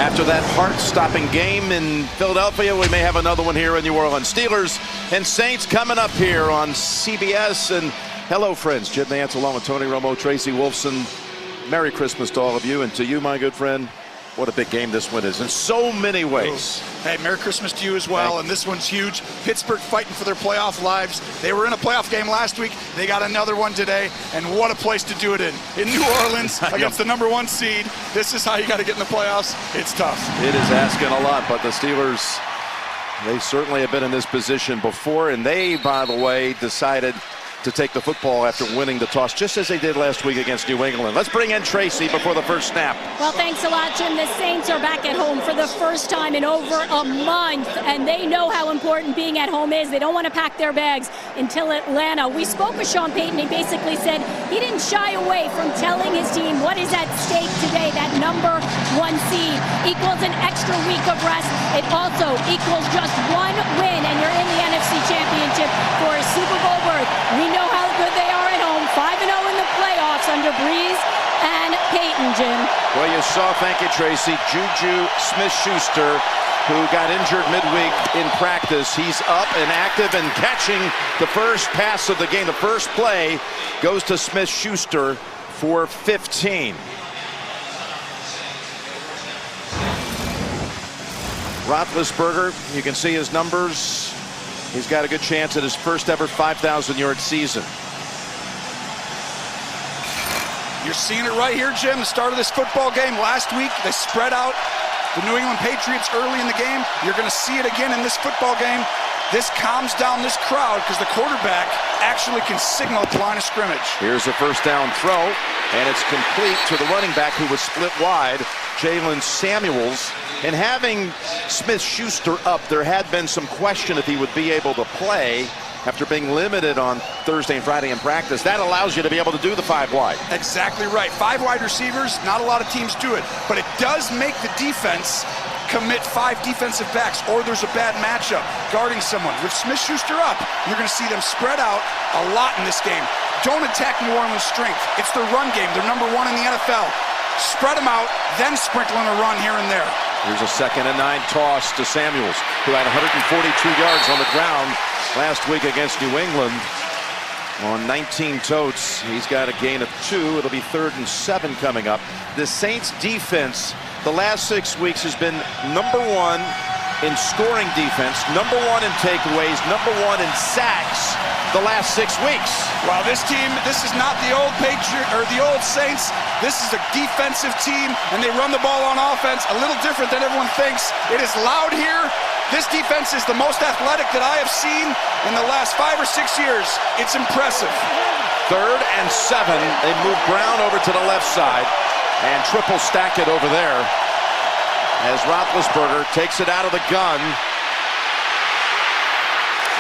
After that heart-stopping game in Philadelphia, we may have another one here in New Orleans. Steelers and Saints coming up here on CBS. And hello, friends. Jim Nantz along with Tony Romo, Tracy Wolfson. Merry Christmas to all of you, and to you, my good friend. What a big game this one is in so many ways. Hey, Merry Christmas to you as well. And this one's huge. Pittsburgh fighting for their playoff lives. They were in a playoff game last week. They got another one today. And what a place to do it in. In New Orleans against the #1 seed. This is how you got to get in the playoffs. It's tough. It is asking a lot, but the Steelers, they certainly have been in this position before. And they, by the way, decided to take the football after winning the toss, just as they did last week against New England. Let's bring in Tracy before the first snap. Well, thanks a lot, Jim. The Saints are back at home for the first time in over a month, and they know how important being at home is. They don't want to pack their bags until Atlanta. We spoke with Sean Payton. He basically said he didn't shy away from telling his team what is at stake today. That #1 seed equals an extra week of rest. It also equals just one win, and you're in the NFC Championship for a Super Bowl berth. We know how good they are at home. 5-0 in the playoffs under Breeze and Payton, Jim. Well, you saw, thank you, Tracy, Juju Smith-Schuster, who got injured midweek in practice. He's up and active and catching the first pass of the game. The first play goes to Smith-Schuster for 15. Roethlisberger, you can see his numbers. He's got a good chance at his first ever 5,000-yard season. You're seeing it right here, Jim. The start of this football game last week, they spread out the New England Patriots early in the game. You're going to see it again in this football game. This calms down this crowd because the quarterback actually can signal at the line of scrimmage. Here's a first down throw, and it's complete to the running back who was split wide, Jalen Samuels. And having Smith-Schuster up, there had been some question if he would be able to play after being limited on Thursday and Friday in practice. That allows you to be able to do the 5 wide. Exactly right. 5 wide receivers, not a lot of teams do it, but it does make the defense commit 5 defensive backs, or there's a bad matchup guarding someone. With Smith-Schuster up, you're going to see them spread out a lot in this game. Don't attack New Orleans' strength. It's their run game. They're #1 in the NFL. Spread them out, then sprinkle in a run here and there. Here's a 2nd and 9 toss to Samuels, who had 142 yards on the ground last week against New England on 19 totes. He's got a gain of 2. It'll be 3rd and 7 coming up. The Saints defense the last 6 weeks has been #1 in scoring defense, #1 in takeaways, #1 in sacks the last 6 weeks. Wow, this team, this is not the old Patriot or the old Saints. This is a defensive team, and they run the ball on offense a little different than everyone thinks. It is loud here. This defense is the most athletic that I have seen in the last 5 or 6 years. It's impressive. 3rd and 7. They move Brown over to the left side and triple stack it over there as Roethlisberger takes it out of the gun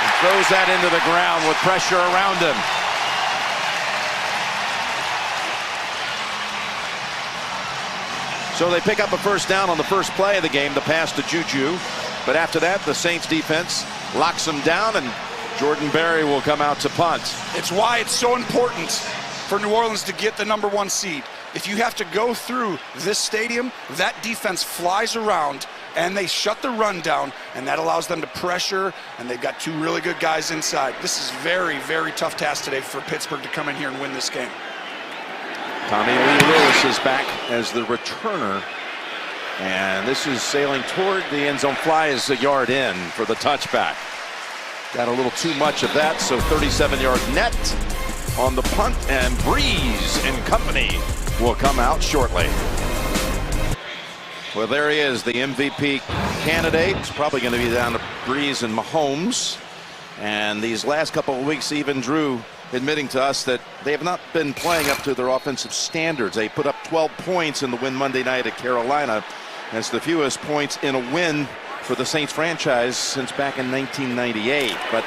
and throws that into the ground with pressure around him. So they pick up a first down on the first play of the game, the pass to Juju. But after that, the Saints defense locks them down, and Jordan Berry will come out to punt. It's why it's so important for New Orleans to get the #1 seed. If you have to go through this stadium, that defense flies around and they shut the run down, and that allows them to pressure, and they've got 2 really good guys inside. This is very, very tough task today for Pittsburgh to come in here and win this game. Tommy Lee Lewis is back as the returner, and this is sailing toward the end zone. Fly is a yard in for the touchback. Got a little too much of that, so 37-yard net on the punt, and Breeze and company will come out shortly. Well, there he is, the MVP candidate. It's probably going to be down to Breeze and Mahomes. And these last couple of weeks, even Drew admitting to us that they have not been playing up to their offensive standards. They put up 12 points in the win Monday night at Carolina. That's the fewest points in a win for the Saints franchise since back in 1998. But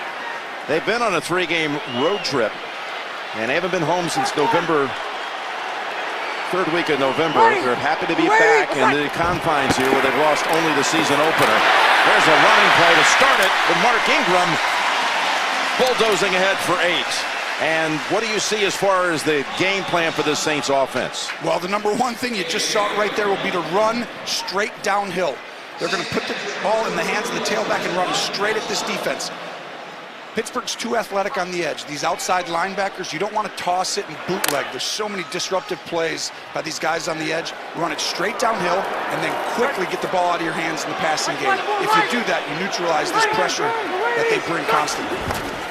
they've been on a 3-game road trip, and they haven't been home since November. 3rd week of November. They're happy to be back in the confines here where they've lost only the season opener. There's a running play to start it with Mark Ingram bulldozing ahead for 8. And what do you see as far as the game plan for the Saints offense? Well, the number one thing, you just saw it right there, will be to run straight downhill. They're going to put the ball in the hands of the tailback and run straight at this defense. Pittsburgh's too athletic on the edge. These outside linebackers, you don't want to toss it and bootleg. There's so many disruptive plays by these guys on the edge. Run it straight downhill and then quickly get the ball out of your hands in the passing game. If you do that, you neutralize this pressure that they bring constantly.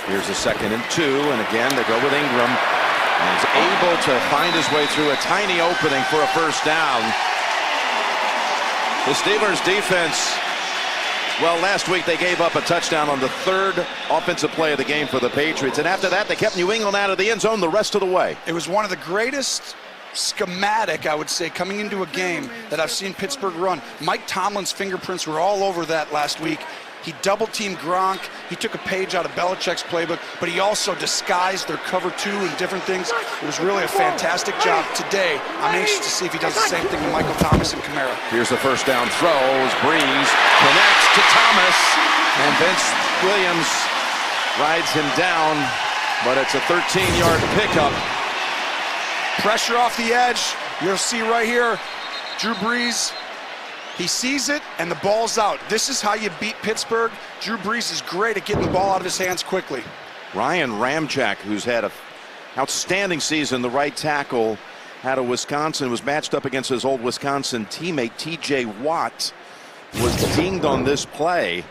Here's a 2nd and 2, and again they go with Ingram. And he's able to find his way through a tiny opening for a first down. The Steelers defense, well, last week they gave up a touchdown on the 3rd offensive play of the game for the Patriots, and after that they kept New England out of the end zone the rest of the way. It was one of the greatest schematic, I would say, coming into a game that I've seen Pittsburgh run. Mike Tomlin's fingerprints were all over that last week. He double-teamed Gronk. He took a page out of Belichick's playbook, but he also disguised their cover 2 and different things. It was really a fantastic job today. I'm anxious to see if he does the same thing with Michael Thomas and Kamara. Here's the first down throw as Breeze connects to Thomas, and Vince Williams rides him down, but it's a 13-yard pickup. Pressure off the edge. You'll see right here, Drew Brees. He sees it, and the ball's out. This is how you beat Pittsburgh. Drew Brees is great at getting the ball out of his hands quickly. Ryan Ramczyk, who's had an outstanding season, the right tackle out of Wisconsin, was matched up against his old Wisconsin teammate T.J. Watt, was dinged on this play.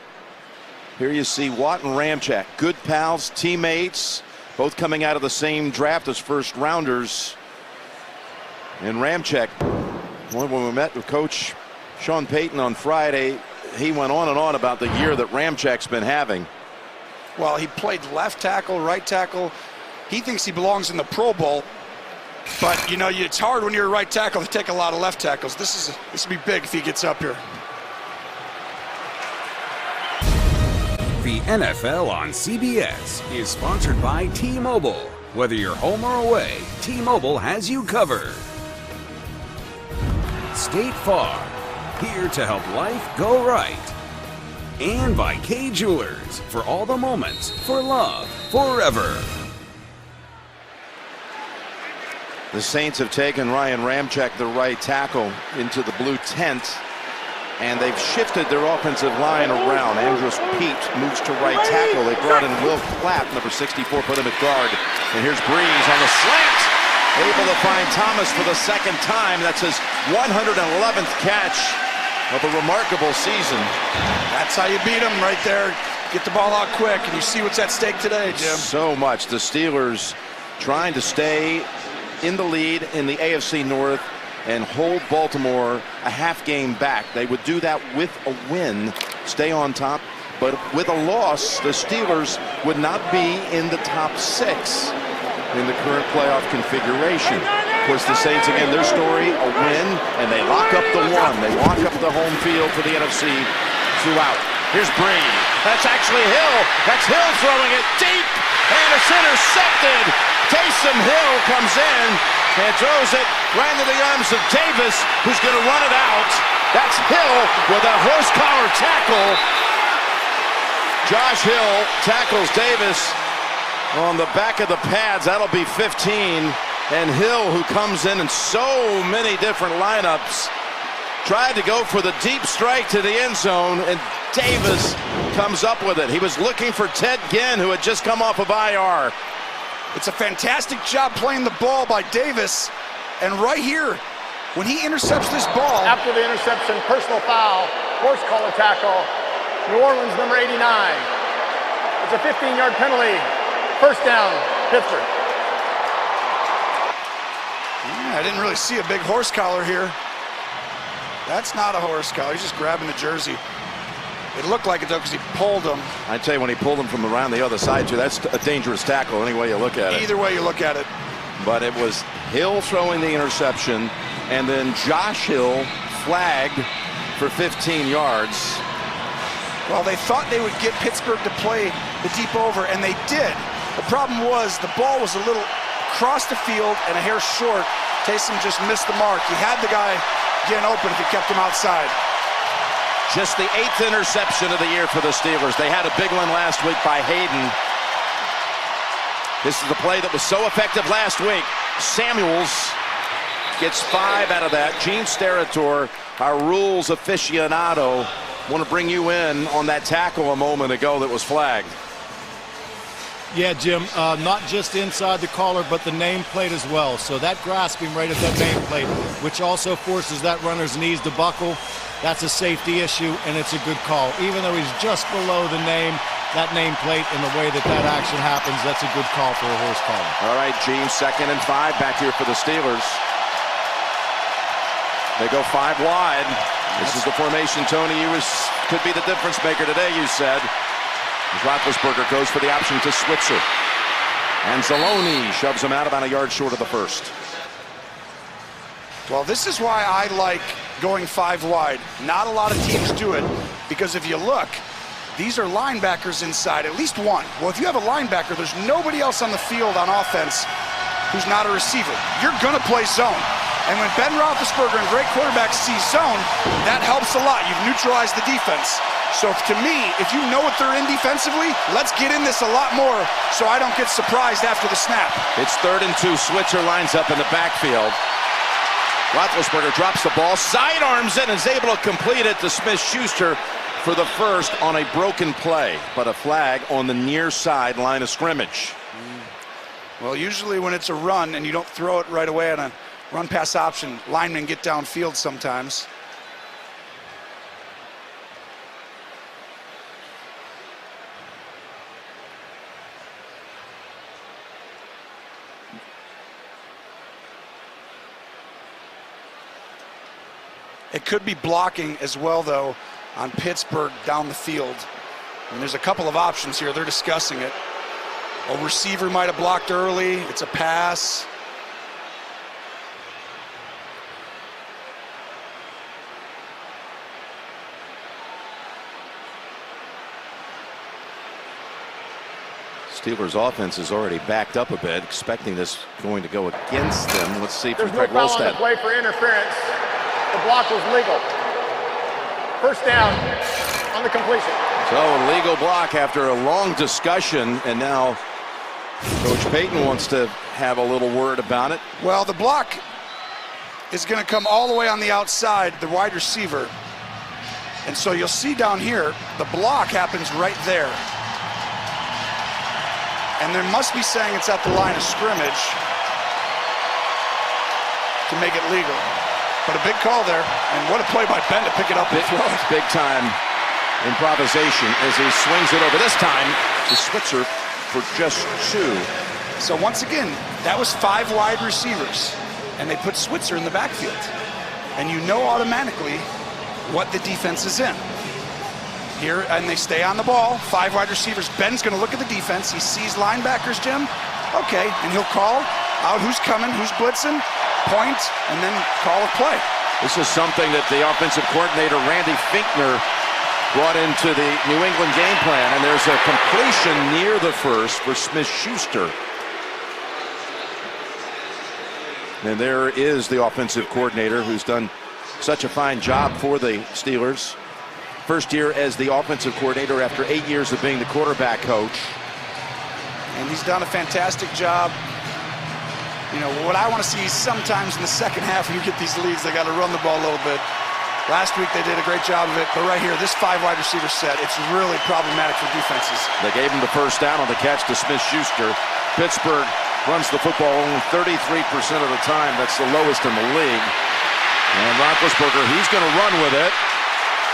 Here you see Watt and Ramczyk, good pals, teammates, both coming out of the same draft as first rounders. And Ramczyk, when we met with Coach Sean Payton on Friday, he went on and on about the year that Ramczyk's been having. Well, he played left tackle, right tackle. He thinks he belongs in the Pro Bowl. But, you know, it's hard when you're a right tackle to take a lot of left tackles. This will be big if he gets up here. The NFL on CBS is sponsored by T-Mobile. Whether you're home or away, T-Mobile has you covered. State Farm, here to help life go right. And by Kay Jewelers, for all the moments, for love, forever. The Saints have taken Ryan Ramczyk, the right tackle, into the blue tent, and they've shifted their offensive line around. Andrews Pete moves to right tackle. They brought in Will Clapp, number 64, put him at guard. And here's Breeze on the slant, able to find Thomas for the 2nd time. That's his 111th catch of a remarkable season. That's how you beat him right there. Get the ball out quick, and you see what's at stake today, Jim. So much. The Steelers trying to stay in the lead in the AFC North and hold Baltimore a half game back. They would do that with a win, stay on top, but with a loss, the Steelers would not be in the top 6 in the current playoff configuration. Of course, the Saints, again, their story, a win, and they lock up the 1. They lock up the home field for the NFC throughout. Here's Breen. That's actually Hill. That's Hill throwing it deep, and it's intercepted. Taysom Hill comes in and throws it right into the arms of Davis, who's going to run it out. That's Hill with a horse collar tackle. Josh Hill tackles Davis on the back of the pads. That'll be 15. And Hill, who comes in so many different lineups, tried to go for the deep strike to the end zone, and Davis comes up with it. He was looking for Ted Ginn, who had just come off of IR. It's a fantastic job playing the ball by Davis. And right here, when he intercepts this ball. After the interception, personal foul, horse collar tackle, New Orleans number 89. It's a 15-yard penalty. First down, Pittsburgh. Yeah, I didn't really see a big horse collar here. That's not a horse collar. He's just grabbing the jersey. It looked like it, though, because he pulled him. I tell you, when he pulled him from around the other side, too, that's a dangerous tackle any way you look at it. Either way you look at it. But it was Hill throwing the interception, and then Josh Hill flagged for 15 yards. Well, they thought they would get Pittsburgh to play the deep over, and they did. The problem was the ball was a little across the field and a hair short. Taysom just missed the mark. He had the guy getting open if he kept him outside. Just the 8th interception of the year for the Steelers. They had a big one last week by Hayden. This is the play that was so effective last week. Samuels gets 5 out of that. Gene Steratore, our rules aficionado, want to bring you in on that tackle a moment ago that was flagged. Yeah, Jim, not just inside the collar, but the nameplate as well. So that grasping right at that nameplate, which also forces that runner's knees to buckle, that's a safety issue, and it's a good call. Even though he's just below the name, that nameplate, and the way that that action happens, that's a good call for a horse collar. All right, Gene, 2nd and 5 back here for the Steelers. They go 5 wide. This is the formation, Tony, could be the difference maker today, you said. As Roethlisberger goes for the option to Switzer. And Zaloni shoves him out about a yard short of the first. Well, this is why I like going 5 wide. Not a lot of teams do it, because if you look, these are linebackers inside, at least one. Well, if you have a linebacker, there's nobody else on the field on offense who's not a receiver. You're going to play zone. And when Ben Roethlisberger and great quarterbacks see zone, that helps a lot. You've neutralized the defense. So to me, if you know what they're in defensively, let's get in this a lot more so I don't get surprised after the snap. It's 3rd and 2. Switzer lines up in the backfield. Roethlisberger drops the ball, sidearms it, and is able to complete it to Smith-Schuster for the first on a broken play, but a flag on the near side line of scrimmage. Well, usually when it's a run and you don't throw it right away on a run pass option, linemen get downfield sometimes. It could be blocking as well, though, on Pittsburgh down the field. And there's a couple of options here. They're discussing it. A receiver might have blocked early. It's a pass. Steelers offense is already backed up a bit, expecting this going to go against them. Let's see from There's no Craig foul on the Wolstad. play for interference. The block was legal. First down on the completion. So a legal block after a long discussion, and now Coach Payton wants to have a little word about it. Well, the block is going to come all the way on the outside, the wide receiver. And so you'll see down here, the block happens right there. And they must be saying it's at the line of scrimmage to make it legal. But a big call there, and what a play by Ben to pick it up and throw it. Big time improvisation as he swings it over. This time to Switzer for just 2. So once again, that was 5 wide receivers, and they put Switzer in the backfield. And you know automatically what the defense is in. Here, and they stay on the ball, 5 wide receivers. Ben's going to look at the defense. He sees linebackers, Jim. Okay, and he'll call out who's coming, who's blitzing, point, and then call a play. This is something that the offensive coordinator, Randy Finkner, brought into the New England game plan, and there's a completion near the first for Smith-Schuster. And there is the offensive coordinator who's done such a fine job for the Steelers. First year as the offensive coordinator after 8 years of being the quarterback coach. And he's done a fantastic job. You know, what I want to see is sometimes in the second half when you get these leads, they got to run the ball a little bit. Last week they did a great job of it, but right here, this 5 wide receiver set, it's really problematic for defenses. They gave him the first down on the catch to Smith-Schuster. Pittsburgh runs the football only 33% of the time. That's the lowest in the league. And Roethlisberger, he's going to run with it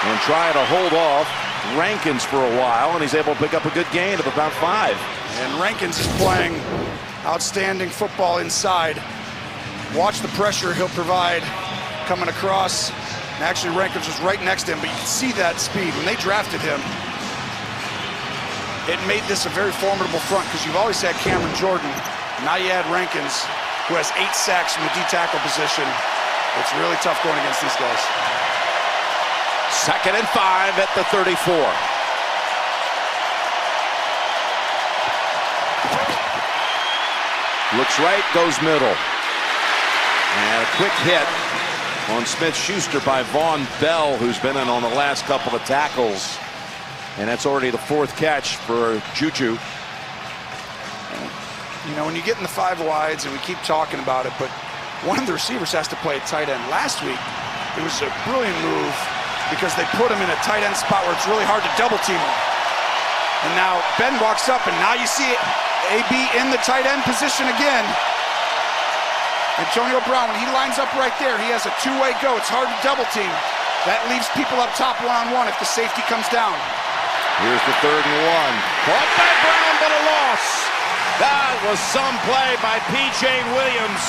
and try to hold off Rankins for a while, and he's able to pick up a good gain of about 5. And Rankins is playing outstanding football inside. Watch the pressure he'll provide coming across. And actually, Rankins was right next to him, but you can see that speed. When they drafted him, it made this a very formidable front because you've always had Cameron Jordan. Now you add Rankins, who has 8 sacks from the D-tackle position. It's really tough going against these guys. 2nd and 5 at the 34. Looks right, goes middle. And a quick hit on Smith-Schuster by Vaughn Bell, who's been in on the last couple of tackles. And that's already the 4th catch for Juju. you know, when you get in the 5 wides, and we keep talking about it, but one of the receivers has to play at tight end. Last week, it was a brilliant move because they put him in a tight end spot where it's really hard to double team him. And now Ben walks up, and now you see it, AB in the tight end position again. Antonio Brown, when he lines up right there, he has a 2-way go. It's hard to double team. That leaves people up top one-on-one if the safety comes down. Here's the 3rd and 1. Caught by Brown, but a loss. That was some play by P.J. Williams.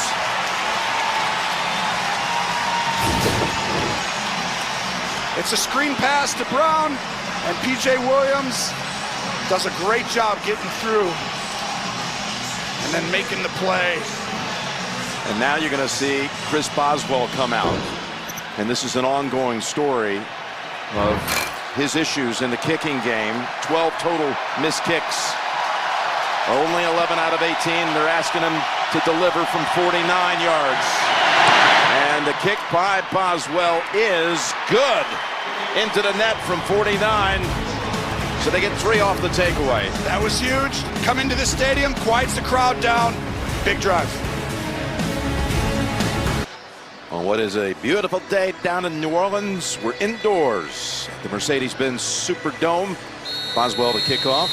It's a screen pass to Brown, and P.J. Williams does a great job getting through and then making the play. And now you're going to see Chris Boswell come out. And this is an ongoing story of his issues in the kicking game. 12 total missed kicks. Only 11 out of 18. They're asking him to deliver from 49 yards. And the kick by Boswell is good. Into the net from 49. So they get 3 off the takeaway. That was huge. Come into the stadium, quiets the crowd down. Big drive. On what is a beautiful day down in New Orleans, we're indoors at the Mercedes-Benz Superdome. Boswell to kick off.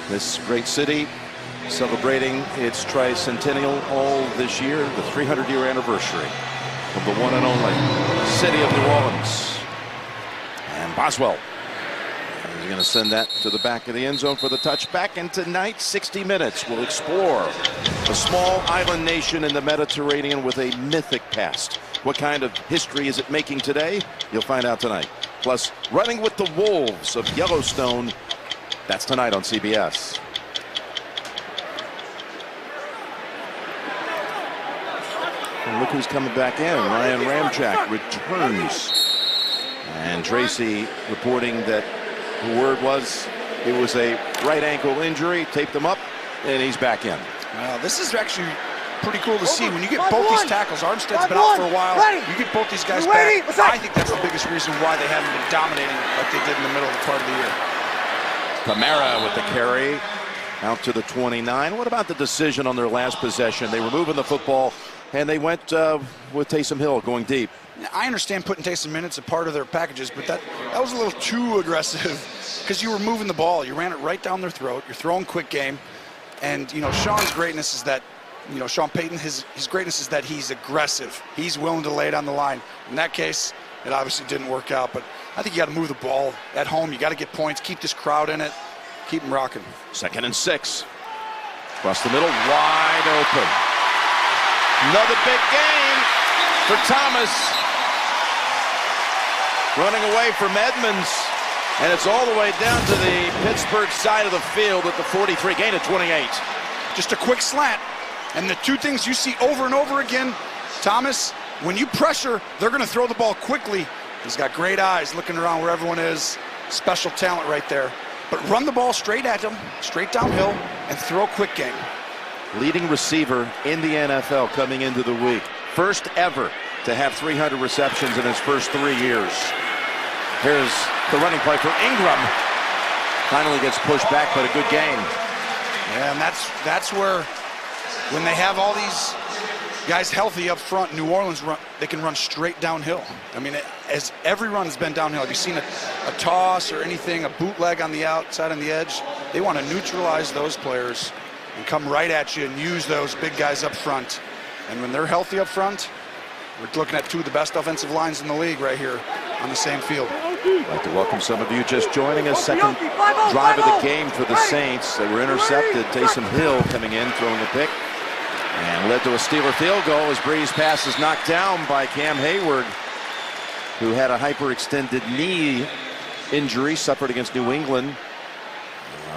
This great city celebrating its tricentennial all this year, the 300-year anniversary of the one and only city of New Orleans. And Boswell is going to send that to the back of the end zone for the touchback. And tonight, 60 Minutes will explore a small island nation in the Mediterranean with a mythic past. What kind of history is it making today? You'll find out tonight. Plus, Running with the Wolves of Yellowstone. That's tonight on CBS. And look who's coming back in. Ryan Ramczyk returns. And Tracy reporting that the word was it was a right ankle injury. Taped him up, and he's back in. Well, this is actually pretty cool to see. When you get both these tackles, Armstead's been out for a while. You get both these guys back. I think that's the biggest reason why they haven't been dominating like they did in the middle of the part of the year. Kamara with the carry out to the 29. What about the decision on their last possession? They were moving the football, and they went with Taysom Hill going deep. I understand putting Taysom in, it's a part of their packages, but that was a little too aggressive because you were moving the ball. You ran it right down their throat. You're throwing quick game. And, you know, Sean's greatness is that, you know, Sean Payton, his greatness is that he's aggressive. He's willing to lay it on the line. In that case, it obviously didn't work out, but I think you got to move the ball at home. You got to get points, keep this crowd in it, keep them rocking. 2nd and 6. Across the middle, wide open. Another big gain for Thomas. Running away from Edmonds, and it's all the way down to the Pittsburgh side of the field at the 43, gain of 28. Just a quick slant. And the two things you see over and over again, Thomas, when you pressure, they're going to throw the ball quickly. He's got great eyes looking around where everyone is. Special talent right there. But run the ball straight at them, straight downhill, and throw quick game. Leading receiver in the NFL coming into the week. First ever to have 300 receptions in his first 3 years. Here's the running play for Ingram. Finally gets pushed back, but a good gain. Yeah, and that's where, when they have all these guys healthy up front, New Orleans they can run straight downhill. I mean, as every run has been downhill. Have you seen a toss or anything, a bootleg on the outside on the edge? They want to neutralize those players and come right at you and use those big guys up front. And when they're healthy up front, we're looking at 2 of the best offensive lines in the league right here on the same field. I'd like to welcome some of you just joining us. Second drive of the game for the Saints. They were intercepted. Taysom Hill coming in, throwing a pick, and led to a Steeler field goal as Brees' pass is knocked down by Cam Hayward, who had a hyperextended knee injury suffered against New England.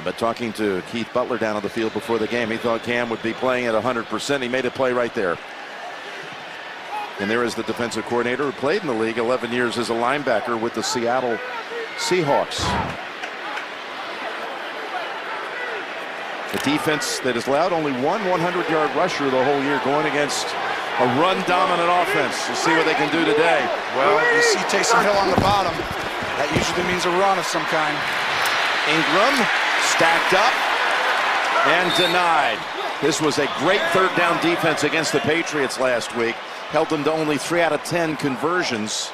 But talking to Keith Butler down on the field before the game, he thought Cam would be playing at 100%. He made a play right there. And there is the defensive coordinator who played in the league 11 years as a linebacker with the Seattle Seahawks. A defense that has allowed only one 100-yard rusher the whole year, going against a run-dominant offense. We'll see what they can do today. Well, you see Taysom Hill on the bottom. That usually means a run of some kind. Ingram stacked up and denied. This was a great third down defense against the Patriots last week. Held them to only 3 out of 10 conversions.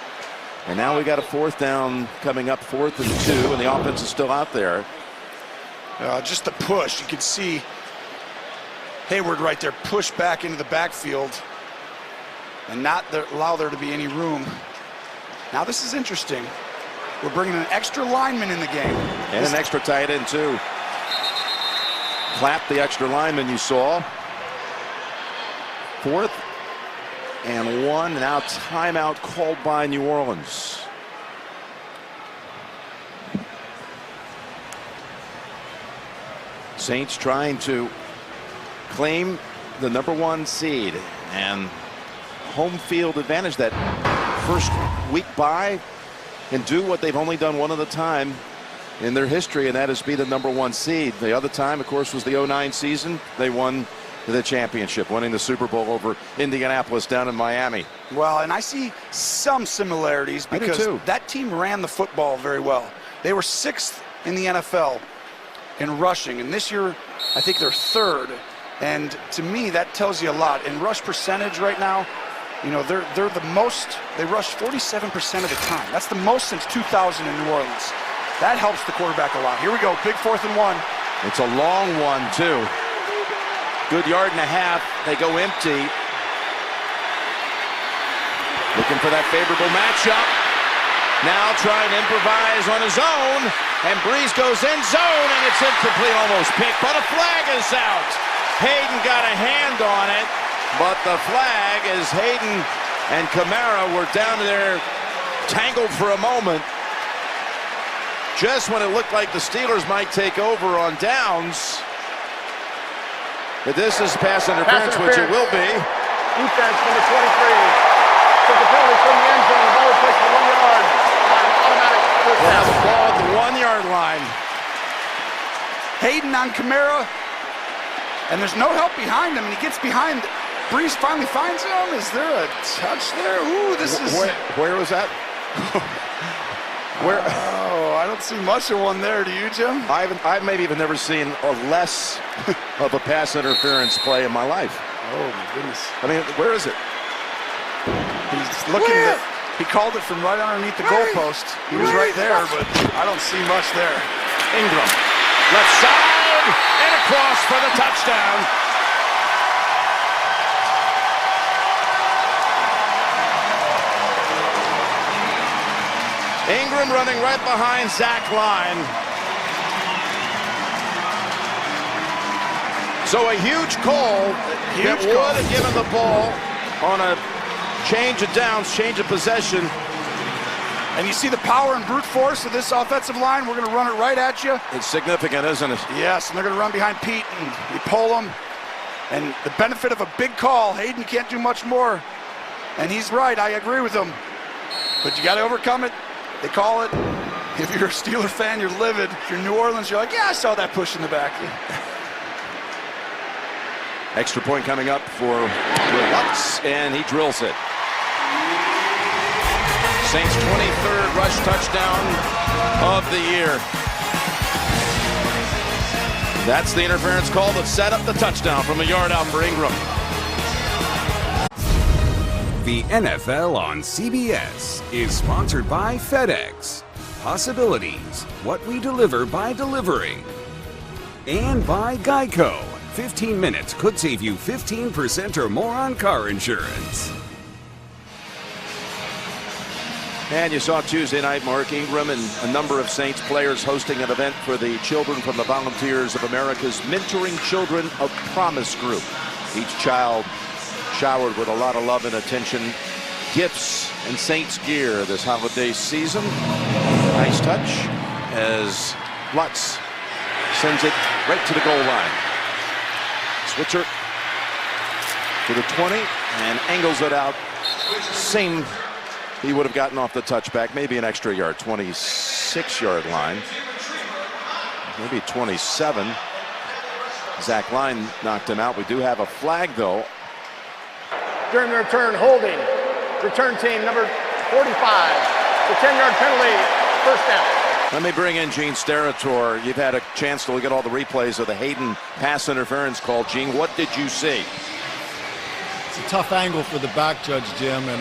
And now we got a fourth down coming up, 4th and 2, and the offense is still out there. Just the push. You can see Hayward right there push back into the backfield and not allow there to be any room. Now this is interesting. We're bringing an extra lineman in the game. And an extra tight end, too. Clap the extra lineman you saw. 4th and 1. Now timeout called by New Orleans. Saints trying to claim the #1 seed and home field advantage, that first week bye, and do what they've only done one other time in their history, and that is be the #1 seed. The other time, of course, was the 09 season. They won the championship, winning the Super Bowl over Indianapolis down in Miami. Well, and I see some similarities because that team ran the football very well. They were 6th in the NFL in rushing, and this year I think they're 3rd. And to me, that tells you a lot. In rush percentage right now, you know, they're the most. They rush 47% of the time. That's the most since 2000 in New Orleans. That helps the quarterback a lot. Here we go, big 4th and 1. It's a long one, too. Good 1.5 yards. They go empty. Looking for that favorable matchup. Now trying to improvise on his own. And Brees goes end zone, and it's incomplete, almost picked. But a flag is out. Hayden got a hand on it. But the flag is Hayden and Kamara were down there tangled for a moment. Just when it looked like the Steelers might take over on downs. But this is pass interference, which it will be. Defense number 23. Took the penalty from the end zone. The ball was placed for 1 yard. Automatic first We'll down. have the ball at the 1-yard line. Hayden on Kamara, and there's no help behind him, and he gets behind. Brees finally finds him. Is there a touch there? Ooh, this is... Where was that? Where? Oh, I don't see much of one there. Do you, Jim? I've maybe even never seen a less of a pass interference play in my life. Oh, my goodness. I mean, where is it? He's looking at... He called it from right underneath the goalpost. He was right there, but I don't see much there. Ingram. Left side and across for the touchdown. Ingram running right behind Zach Line. So a huge call that would have given the ball on a change of downs, change of possession. And you see the power and brute force of this offensive line. We're going to run it right at you. It's significant, isn't it? Yes, and they're going to run behind Pete, and you pull him. And the benefit of a big call, Hayden can't do much more. And he's right, I agree with him. But you got to overcome it. They call it. If you're a Steeler fan, you're livid. If you're New Orleans, you're like, yeah, I saw that push in the back. Extra point coming up for Lutz, and he drills it. Saints' 23rd rush touchdown of the year. That's the interference call that set up the touchdown from a yard out for Ingram. The NFL on CBS is sponsored by FedEx. Possibilities, what we deliver by delivering. And by Geico. 15 minutes could save you 15% or more on car insurance. And you saw Tuesday night Mark Ingram and a number of Saints players hosting an event for the children from the Volunteers of America's Mentoring Children of Promise group. Each child showered with a lot of love and attention, gifts, and Saints gear this holiday season. Nice touch as Lutz sends it right to the goal line. Switcher to the 20 and angles it out. Same he would have gotten off the touchback, maybe an extra yard, 26-yard line, maybe 27. Zach Line knocked him out. We do have a flag, though. During the return, holding. Return team number 45. The 10-yard penalty, first down. Let me bring in Gene Steratore. You've had a chance to look at all the replays of the Hayden pass interference call. Gene, what did you see? It's a tough angle for the back judge, Jim, and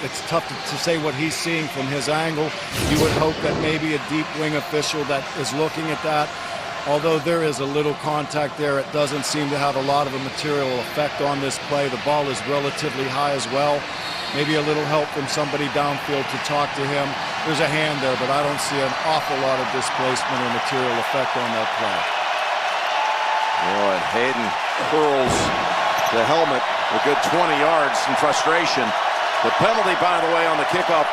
it's tough to say what he's seeing from his angle. You would hope that maybe a deep wing official that is looking at that, although there is a little contact there, it doesn't seem to have a lot of a material effect on this play. The ball is relatively high as well. Maybe a little help from somebody downfield to talk to him. There's a hand there, but I don't see an awful lot of displacement or material effect on that play. Boy, Hayden curls the helmet a good 20 yards in frustration. The penalty, by the way, on the kickoff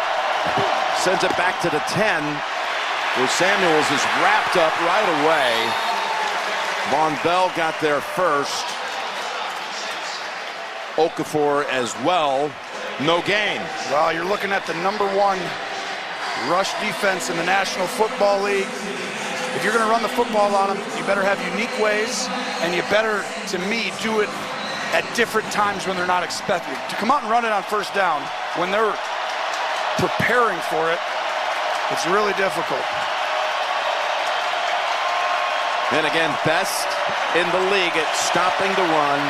sends it back to the 10, where Samuels is wrapped up right away. Von Bell got there first. Okafor as well. No gain. Well, you're looking at the #1 rush defense in the National Football League. If you're going to run the football on them, you better have unique ways, and you better, to me, do it at different times when they're not expecting. To come out and run it on first down when they're preparing for it, it's really difficult. And again, best in the league at stopping the run.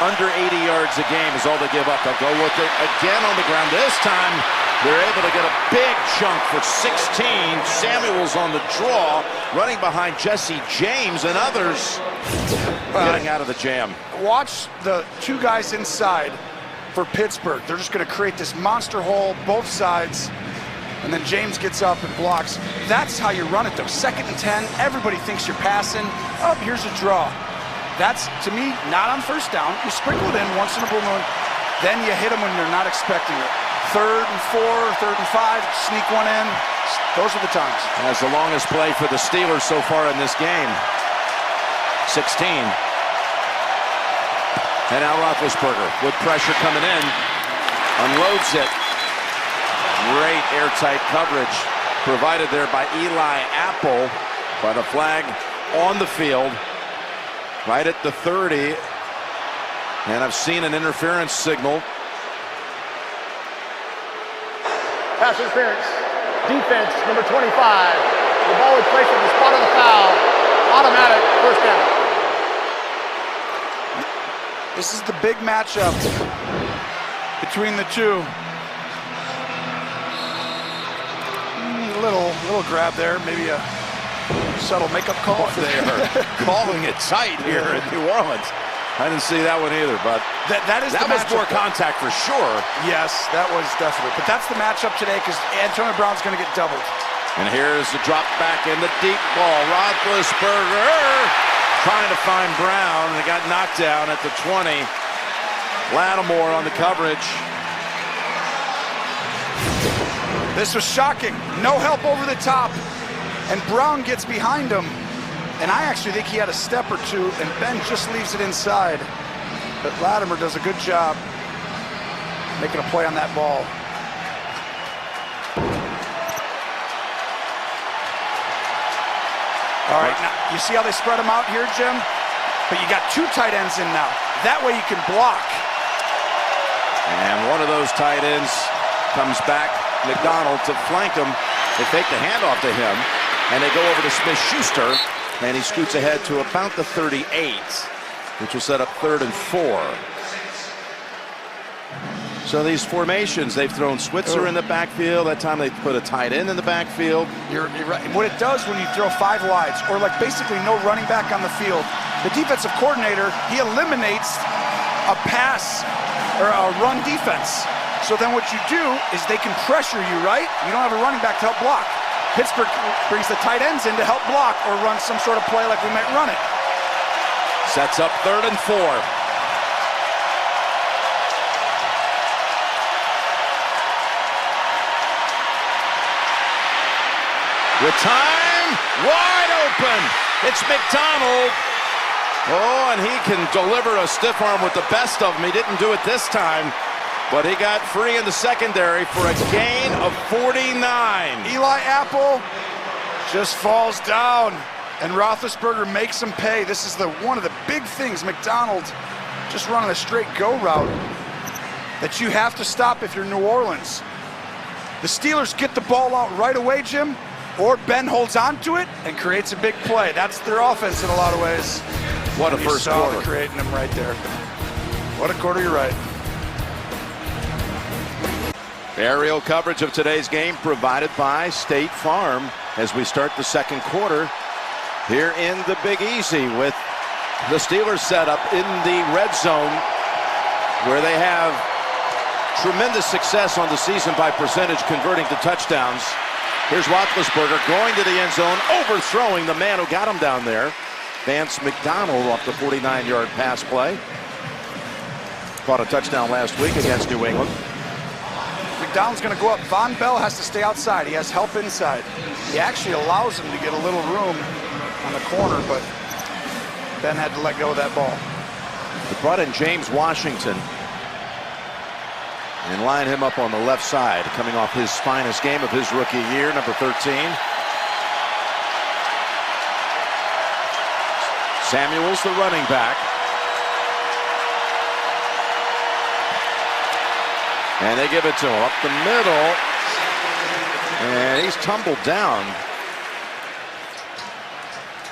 Under 80 yards a game is all they give up. They'll go with it again on the ground. This time, they're able to get a big chunk for 16. Samuels on the draw, running behind Jesse James and others getting out of the jam. Watch the two guys inside for Pittsburgh. They're just going to create this monster hole, both sides, and then James gets up and blocks. That's how you run it, though. 2nd and 10, everybody thinks you're passing. Oh, here's a draw. That's, to me, not on first down. You sprinkle it in once in a blue moon, then you hit them when they're not expecting it. 3rd and 4, 3rd and 5, sneak one in. Those are the times. That's the longest play for the Steelers so far in this game. 16. And now Roethlisberger with pressure coming in. Unloads it. Great airtight coverage provided there by Eli Apple. But a flag on the field. Right at the 30. And I've seen an interference signal. Pass interference. Defense, number 25. The ball was placed at the spot of the foul. Automatic first down. This is the big matchup between the two. A little grab there, maybe a subtle makeup call. They are calling it tight here in New Orleans. I didn't see that one either, but that was more contact for sure. Yes, that was definitely. But that's the matchup today because Antonio Brown's going to get doubled. And here's the drop back in the deep ball. Roethlisberger trying to find Brown, and it got knocked down at the 20. Lattimore on the coverage. This was shocking. No help over the top, and Brown gets behind him. And I actually think he had a step or two, and Ben just leaves it inside. But Lattimore does a good job making a play on that ball. All right, now, you see how they spread them out here, Jim? But you got two tight ends in now. That way you can block. And one of those tight ends comes back, McDonald, to flank him. They fake the handoff to him, and they go over to Smith-Schuster, and he scoots ahead to about the 38, which will set up 3rd and 4. So these formations, they've thrown Switzer in the backfield. That time they put a tight end in the backfield. You're right. What it does when you throw 5 wides, or like basically no running back on the field, the defensive coordinator, he eliminates a pass or a run defense. So then what you do is they can pressure you, right? You don't have a running back to help block. Pittsburgh brings the tight ends in to help block or run some sort of play like we might run it. Sets up 3rd and 4. With time, wide open. It's McDonald. Oh, and he can deliver a stiff arm with the best of them. He didn't do it this time, but he got free in the secondary for a gain of 49. Eli Apple just falls down, and Roethlisberger makes him pay. This is one of the big things. McDonald just running a straight go route that you have to stop if you're New Orleans. The Steelers get the ball out right away, Jim. or Ben holds on to it and creates a big play. That's their offense in a lot of ways. What a And you first saw quarter. creating them right there. What a quarter, you're right. Aerial coverage of today's game provided by State Farm as we start the second quarter here in the Big Easy with the Steelers set up in the red zone where they have tremendous success on the season by percentage converting to touchdowns. Here's Roethlisberger going to the end zone, overthrowing the man who got him down there. Vance McDonald off the 49-yard pass play. Caught a touchdown last week against New England. McDonald's going to go up. Von Bell has to stay outside. He has help inside. He actually allows him to get a little room on the corner, but Ben had to let go of that ball. They brought in James Washington and line him up on the left side, coming off his finest game of his rookie year, number 13. Samuels, the running back. And they give it to him up the middle. And he's tumbled down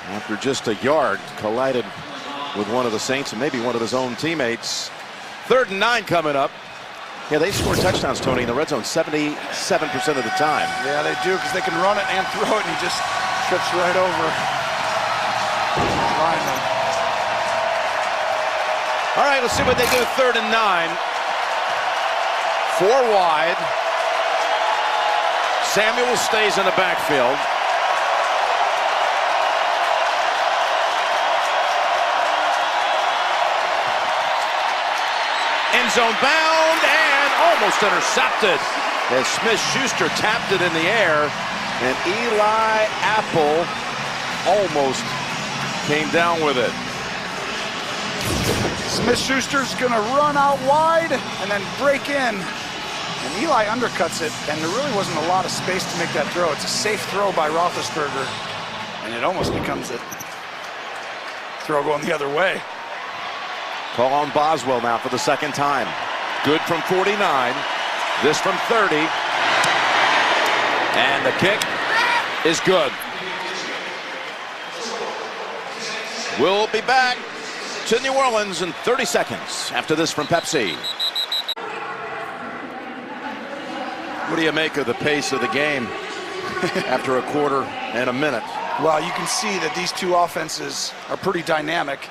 after just a yard, collided with one of the Saints and maybe one of his own teammates. 3rd and 9 coming up. Yeah, they score touchdowns, Tony, in the red zone 77% of the time. Yeah, they do, because they can run it and throw it, and he just trips right over lineman. All right, let's see what they do. 3rd and 9. 4 wide. Samuel stays in the backfield. End zone bound and almost intercepted as Smith-Schuster tapped it in the air, and Eli Apple almost came down with it. Smith-Schuster's going to run out wide and then break in. And Eli undercuts it, and there really wasn't a lot of space to make that throw. It's a safe throw by Roethlisberger, and it almost becomes a throw going the other way. Call on Boswell now for the second time. Good from 49. This from 30. And the kick is good. We'll be back to New Orleans in 30 seconds after this from Pepsi. What do you make of the pace of the game after a quarter and a minute? Well, you can see that these two offenses are pretty dynamic.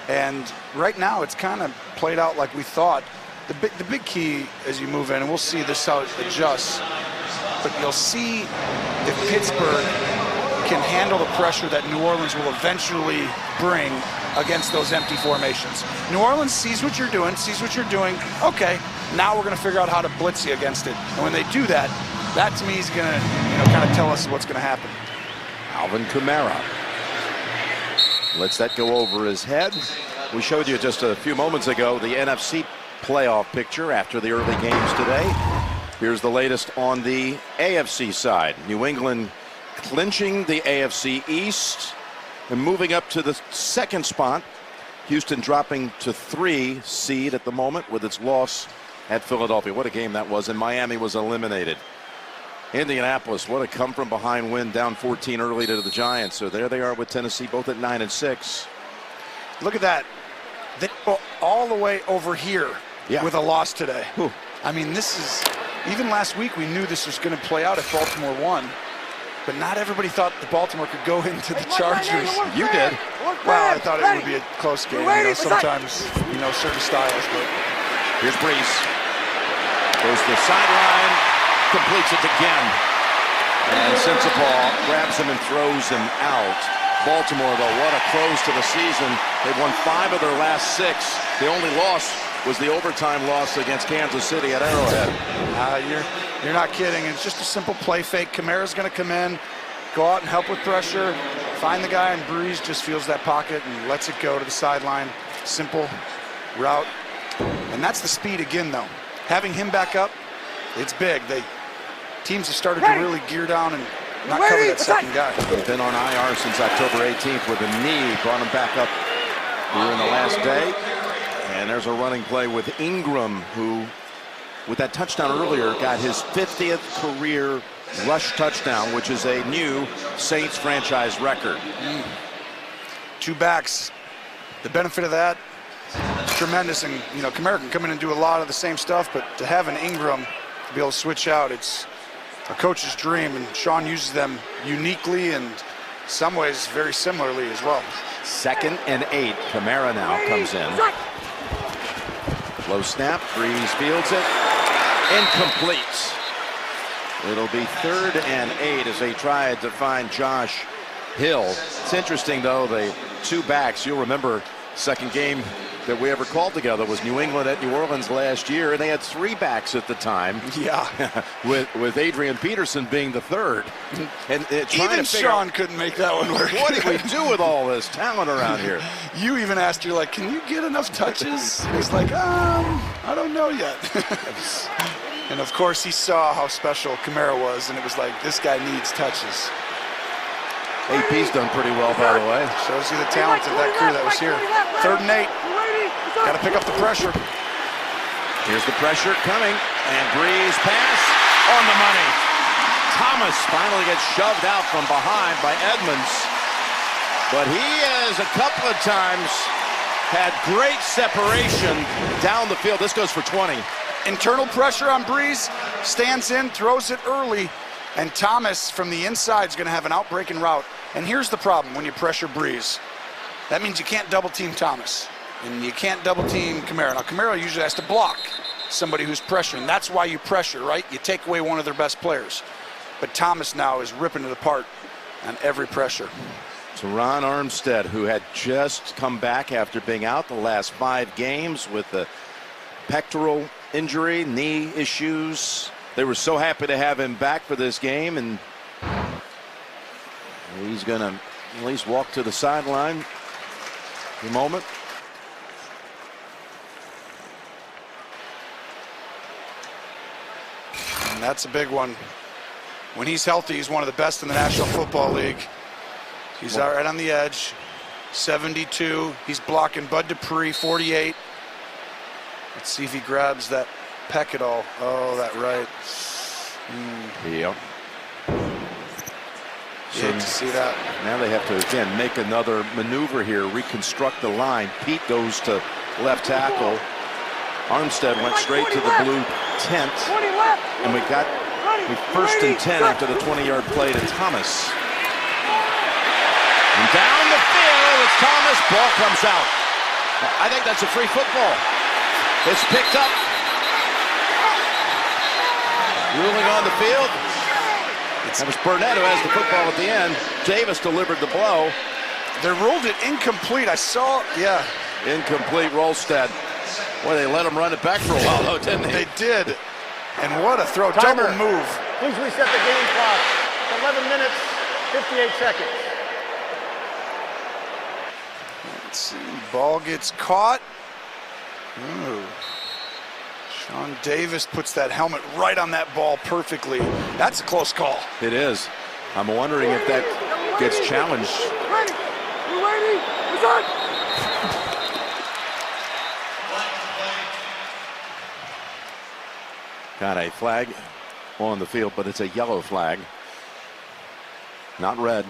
And right now, it's kind of played out like we thought. The big key as you move in, and we'll see this how it adjusts, but you'll see if Pittsburgh can handle the pressure that New Orleans will eventually bring against those empty formations. New Orleans sees what you're doing, Okay, now we're going to figure out how to blitz you against it. And when they do that, that to me is going to kind of tell us what's going to happen. Alvin Kamara lets that go over his head. We showed you just a few moments ago the NFC playoff picture after the early games today. Here's the latest on the AFC side. New England clinching the AFC East and moving up to the second spot. Houston dropping to 3 seed at the moment with its loss at Philadelphia. What a game that was, and Miami was eliminated. Indianapolis, what a come from behind win, down 14 early to the Giants. So there they are with Tennessee, both at 9 and 6. Look at that. They go all the way over here with a loss today. Whew. I mean, this is, even last week we knew this was going to play out if Baltimore won, but not everybody thought that Baltimore could go into the Chargers. You did. Well, I thought it would be a close game. Sometimes, certain styles, but here's Brees. Goes to the sideline, completes it again. And Sensabaugh grabs him and throws him out. Baltimore, though, what a close to the season. They've won 5 of their last 6. The only loss was the overtime loss against Kansas City at Arrowhead. You're not kidding. It's just a simple play fake. Kamara's going to come in, go out and help with pressure, find the guy, and Brees just feels that pocket and lets it go to the sideline. Simple route. And that's the speed again, though. Having him back up, it's big. Teams have started to really gear down and not cover that second guy. He's been on IR since October 18th with a knee. Brought him back up here in the last day. And there's a running play with Ingram, who, with that touchdown earlier, got his 50th career rush touchdown, which is a new Saints franchise record. 2 backs. The benefit of that is tremendous. And, you know, Kamara can come in and do a lot of the same stuff, but to have an Ingram to be able to switch out, it's a coach's dream, and Sean uses them uniquely and some ways very similarly as well. 2nd and 8. Kamara now comes in. Low snap. Breeze fields it. Incomplete. It'll be 3rd and 8 as they try to find Josh Hill. It's interesting, though, the 2 backs. You'll remember second game that we ever called together was New England at New Orleans last year, and they had 3 backs at the time. Yeah. with Adrian Peterson being the 3rd. And even Sean couldn't make that one work. What did we do with all this talent around here? You even asked, you're like, can you get enough touches? He's like, I don't know yet. And of course he saw how special Kamara was, and it was like, this guy needs touches. AP's done pretty well, by the way. Shows you the talent of that crew that was here. 3rd and 8. Got to pick up the pressure. Here's the pressure coming, and Breeze pass on the money. Thomas finally gets shoved out from behind by Edmonds, but he has a couple of times had great separation down the field. This goes for 20. Internal pressure on Breeze, stands in, throws it early, and Thomas from the inside is going to have an out-breaking route. And here's the problem when you pressure Breeze. That means you can't double-team Thomas, and you can't double-team Kamara. Now, Kamara usually has to block somebody who's pressuring. That's why you pressure, right? You take away one of their best players. But Thomas now is ripping it apart on every pressure. Teron Armstead, who had just come back after being out the last 5 games with the pectoral injury, knee issues. They were so happy to have him back for this game, and he's going to at least walk to the sideline for a moment. And that's a big one. When he's healthy, he's one of the best in the National Football League. He's out right on the edge. 72. He's blocking Bud Dupree, 48. Let's see if he grabs that peck at all. Oh, that right. Yep. So to see that. Now they have to, again, make another maneuver here, reconstruct the line. Pete goes to left tackle. Armstead went straight to the blue tent. And we got first and 10 after the 20-yard play to Thomas. And down the field, it's Thomas. Ball comes out. I think that's a free football. It's picked up. Ruling on the field. That was Burnett who has the football at the end. Davis delivered the blow. They ruled it incomplete. I saw, yeah. Incomplete, Rolstead. Boy, they let him run it back for a while, though, didn't they? They did. And what a throw. Timer. Double move. Please reset the game clock. 11 minutes, 58 seconds. Let's see. Ball gets caught. Ooh. Sean Davis puts that helmet right on that ball perfectly. That's a close call. It is. I'm wondering if that gets challenged. Ready. We're waiting. It's on. Got a flag on the field, but it's a yellow flag, not red.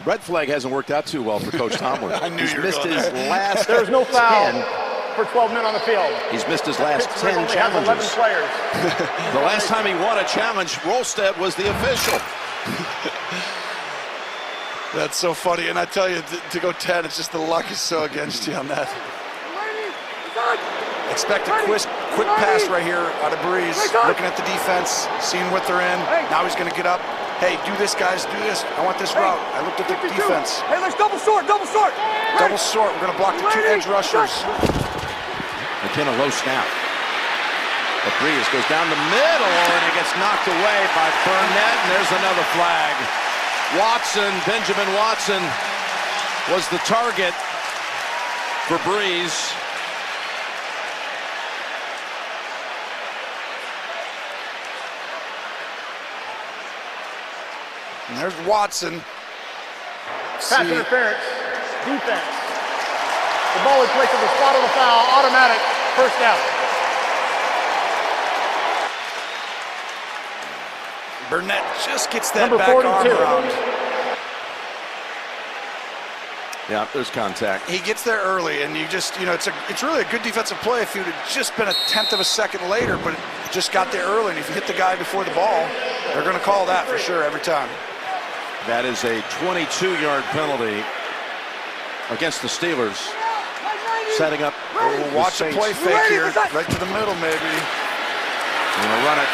Red flag hasn't worked out too well for Coach Tomlin. I knew He's you were missed going his there. last There's no foul 10. for 12 men on the field. He's missed his last Pittsburgh 10 only has 11 challenges. players. The last time he won a challenge, Rolstead was the official. That's so funny. And I tell you, to go 10, it's just the luck is so against you on that. Expect a quick pass right here out of Breeze. Looking at the defense, seeing what they're in. Now he's going to get up. Hey, do this, guys. Do this. I want this route. I looked at the defense. Hey, let's double sort. Double sort. Double sort. We're going to block the 2 edge rushers. McKenna low snap. But Breeze goes down the middle, and it gets knocked away by Burnett, and there's another flag. Watson, Benjamin Watson, was the target for Breeze. And there's Watson. Pass interference. Defense. The ball is placed at the spot of the foul. Automatic. First down. Burnett just gets that Number back 42. arm around. Yeah, there's contact. He gets there early, and it's really a good defensive play if he would have just been a tenth of a second later, but it just got there early. And if you hit the guy before the ball, they're going to call that for sure every time. That is a 22-yard penalty against the Steelers. Setting up. We'll watch a play fake here, right to the middle maybe. Going to run it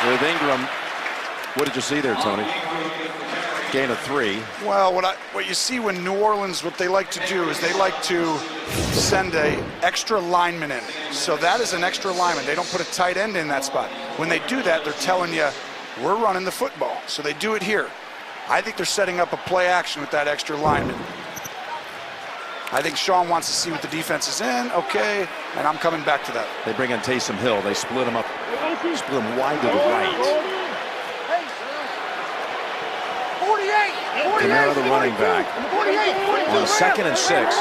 with Ingram. What did you see there, Tony? Gain of 3. Well, what you see when New Orleans, what they like to do is they like to send a extra lineman in. So that is an extra lineman. They don't put a tight end in that spot. When they do that, they're telling you, we're running the football. So they do it here. I think they're setting up a play action with that extra lineman. I think Sean wants to see what the defense is in. Okay, and I'm coming back to that. They bring in Taysom Hill. They split him up. Split him wide to the right. Kamara, the running back. On 2nd and 6.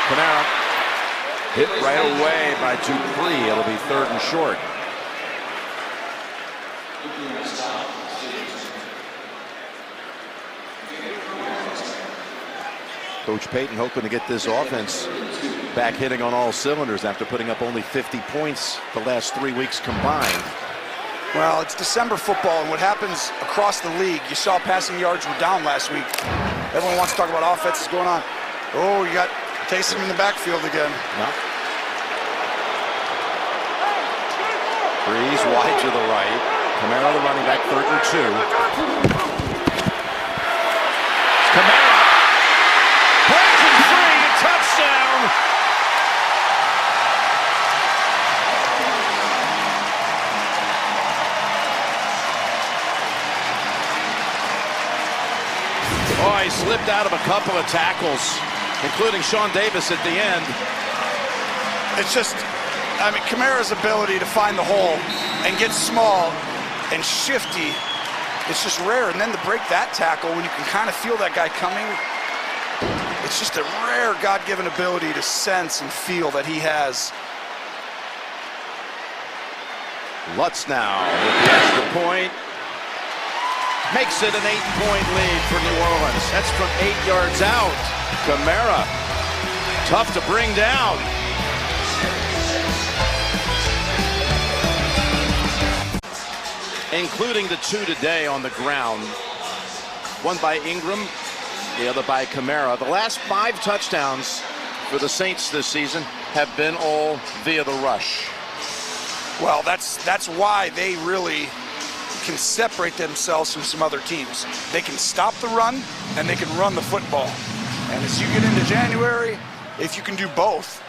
Kamara hit right away by Dupree. It'll be 3rd and short. Coach Payton hoping to get this offense back hitting on all cylinders after putting up only 50 points the last 3 weeks combined. Well, it's December football, and what happens across the league, you saw passing yards were down last week. Everyone wants to talk about offenses going on. Oh, you got Taysom in the backfield again. No. Breeze wide to the right. Kamara, the running back, 3rd and 2. Kamara breaking free, touchdown. Oh, he slipped out of a couple of tackles, including Sean Davis at the end. It's just, I mean, Kamara's ability to find the hole and get small and shifty, it's just rare. And then to break that tackle when you can kind of feel that guy coming, it's just a rare God-given ability to sense and feel that he has. Lutz now with the extra point. Makes it an 8-point lead for New Orleans. That's from 8 yards out. Kamara, tough to bring down. Including the 2 today on the ground. One by Ingram, the other by Kamara. The last 5 touchdowns for the Saints this season have been all via the rush. Well, that's why they really can separate themselves from some other teams. They can stop the run and they can run the football. And as you get into January, if you can do both,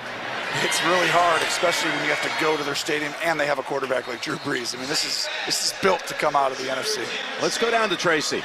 it's really hard, especially when you have to go to their stadium and they have a quarterback like Drew Brees. I mean, this is built to come out of the NFC. Let's go down to Tracy.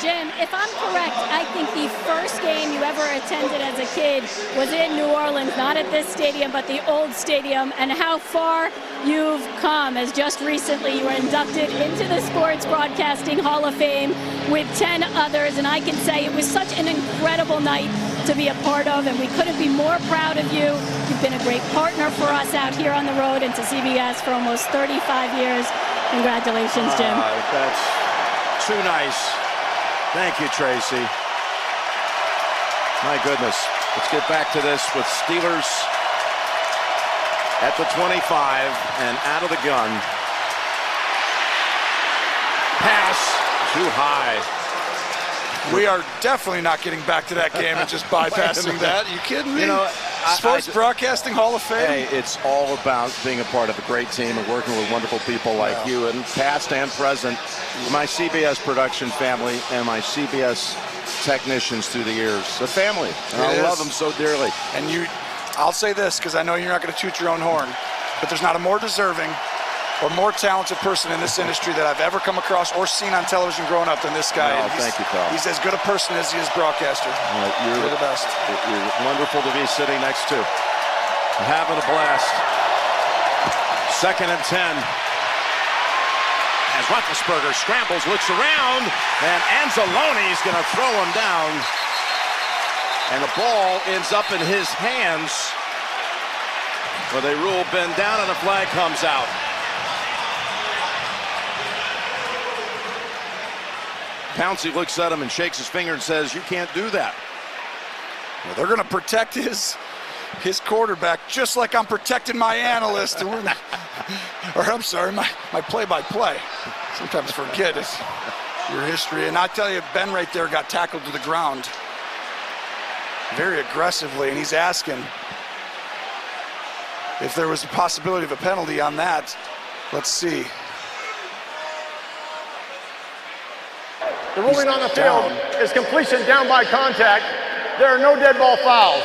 Jim, if I'm correct, I think the first game you ever attended as a kid was in New Orleans, not at this stadium, but the old stadium, and how far you've come, as just recently you were inducted into the Sports Broadcasting Hall of Fame with 10 others, and I can say it was such an incredible night to be a part of, and we couldn't be more proud of you. You've been a great partner for us out here on the road and to CBS for almost 35 years. Congratulations, Jim. That's too nice. Thank you, Tracy. My goodness. Let's get back to this with Steelers at the 25 and out of the gun. Pass too high. We are definitely not getting back to that game and just bypassing that. Are you kidding me? You know, Sports Broadcasting Hall of Fame? Hey, it's all about being a part of a great team and working with wonderful people like you, and past and present, my CBS production family and my CBS technicians through the years. The family. And I love them so dearly. And I'll say this, because I know you're not going to toot your own horn, but there's not a more deserving or more talented person in this industry that I've ever come across or seen on television growing up than this guy. Oh, thank you, pal. He's as good a person as he is broadcaster. You're the best. You're wonderful to be sitting next to. Having a blast. 2nd and 10. As Roethlisberger scrambles, looks around, and Anzalone's going to throw him down. And the ball ends up in his hands. Well, they rule Ben down and a flag comes out. Pouncey looks at him and shakes his finger and says, "You can't do that." Well, they're going to protect his quarterback just like I'm protecting my analyst. And or I'm sorry, my play-by-play. Sometimes forget it's your history. And I tell you, Ben right there got tackled to the ground very aggressively, and he's asking if there was a possibility of a penalty on that. Let's see. The ruling on the field is completion down by contact. There are no dead ball fouls.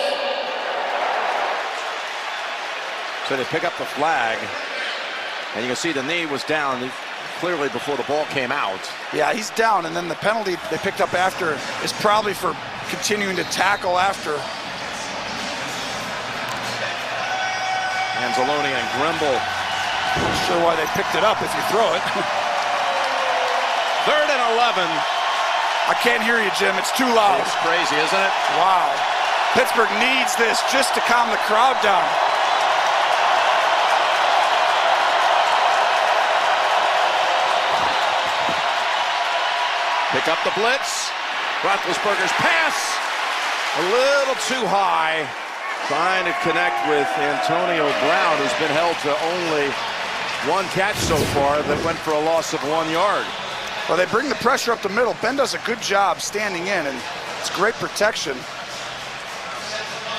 So they pick up the flag, and you can see the knee was down clearly before the ball came out. Yeah, he's down, and then the penalty they picked up after is probably for continuing to tackle after. Anzalone and Grimble. Not sure why they picked it up if you throw it. 3rd and 11. I can't hear you, Jim. It's too loud. It's crazy, isn't it? Wow. Pittsburgh needs this just to calm the crowd down. Pick up the blitz. Roethlisberger's pass. A little too high. Trying to connect with Antonio Brown, who's been held to only 1 catch so far that went for a loss of 1 yard. Well, they bring the pressure up the middle. Ben does a good job standing in, and it's great protection.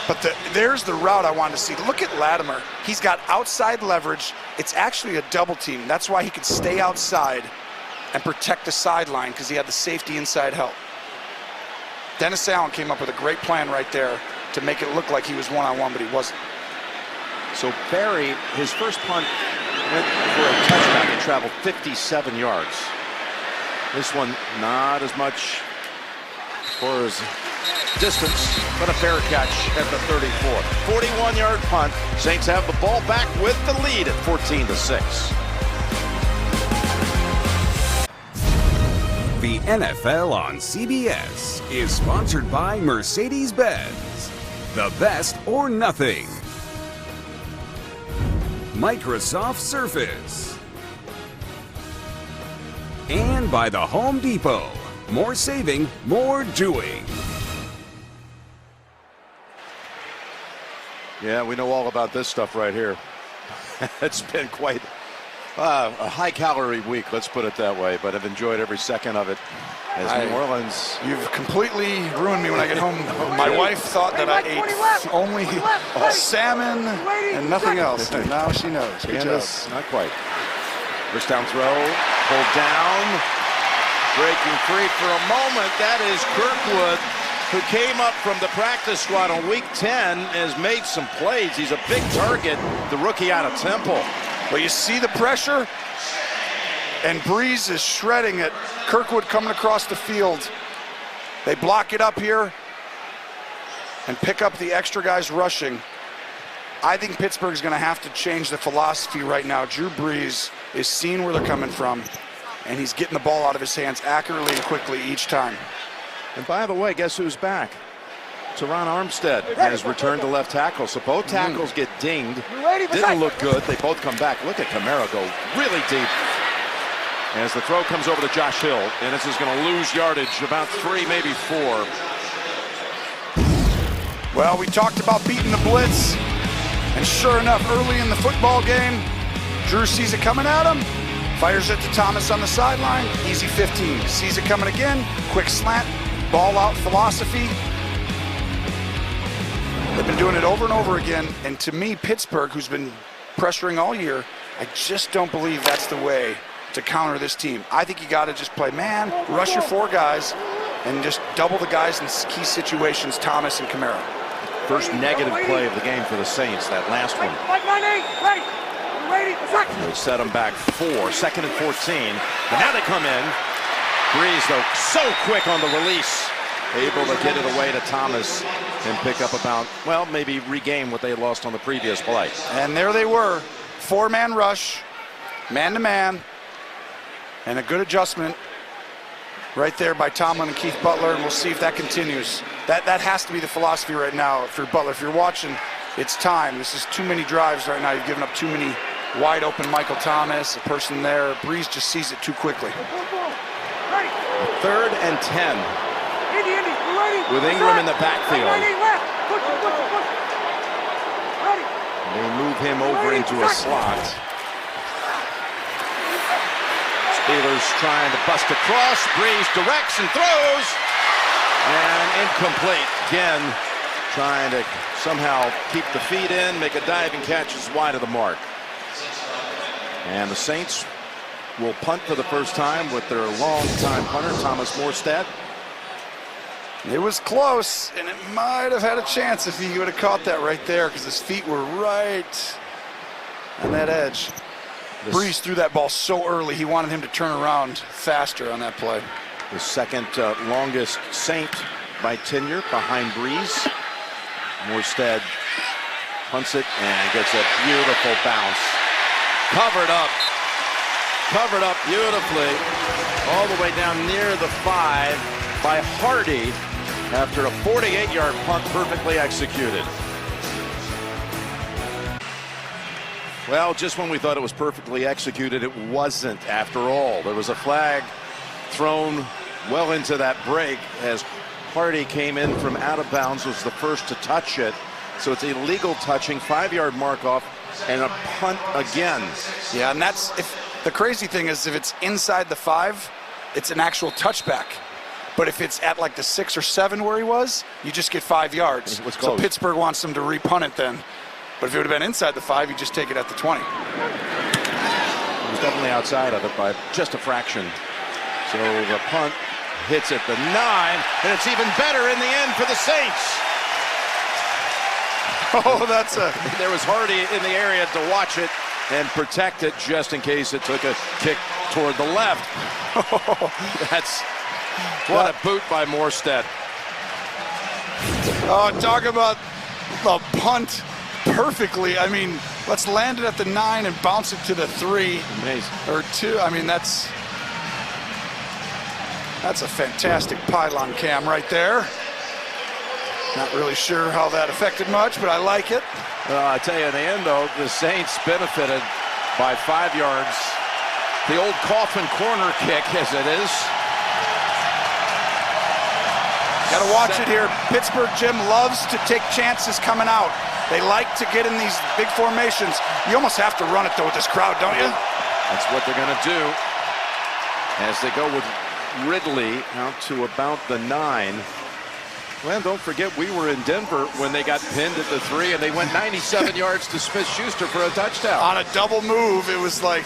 But there's the route I wanted to see. Look at Latimer. He's got outside leverage. It's actually a double team. That's why he could stay outside and protect the sideline, because he had the safety inside help. Dennis Allen came up with a great plan right there to make it look like he was one-on-one, but he wasn't. So Barry, his first punt went for a touchdown. He traveled 57 yards. This one, not as much as far as distance, but a fair catch at the 34. 41-yard punt. Saints have the ball back with the lead at 14-6. The NFL on CBS is sponsored by Mercedes-Benz. The best or nothing. Microsoft Surface. And by the Home Depot. More saving, more doing. Yeah, we know all about this stuff right here. It's been quite a high-calorie week, let's put it that way, but I've enjoyed every second of it. As New Orleans... You've completely ruined me when I get home. My wife thought that I ate only salmon and nothing else, and now she knows. Good job. Not quite. First down throw, pulled down, breaking free for a moment. That is Kirkwood, who came up from the practice squad on week 10, has made some plays. He's a big target, the rookie out of Temple. Well, you see the pressure, and Breeze is shredding it. Kirkwood coming across the field. They block it up here and pick up the extra guys rushing. I think Pittsburgh's going to have to change the philosophy right now. Drew Brees is seeing where they're coming from, and he's getting the ball out of his hands accurately and quickly each time. And by the way, guess who's back? Teron Armstead has returned to left tackle, so both tackles get dinged. Didn't look good. They both come back. Look at Kamara go really deep. As the throw comes over to Josh Hill, and this is going to lose yardage, about 3, maybe 4. Well, we talked about beating the blitz, and sure enough, early in the football game, Drew sees it coming at him, fires it to Thomas on the sideline, easy 15. Sees it coming again, quick slant, ball out philosophy. They've been doing it over and over again, and to me, Pittsburgh, who's been pressuring all year, I just don't believe that's the way to counter this team. I think you got to just play man, rush your 4 guys, and just double the guys in key situations, Thomas and Kamara. First negative play of the game for the Saints, that last one. They set them back 4, 2nd and 14. But now they come in. Breeze, though, so quick on the release. Able to get it away to Thomas and pick up about, well, maybe regain what they had lost on the previous play. And there they were, 4-man rush, man-to-man, and a good adjustment right there by Tomlin and Keith Butler, and we'll see if that continues. That has to be the philosophy right now for Butler. If you're watching, It's time. This is too many drives right now. You've given up too many wide open Michael Thomas, a person there. Breeze just sees it too quickly. 3rd and 10. With Ingram in the backfield. They move him over into a slot. Steelers trying to bust across. Breeze directs and throws. And incomplete. Again, trying to somehow keep the feet in, make a diving catch is wide of the mark. And the Saints will punt for the first time with their long-time punter, Thomas Morstead. It was close, and it might have had a chance if he would have caught that right there, because his feet were right on that edge. Breeze threw that ball so early, he wanted him to turn around faster on that play. The second longest Saint by tenure behind Breeze. Morstead punts it and gets a beautiful bounce. Covered up beautifully, all the way down near the 5 by Hardy after a 48-yard punt perfectly executed. Well, just when we thought it was perfectly executed, it wasn't after all. There was a flag thrown well into that break as Hardy came in from out of bounds, was the first to touch it. So it's illegal touching, 5-yard mark off, and a punt again. Yeah, and that's, if the crazy thing is, if it's inside the 5, it's an actual touchback. But if it's at like the 6 or 7 where he was, you just get 5 yards. So Pittsburgh wants them to repunt it then. But if it would have been inside the 5, you just take it at the 20. He was definitely outside of it by just a fraction. So the punt hits at the 9, and it's even better in the end for the Saints. Oh, that's a... There was Hardy in the area to watch it and protect it just in case it took a kick toward the left. That's what a boot by Morstead. Oh, talk about the punt perfectly. I mean, let's land it at the 9 and bounce it to the 3. Amazing. Or 2. I mean, that's a fantastic pylon cam right there. Not really sure how that affected much, but I like it. I tell you, in the end, though, the Saints benefited by 5 yards. The old coffin corner kick, as it is. Got to watch it here. Pittsburgh, Jim, loves to take chances coming out. They like to get in these big formations. You almost have to run it, though, with this crowd, don't you? That's what they're going to do as they go with Ridley out to about the 9. Well, don't forget, we were in Denver when they got pinned at the 3, and they went 97 yards to Smith-Schuster for a touchdown. On a double move, it was like,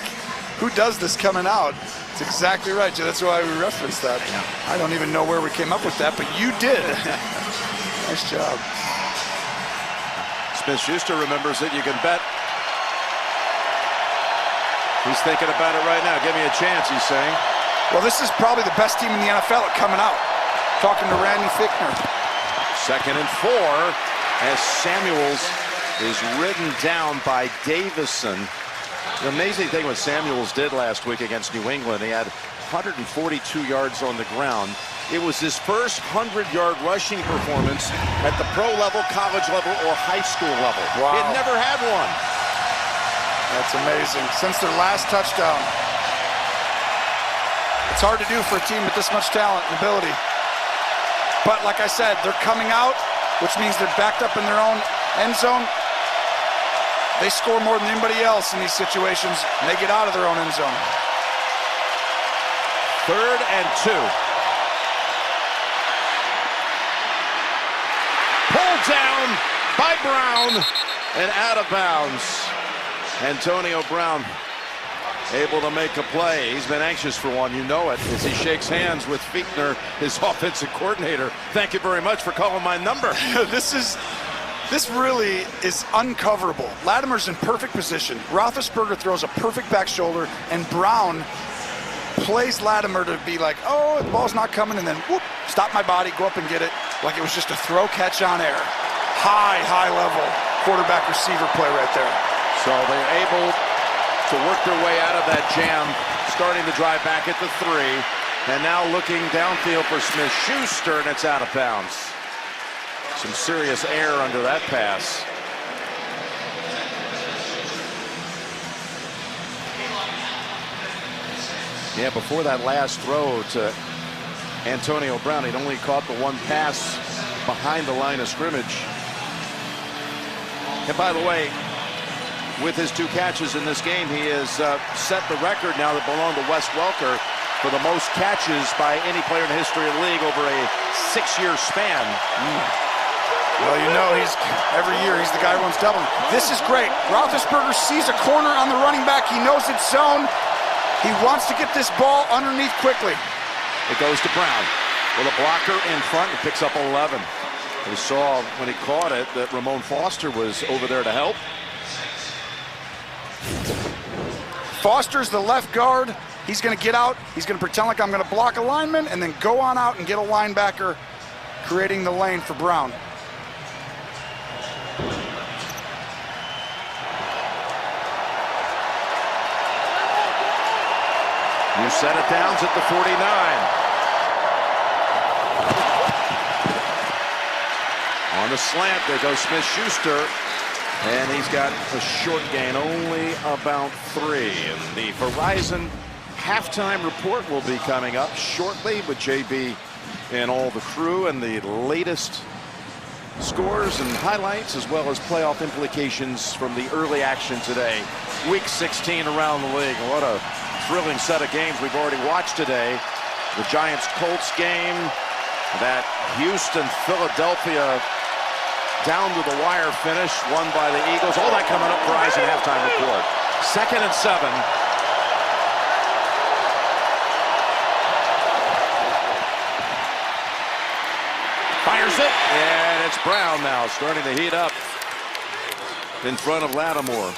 who does this coming out? It's exactly right, Joe. That's why we referenced that. Yeah. I don't even know where we came up with that, but you did. Nice job. Smith-Schuster remembers it. You can bet. He's thinking about it right now. Give me a chance, he's saying. Well, this is probably the best team in the NFL at coming out. Talking to Randy Fichtner. 2nd and 4 as Samuels is ridden down by Davison. The amazing thing what Samuels did last week against New England, he had 142 yards on the ground. It was his first 100-yard rushing performance at the pro level, college level, or high school level. Wow. He had never had one. That's amazing. Since their last touchdown. It's hard to do for a team with this much talent and ability. But like I said, they're coming out, which means they're backed up in their own end zone. They score more than anybody else in these situations, and they get out of their own end zone. 3rd and 2. Pulled down by Brown and out of bounds. Antonio Brown able to make a play. He's been anxious for one, you know it, as he shakes hands with Fichtner, his offensive coordinator. Thank you very much for calling my number. This really is uncoverable. Latimer's in perfect position. Roethlisberger throws a perfect back shoulder, and Brown plays Latimer to be like, oh, the ball's not coming, and then whoop, stop my body, go up and get it, like it was just a throw catch on air. High level quarterback receiver play right there. So they're able to work their way out of that jam, starting the drive back at the 3, and now looking downfield for Smith-Schuster, and it's out of bounds. Some serious air under that pass. Yeah, before that last throw to Antonio Brown, he'd only caught the one pass behind the line of scrimmage. And by the way, with his 2 catches in this game, he has set the record now that belonged to Wes Welker for the most catches by any player in the history of the league over a 6-year span. Well, you know, every year he's the guy who runs double. This is great. Roethlisberger sees a corner on the running back. He knows it's zone. He wants to get this ball underneath quickly. It goes to Brown with a blocker in front and picks up 11. We saw when he caught it that Ramon Foster was over there to help. Foster's the left guard. He's going to get out. He's going to pretend like I'm going to block a lineman and then go on out and get a linebacker, creating the lane for Brown. New set of downs at the 49. On the slant, there goes Smith-Schuster. And he's got a short gain, only about 3. And the Verizon halftime report will be coming up shortly with JB and all the crew and the latest scores and highlights, as well as playoff implications from the early action today. Week 16 around the league. What a thrilling set of games we've already watched today. The Giants-Colts game, that Houston-Philadelphia down to the wire finish, won by the Eagles. All that coming up, Verizon halftime report. 2nd and 7. Fires it, and it's Brown now starting to heat up in front of Lattimore.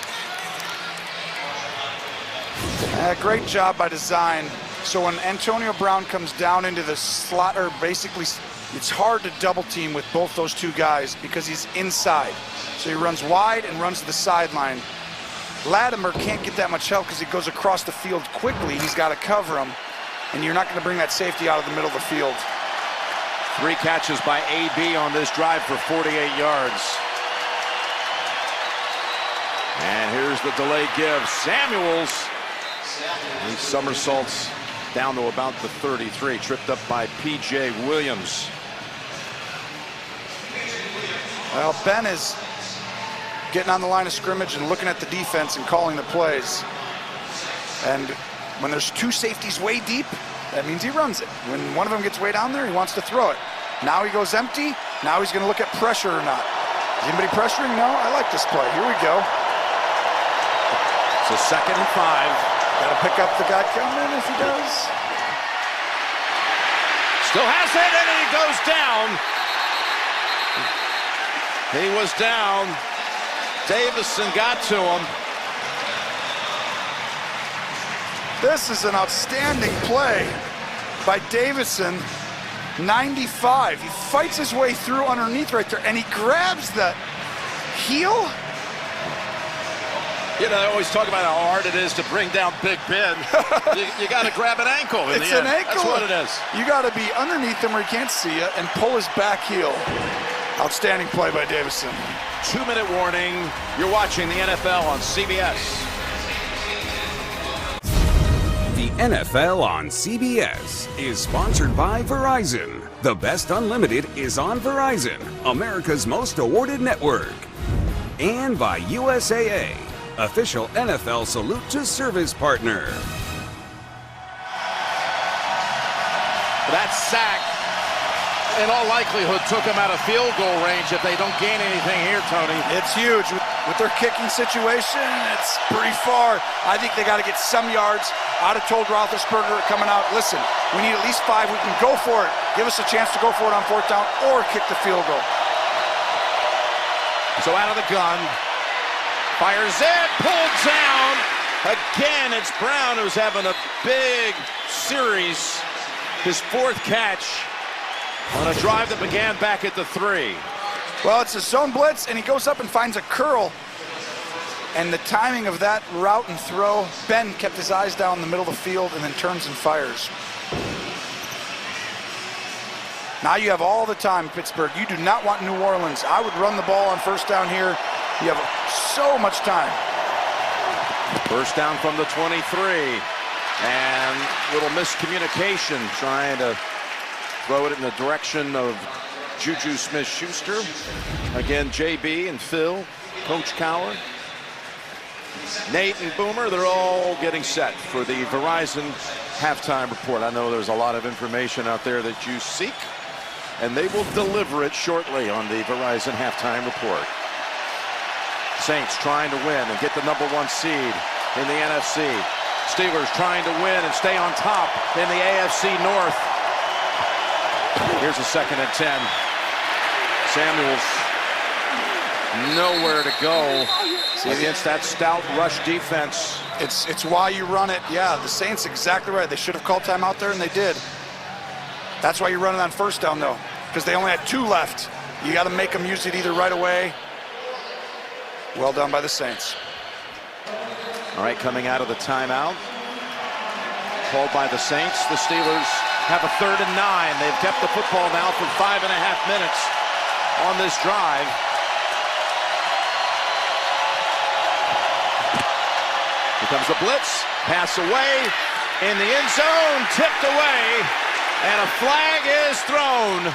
Great job by design. So when Antonio Brown comes down into the slot, or basically it's hard to double team with both those 2 guys because he's inside. So he runs wide and runs to the sideline. Lattimore can't get that much help because he goes across the field quickly. He's got to cover him, and you're not going to bring that safety out of the middle of the field. 3 catches by AB on this drive for 48 yards. And here's the delay give. Samuels. He somersaults down to about the 33, tripped up by P.J. Williams. Well, Ben is getting on the line of scrimmage and looking at the defense and calling the plays. And when there's 2 safeties way deep, that means he runs it. When one of them gets way down there, he wants to throw it. Now he goes empty. Now he's going to look at pressure or not. Is anybody pressuring? No, I like this play. Here we go. So 2nd and 5. Got to pick up the guy coming if he does. Still has it, and he goes down. He was down. Davison got to him. This is an outstanding play by Davison. 95. He fights his way through underneath right there, and he grabs the heel. You know, they always talk about how hard it is to bring down Big Ben. you got to grab an ankle in the end. It's an ankle. That's what it is. You got to be underneath him where he can't see you and pull his back heel. Outstanding play by Davison. 2-minute warning. You're watching the NFL on CBS. The NFL on CBS is sponsored by Verizon. The best unlimited is on Verizon, America's most awarded network. And by USAA, official NFL salute to service partner. That sack, in all likelihood, took them out of field goal range if they don't gain anything here, Tony. It's huge. With their kicking situation, it's pretty far. I think they got to get some yards. I'd have told Roethlisberger coming out, listen, we need at least 5. We can go for it. Give us a chance to go for it on 4th down or kick the field goal. So out of the gun, fires it, pulled down. Again, it's Brown who's having a big series. His 4th catch on a drive that began back at the 3. Well, it's a zone blitz, and he goes up and finds a curl. And the timing of that route and throw, Ben kept his eyes down the middle of the field and then turns and fires. Now you have all the time, Pittsburgh. You do not want New Orleans. I would run the ball on 1st down here. You have so much time. 1st down from the 23. And little miscommunication trying to throw it in the direction of Juju Smith-Schuster. Again, JB and Phil, Coach Cowher, Nate and Boomer, they're all getting set for the Verizon halftime report. I know there's a lot of information out there that you seek, and they will deliver it shortly on the Verizon halftime report. Saints trying to win and get the #1 seed in the NFC. Steelers trying to win and stay on top in the AFC North. Here's a 2nd and 10. Samuels nowhere to go against that stout rush defense. It's why you run it. Yeah, the Saints exactly right. They should have called timeout there, and they did. That's why you run it on 1st down, though, because they only had 2 left. You got to make them use it either right away. Well done by the Saints. All right, coming out of the timeout, called by the Saints. The Steelers have a 3rd and 9. They've kept the football now for 5.5 minutes on this drive. Here comes a blitz, pass away, in the end zone, tipped away, and a flag is thrown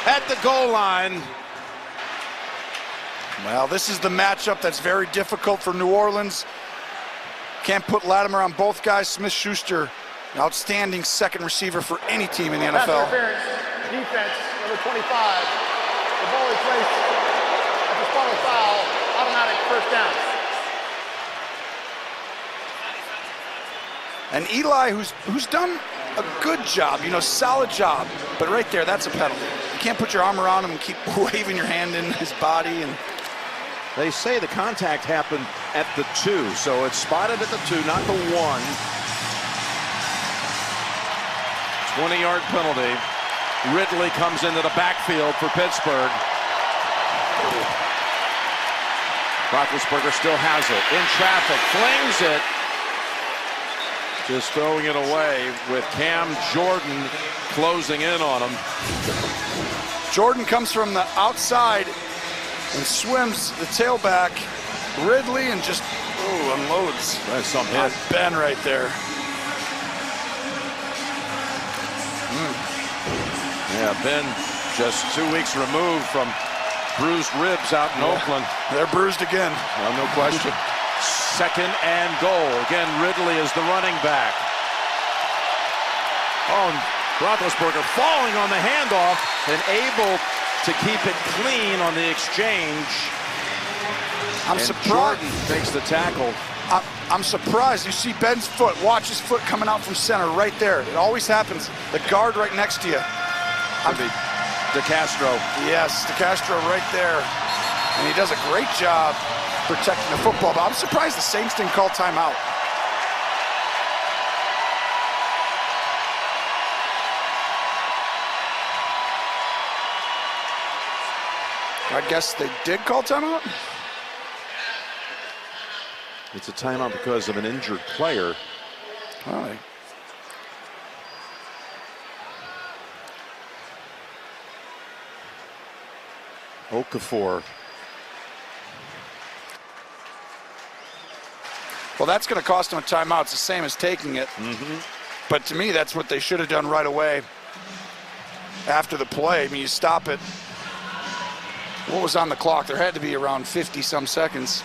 at the goal line. Well, this is the matchup that's very difficult for New Orleans. Can't put Latimer on both guys. Smith-Schuster, an outstanding 2nd receiver for any team in the Pass NFL. interference, defense, number 25. The ball is placed at the spot of foul, automatic 1st down. And Eli, who's done a good job, solid job, but right there, that's a penalty. You can't put your arm around him and keep waving your hand in his body. And They say the contact happened at the 2, so it's spotted at the 2, not the 1. 20-yard penalty. Ridley comes into the backfield for Pittsburgh. Roethlisberger still has it. In traffic, flings it. Just throwing it away with Cam Jordan closing in on him. Jordan comes from the outside and swims the tailback. Ridley and just unloads. That's some hit. Ben right there. Yeah, Ben just 2 weeks removed from bruised ribs out in Oakland. They're bruised again. Well, no question. 2nd and goal. Again, Ridley is the running back. Oh, Roethlisberger falling on the handoff and able to keep it clean on the exchange. I'm And surprised. Jordan takes the tackle. I'm surprised. You see Ben's foot. Watch his foot coming out from center right there. It always happens. The guard right next to you. Could be DeCastro. Yes, DeCastro right there. And he does a great job protecting the football. But I'm surprised the Saints didn't call timeout. I guess they did call timeout? It's a timeout because of an injured player. All right. Okafor. Well, that's going to cost them a timeout. It's the same as taking it. But to me, that's what they should have done right away after the play. I mean, you stop it. What was on the clock? There had to be around 50-some seconds.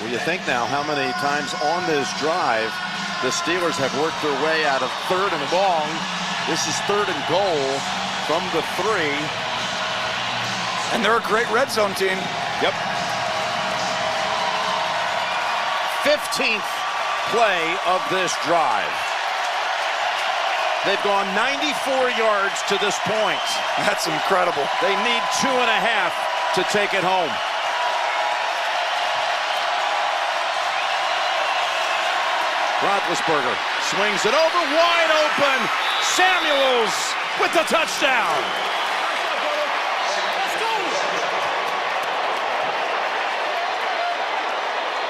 Well, you think now how many times on this drive the Steelers have worked their way out of 3rd and long. This is 3rd and goal from the 3. And they're a great red zone team. Yep. 15th play of this drive. They've gone 94 yards to this point. That's incredible. They need 2.5 to take it home. Roethlisberger swings it over, wide open. Samuels with the touchdown.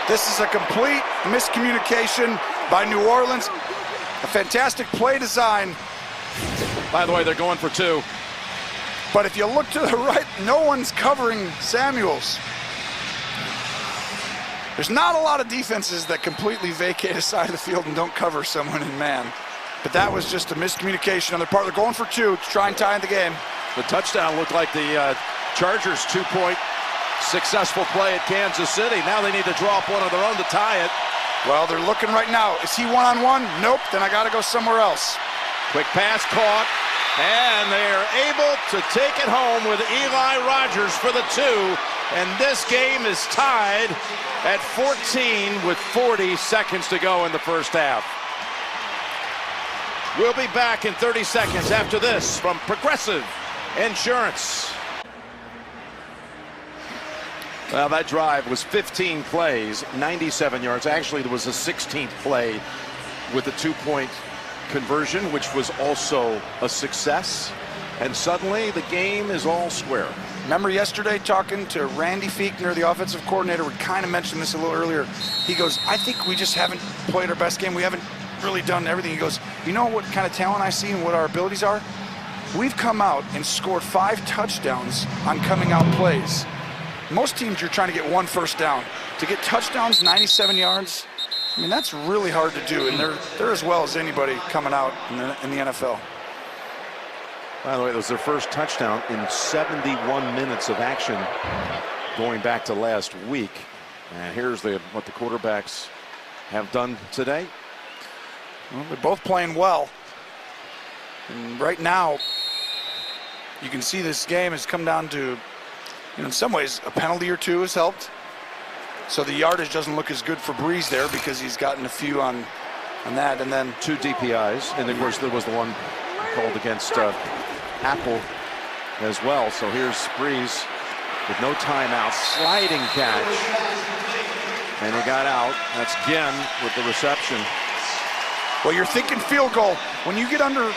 This is a complete miscommunication by New Orleans. A fantastic play design. By the way, they're going for 2. But if you look to the right, no one's covering Samuels. There's not a lot of defenses that completely vacate a side of the field and don't cover someone in man. But that was just a miscommunication on their part. They're going for 2 to try and tie the game. The touchdown looked like the Chargers' 2-point successful play at Kansas City. Now they need to draw up one of their own to tie it. Well, they're looking right now. Is he one-on-one? Nope, then I got to go somewhere else. Quick pass caught, and they are able to take it home with Eli Rogers for the 2. And this game is tied at 14 with 40 seconds to go in the first half. We'll be back in 30 seconds after this from Progressive Insurance. Well, that drive was 15 plays, 97 yards. Actually, there was a 16th play with the 2-point conversion, which was also a success. And suddenly, the game is all square. Remember yesterday talking to Randy Fichtner, the offensive coordinator, we kind of mentioned this a little earlier. He goes, I think we just haven't played our best game. We haven't really done everything. He goes, you know what kind of talent I see and what our abilities are? We've come out and scored 5 touchdowns on coming out plays. Most teams, you're trying to get 1 first down. To get touchdowns, 97 yards, I mean, that's really hard to do, and they're as well as anybody coming out in the NFL. By the way, it was their first touchdown in 71 minutes of action going back to last week. And here's what the quarterbacks have done today. Well, they're both playing well. And right now, you can see this game has come down to, in some ways, a penalty or 2 has helped. So the yardage doesn't look as good for Breeze there because he's gotten a few on that. And then 2 DPIs. And of course, there was the one called against Apple as well. So here's Breeze with no timeout, sliding catch. And he got out. That's Ginn with the reception. Well, you're thinking field goal. When you get under,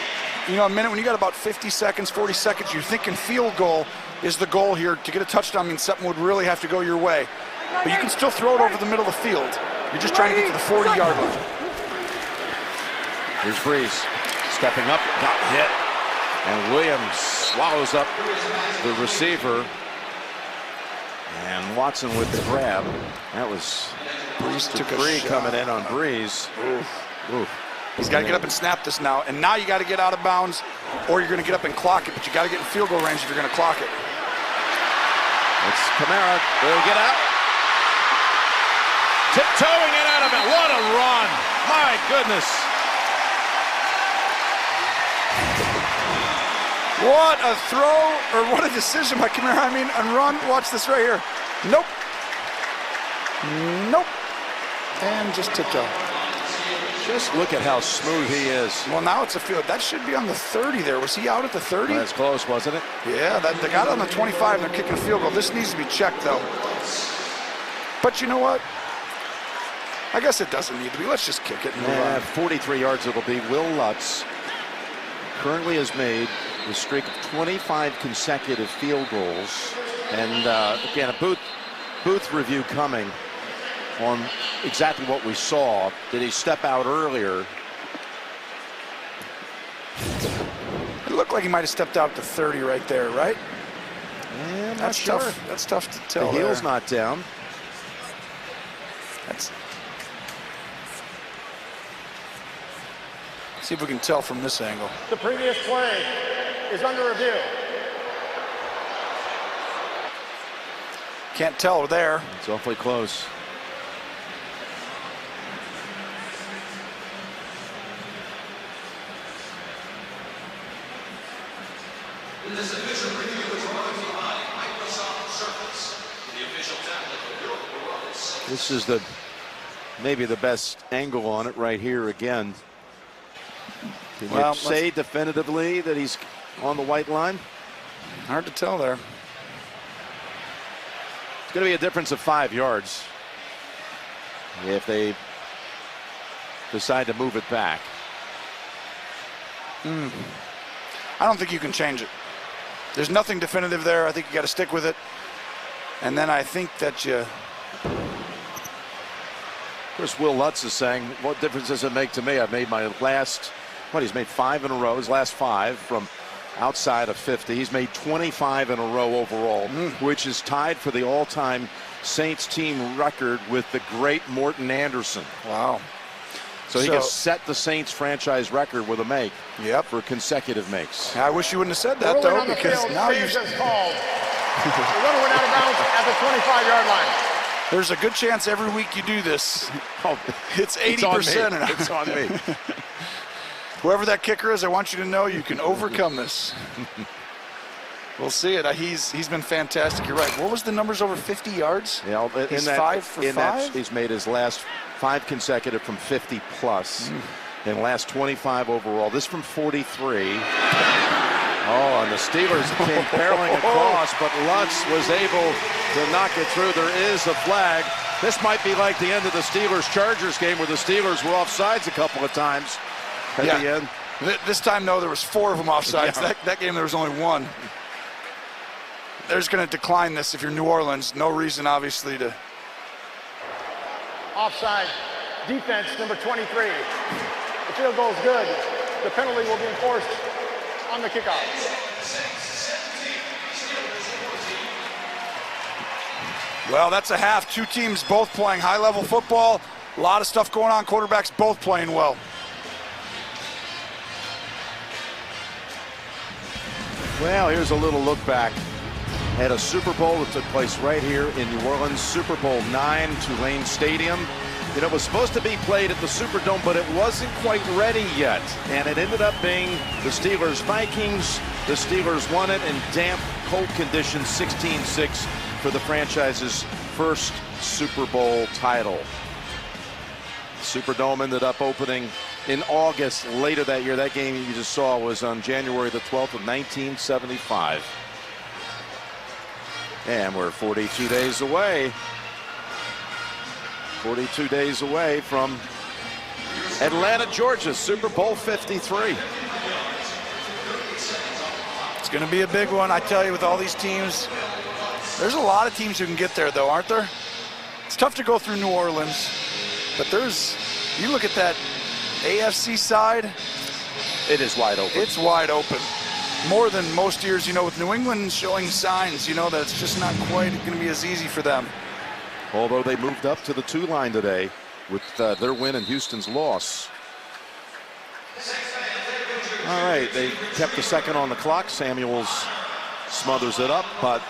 a minute, when you got about 50 seconds, 40 seconds, you're thinking field goal is the goal here. To get a touchdown means something would really have to go your way. But you can still throw it over the middle of the field. You're just trying to get to the 40-yard line. Here's Breeze stepping up, got hit. And Williams swallows up the receiver. And Watson with the grab. That was Breeze took a Breeze shot. coming in on Breeze. Oof. He's got to get up and snap this now. And now you got to get out of bounds or you're going to get up and clock it. But you got to get in field goal range if you're going to clock it. It's Kamara. They'll get out. Tiptoeing it out of it. What a run. My goodness. What a throw, or what a decision by Kamara. I mean, and run. Watch this right here. Nope. And just tiptoe. Just look at how smooth he is. Well, now it's a field. That should be on the 30 there. Was he out at the 30? That's close, wasn't it? Yeah, they got it on the 25. They're kicking a field goal. This needs to be checked, though. But you know what? I guess it doesn't need to be. Let's just kick it and move on. 43 yards it'll be. Will Lutz currently has made the streak of 25 consecutive field goals. And again, a booth review coming on exactly what we saw. Did he step out earlier? It looked like he might have stepped out to 30 right there, right? Yeah, That's sure. tough. That's tough to tell. The heel's there. not down. See if we can tell from this angle. The previous play is under review. Can't tell there. It's awfully close. This official review is brought to you by Microsoft Surface, the official tablet of your world. This is maybe the best angle on it right here again. Can you say definitively that he's on the white line? Hard to tell there. It's going to be a difference of 5 yards if they decide to move it back. I don't think you can change it. There's nothing definitive there. I think you got to stick with it. And then I think that you... Of course, Will Lutz is saying, what difference does it make to me? I've made my last, he's made 5 in a row, his last 5 from outside of 50. He's made 25 in a row overall, which is tied for the all-time Saints team record with the great Morton Anderson. Wow. So he can set the Saints franchise record with a make. Yep. For consecutive makes. I wish you wouldn't have said that, though, because now you're called. The runner went out of bounds at the 25-yard line. There's a good chance every week you do this. Oh, it's 80%. It's on me. Whoever that kicker is, I want you to know you can overcome this. We'll see it. He's been fantastic. You're right. What was the numbers over 50 yards? Yeah, he's 5 for 5? He's made his last 5 consecutive from 50 plus. And last 25 overall. This from 43. Oh, and the Steelers came barreling across, but Lutz was able to knock it through. There is a flag. This might be like the end of the Steelers-Chargers game where the Steelers were offsides a couple of times at the end. This time, though, there was 4 of them offsides. Yeah. That game, there was only 1. They're just going to decline this if you're New Orleans. No reason, obviously, to... Offside. Defense, number 23. The field goal is good. The penalty will be enforced on the kickoff. Well, that's a half. 2 teams both playing high-level football. A lot of stuff going on. Quarterbacks both playing well. Well, here's a little look back at a Super Bowl that took place right here in New Orleans. Super Bowl IX, Tulane Stadium. You know, it was supposed to be played at the Superdome, but it wasn't quite ready yet. And it ended up being the Steelers-Vikings. The Steelers won it in damp, cold conditions, 16-6 for the franchise's first Super Bowl title. Superdome ended up opening in August later that year. That game you just saw was on January the 12th of 1975. And we're 42 days away. 42 days away from Atlanta, Georgia, Super Bowl 53. It's going to be a big one, I tell you, with all these teams. There's a lot of teams who can get there, though, aren't there? It's tough to go through New Orleans, but you look at that AFC side. It is wide open. It's wide open. More than most years, you know, with New England showing signs, you know, that it's just not quite going to be as easy for them. Although they moved up to the 2 line today with their win and Houston's loss. All right, they kept the second on the clock. Samuels smothers it up, but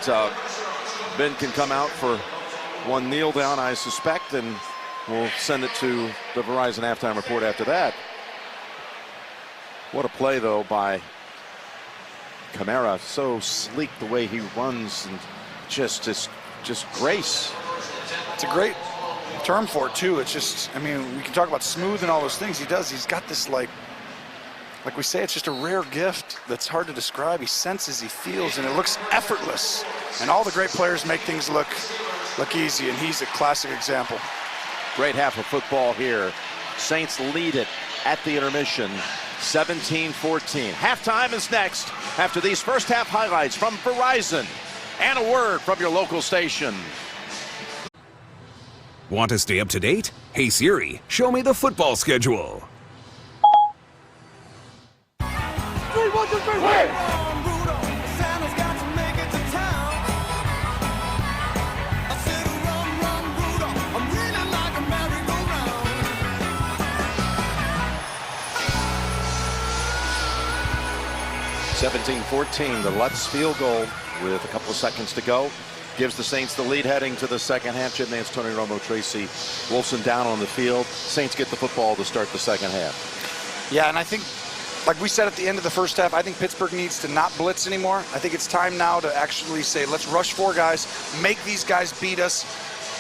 Ben can come out for one kneel down, I suspect, and we'll send it to the Verizon halftime report after that. What a play, though, by Kamara. So sleek the way he runs, and just grace. It's a great term for it, too. It's just, I mean, we can talk about smooth and all those things. He's got this, like we say, it's just a rare gift that's hard to describe. He senses, he feels, and it looks effortless. And all the great players make things look easy, and he's a classic example. Great half of football here. Saints lead it at the intermission, 17-14. Halftime is next after these first half highlights from Verizon and a word from your local station. Want to stay up to date? Hey Siri, show me the football schedule. 3, 1, 2, 3, wait! The Lutz field goal with a couple of seconds to go gives the Saints the lead heading to the second half. Jim Nance, Tony Romo, Tracy Wolfson down on the field. Saints get the football to start the second half. Yeah, and I think, like we said at the end of the first half, I think Pittsburgh needs to not blitz anymore. I think it's time now to actually say, let's rush 4 guys, make these guys beat us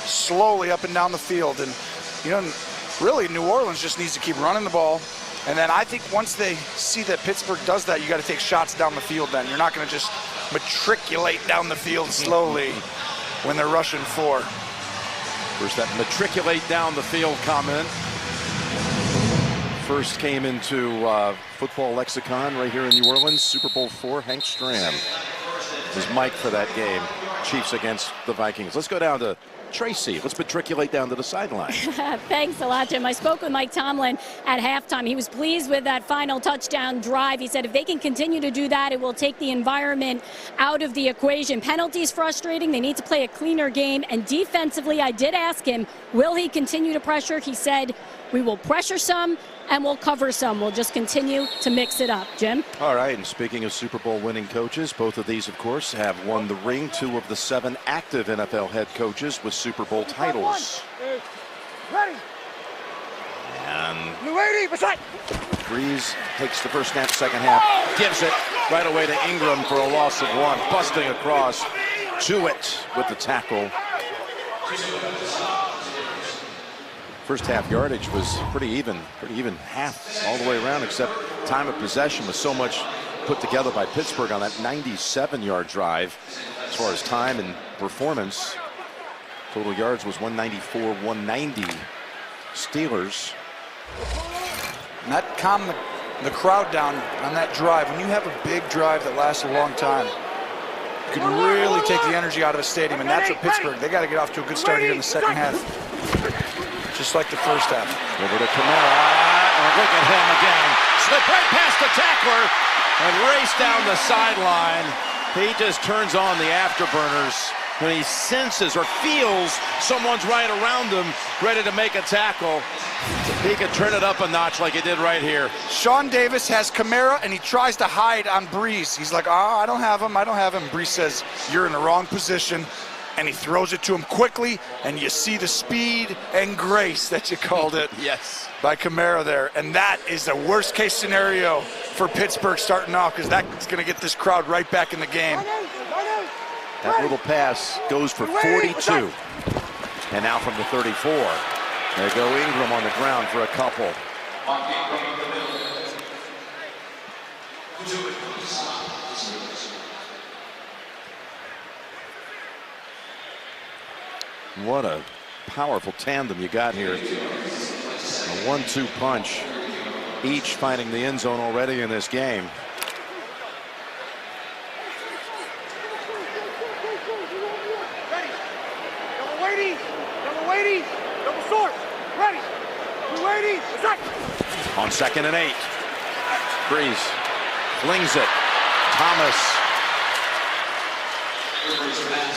slowly up and down the field. And, you know, really New Orleans just needs to keep running the ball. And then I think once they see that Pittsburgh does that, you got to take shots down the field then. You're not going to just matriculate down the field slowly when they're rushing 4. Where's that matriculate down the field comment? First came into football lexicon right here in New Orleans. Super Bowl IV, Hank Stram was Mike for that game. Chiefs against the Vikings. Let's go down to Tracy. Let's matriculate down to the sideline. Thanks a lot, Jim. I spoke with Mike Tomlin at halftime. He was pleased with that final touchdown drive. He said if they can continue to do that, it will take the environment out of the equation. Penalties frustrating. They need to play a cleaner game. And defensively, I did ask him, will he continue to pressure? He said, we will pressure some and we'll cover some. We'll just continue to mix it up. Jim? All right, and speaking of Super Bowl winning coaches, both of these, of course, have won the ring. 2 of the 7 active NFL head coaches with Super Bowl titles. Ready. And Blue 80, beside. Breeze takes the first snap, second half, gives it right away to Ingram for a loss of 1, busting across to it with the tackle. First half yardage was pretty even half all the way around, except time of possession was so much put together by Pittsburgh on that 97-yard drive. As far as time and performance, total yards was 194, 190 Steelers. And that calmed the crowd down on that drive. When you have a big drive that lasts a long time, you can really take the energy out of a stadium, and that's what Pittsburgh. They got to get off to a good start here in the second half. Just like the first half. Over to Kamara, and look at him again. Slip right past the tackler and race down the sideline. He just turns on the afterburners when he senses or feels someone's right around him, ready to make a tackle. He could turn it up a notch like he did right here. Sean Davis has Kamara, and he tries to hide on Breeze. He's like, I don't have him. Breeze says, you're in the wrong position. And he throws it to him quickly, and you see the speed and grace that you called it. Yes. By Kamara there. And that is the worst case scenario for Pittsburgh starting off, because that's going to get this crowd right back in the game. That little pass goes for 42. And now from the 34. There go Ingram on the ground for a couple. What a powerful tandem you got here. A 1-2 punch, each finding the end zone already in this game. Ready. Double weighty, double sword. Ready. Blue 80, beside. On 2nd and 8. Breeze flings it. Thomas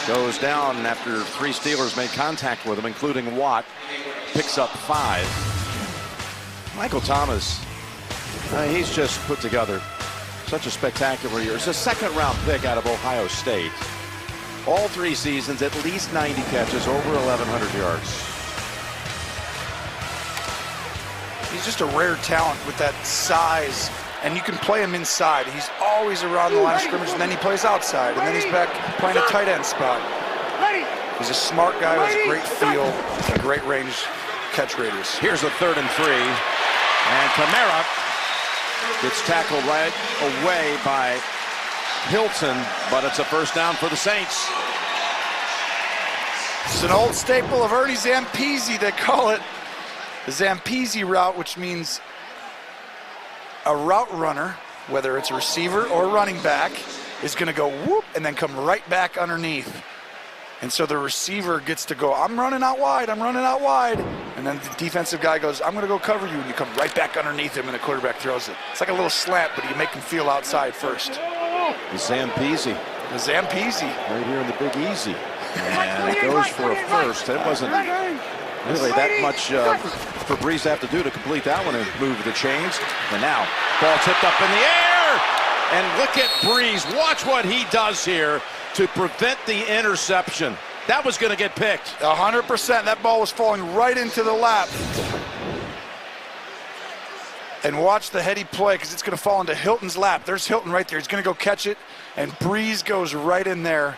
goes down after 3 Steelers made contact with him, including Watt. Picks up 5. Michael Thomas, he's just put together such a spectacular year. It's a 2nd-round pick out of Ohio State. All 3 seasons, at least 90 catches, over 1,100 yards. He's just a rare talent with that size, and you can play him inside. He's always around the line of scrimmage, and then he plays outside, and then he's back playing a tight end spot. He's a smart guy who has a great feel and great range catch radius. Here's a 3rd and 3, and Kamara gets tackled right away by Hilton, but it's a first down for the Saints. It's an old staple of Ernie Zampese. They call it the Zampese route, which means a route runner, whether it's a receiver or running back, is going to go whoop and then come right back underneath. And so the receiver gets to go, I'm running out wide. And then the defensive guy goes, I'm going to go cover you. And you come right back underneath him, and the quarterback throws it. It's like a little slant, but you make him feel outside first. The Zampese. The Zampese. Right here in the Big Easy. And it goes for a first. It wasn't really that much for Breeze to have to do to complete that one and move the chains. And now, ball tipped up in the air. And look at Breeze. Watch what he does here to prevent the interception. That was going to get picked. 100%. That ball was falling right into the lap. And watch the heady play, because it's going to fall into Hilton's lap. There's Hilton right there. He's going to go catch it, and Breeze goes right in there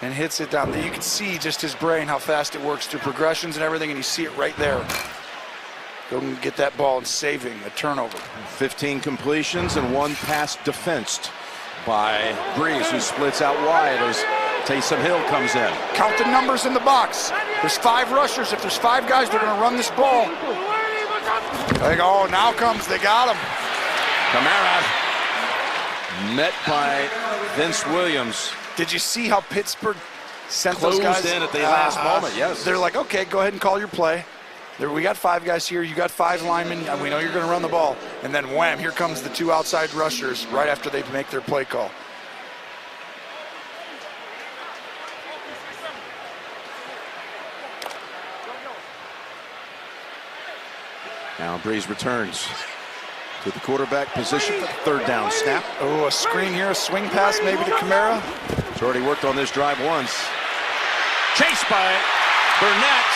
and hits it down. You can see just his brain, how fast it works through progressions and everything, and you see it right there. Go and get that ball and saving a turnover. 15 completions and 1 pass defensed by Breeze, who splits out wide as Taysom Hill comes in. Count the numbers in the box. There's 5 rushers. If there's 5 guys, they're going to run this ball. They go, oh, now comes, they got him. Kamara met by Vince Williams. Did you see how Pittsburgh sent Closed those guys in at the last moment, yes. They're like, okay, go ahead and call your play. We got 5 guys here. You got 5 linemen. And we know you're going to run the ball. And then wham, here comes the 2 outside rushers right after they make their play call. Now Breeze returns to the quarterback position for the third down snap. Oh, a screen here, a swing pass maybe to Kamara. He's already worked on this drive once. Chased by Burnett,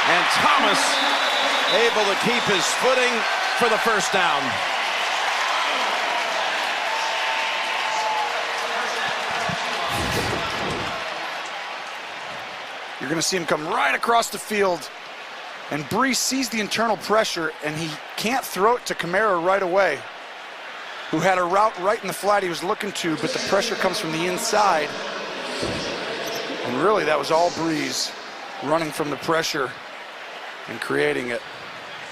and Thomas able to keep his footing for the first down. You're going to see him come right across the field. And Breeze sees the internal pressure, and he can't throw it to Kamara right away, who had a route right in the flat he was looking to, but the pressure comes from the inside. And really, that was all Breeze running from the pressure and creating it.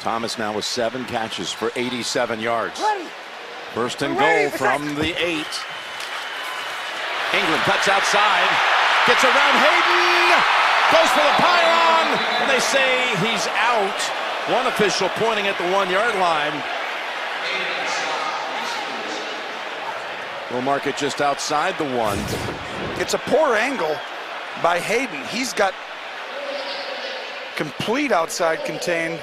Thomas now with 7 catches for 87 yards. First and goal from the 8. Ingram cuts outside, gets around Hayden, goes for the pylon, and they say he's out. One official pointing at the 1-yard line. We'll mark it just outside the 1. It's a poor angle by Hayden. He's got complete outside contain.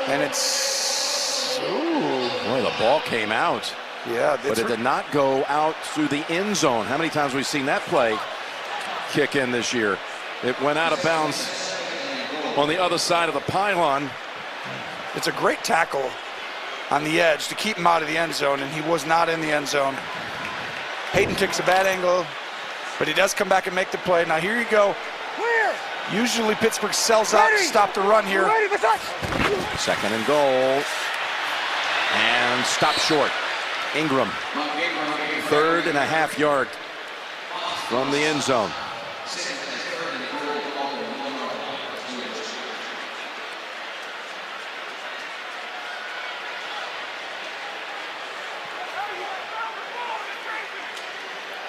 And it's, ooh. Boy, the ball came out. Yeah, But it did not go out through the end zone. How many times have we seen that play kick in this year? It went out of bounds on the other side of the pylon. It's a great tackle on the edge to keep him out of the end zone, and he was not in the end zone. Hayden takes a bad angle, but he does come back and make the play. Now here you go. Usually Pittsburgh sells out to stop the run here. Second and goal. And stop short. Ingram. 3.5 yard from the end zone.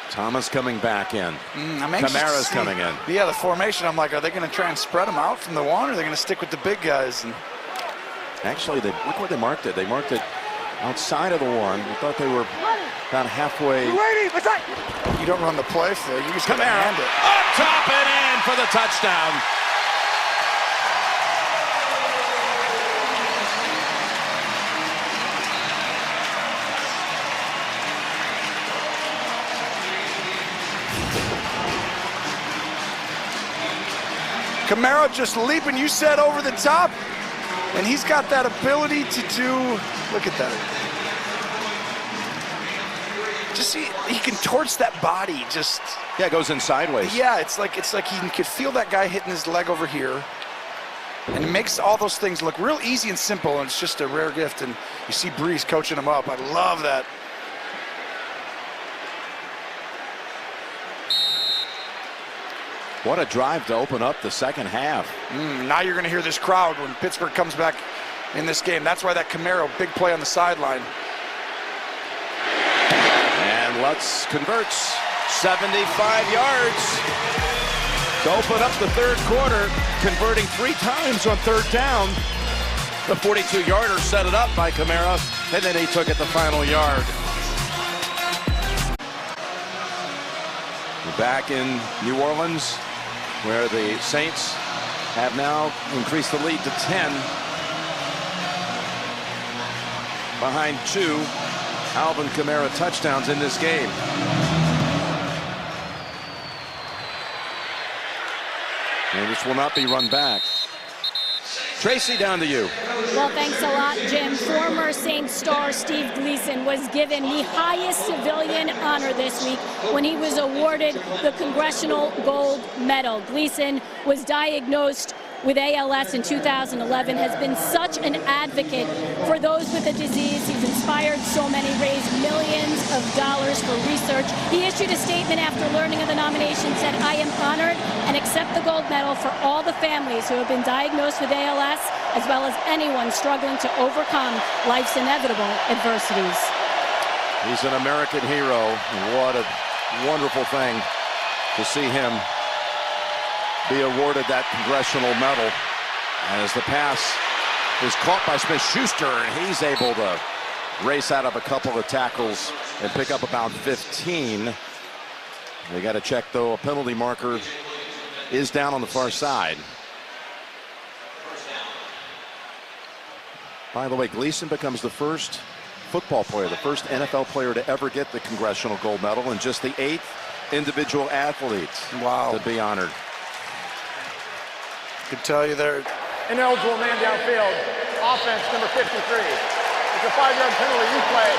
Thomas coming back in. Kamara's coming in. Yeah, the formation, I'm like, are they going to try and spread them out from the 1, or are they going to stick with the big guys? And actually, look where they marked it. They marked it outside of the 1. I thought they were about halfway. you don't run the play for it. You just got to Kamara hand it. up top and in for the touchdown. Kamara just leaping, you said, over the top, and he's got that ability to do, look at that. Just see, he contorts that body, just. Yeah, it goes in sideways. Yeah, it's like he could feel that guy hitting his leg over here, and it makes all those things look real easy and simple, and it's just a rare gift, and you see Breeze coaching him up. I love that. What a drive to open up the second half. Now you're going to hear this crowd when Pittsburgh comes back in this game. That's why that Kamara big play on the sideline. And Lutz converts 75 yards to open up the third quarter, converting 3 times on third down. The 42-yarder set it up by Kamara, and then he took it the final yard. We're back in New Orleans, where the Saints have now increased the lead to 10. Behind 2 Alvin Kamara touchdowns in this game. And this will not be run back. Tracy, down to you. Well, thanks a lot, Jim. Former Saints star Steve Gleason was given the highest civilian honor this week when he was awarded the Congressional Gold Medal. Gleason was diagnosed with ALS in 2011, has been such an advocate for those with the disease. He's inspired so many, raised millions of dollars for research. He issued a statement after learning of the nomination, said, "I am honored and accept the gold medal for all the families who have been diagnosed with ALS, as well as anyone struggling to overcome life's inevitable adversities." He's an American hero. What a wonderful thing to see him be awarded that congressional medal as the pass is caught by Smith-Schuster, and he's able to race out of a couple of tackles and pick up about 15. They got to check, though. A penalty marker is down on the far side. By the way, Gleason becomes the first football player, the first NFL player to ever get the Congressional Gold Medal, and just the 8th individual athlete to be honored. I can tell you there. Ineligible man downfield. Offense number 53. It's a 5-yard penalty. Replay.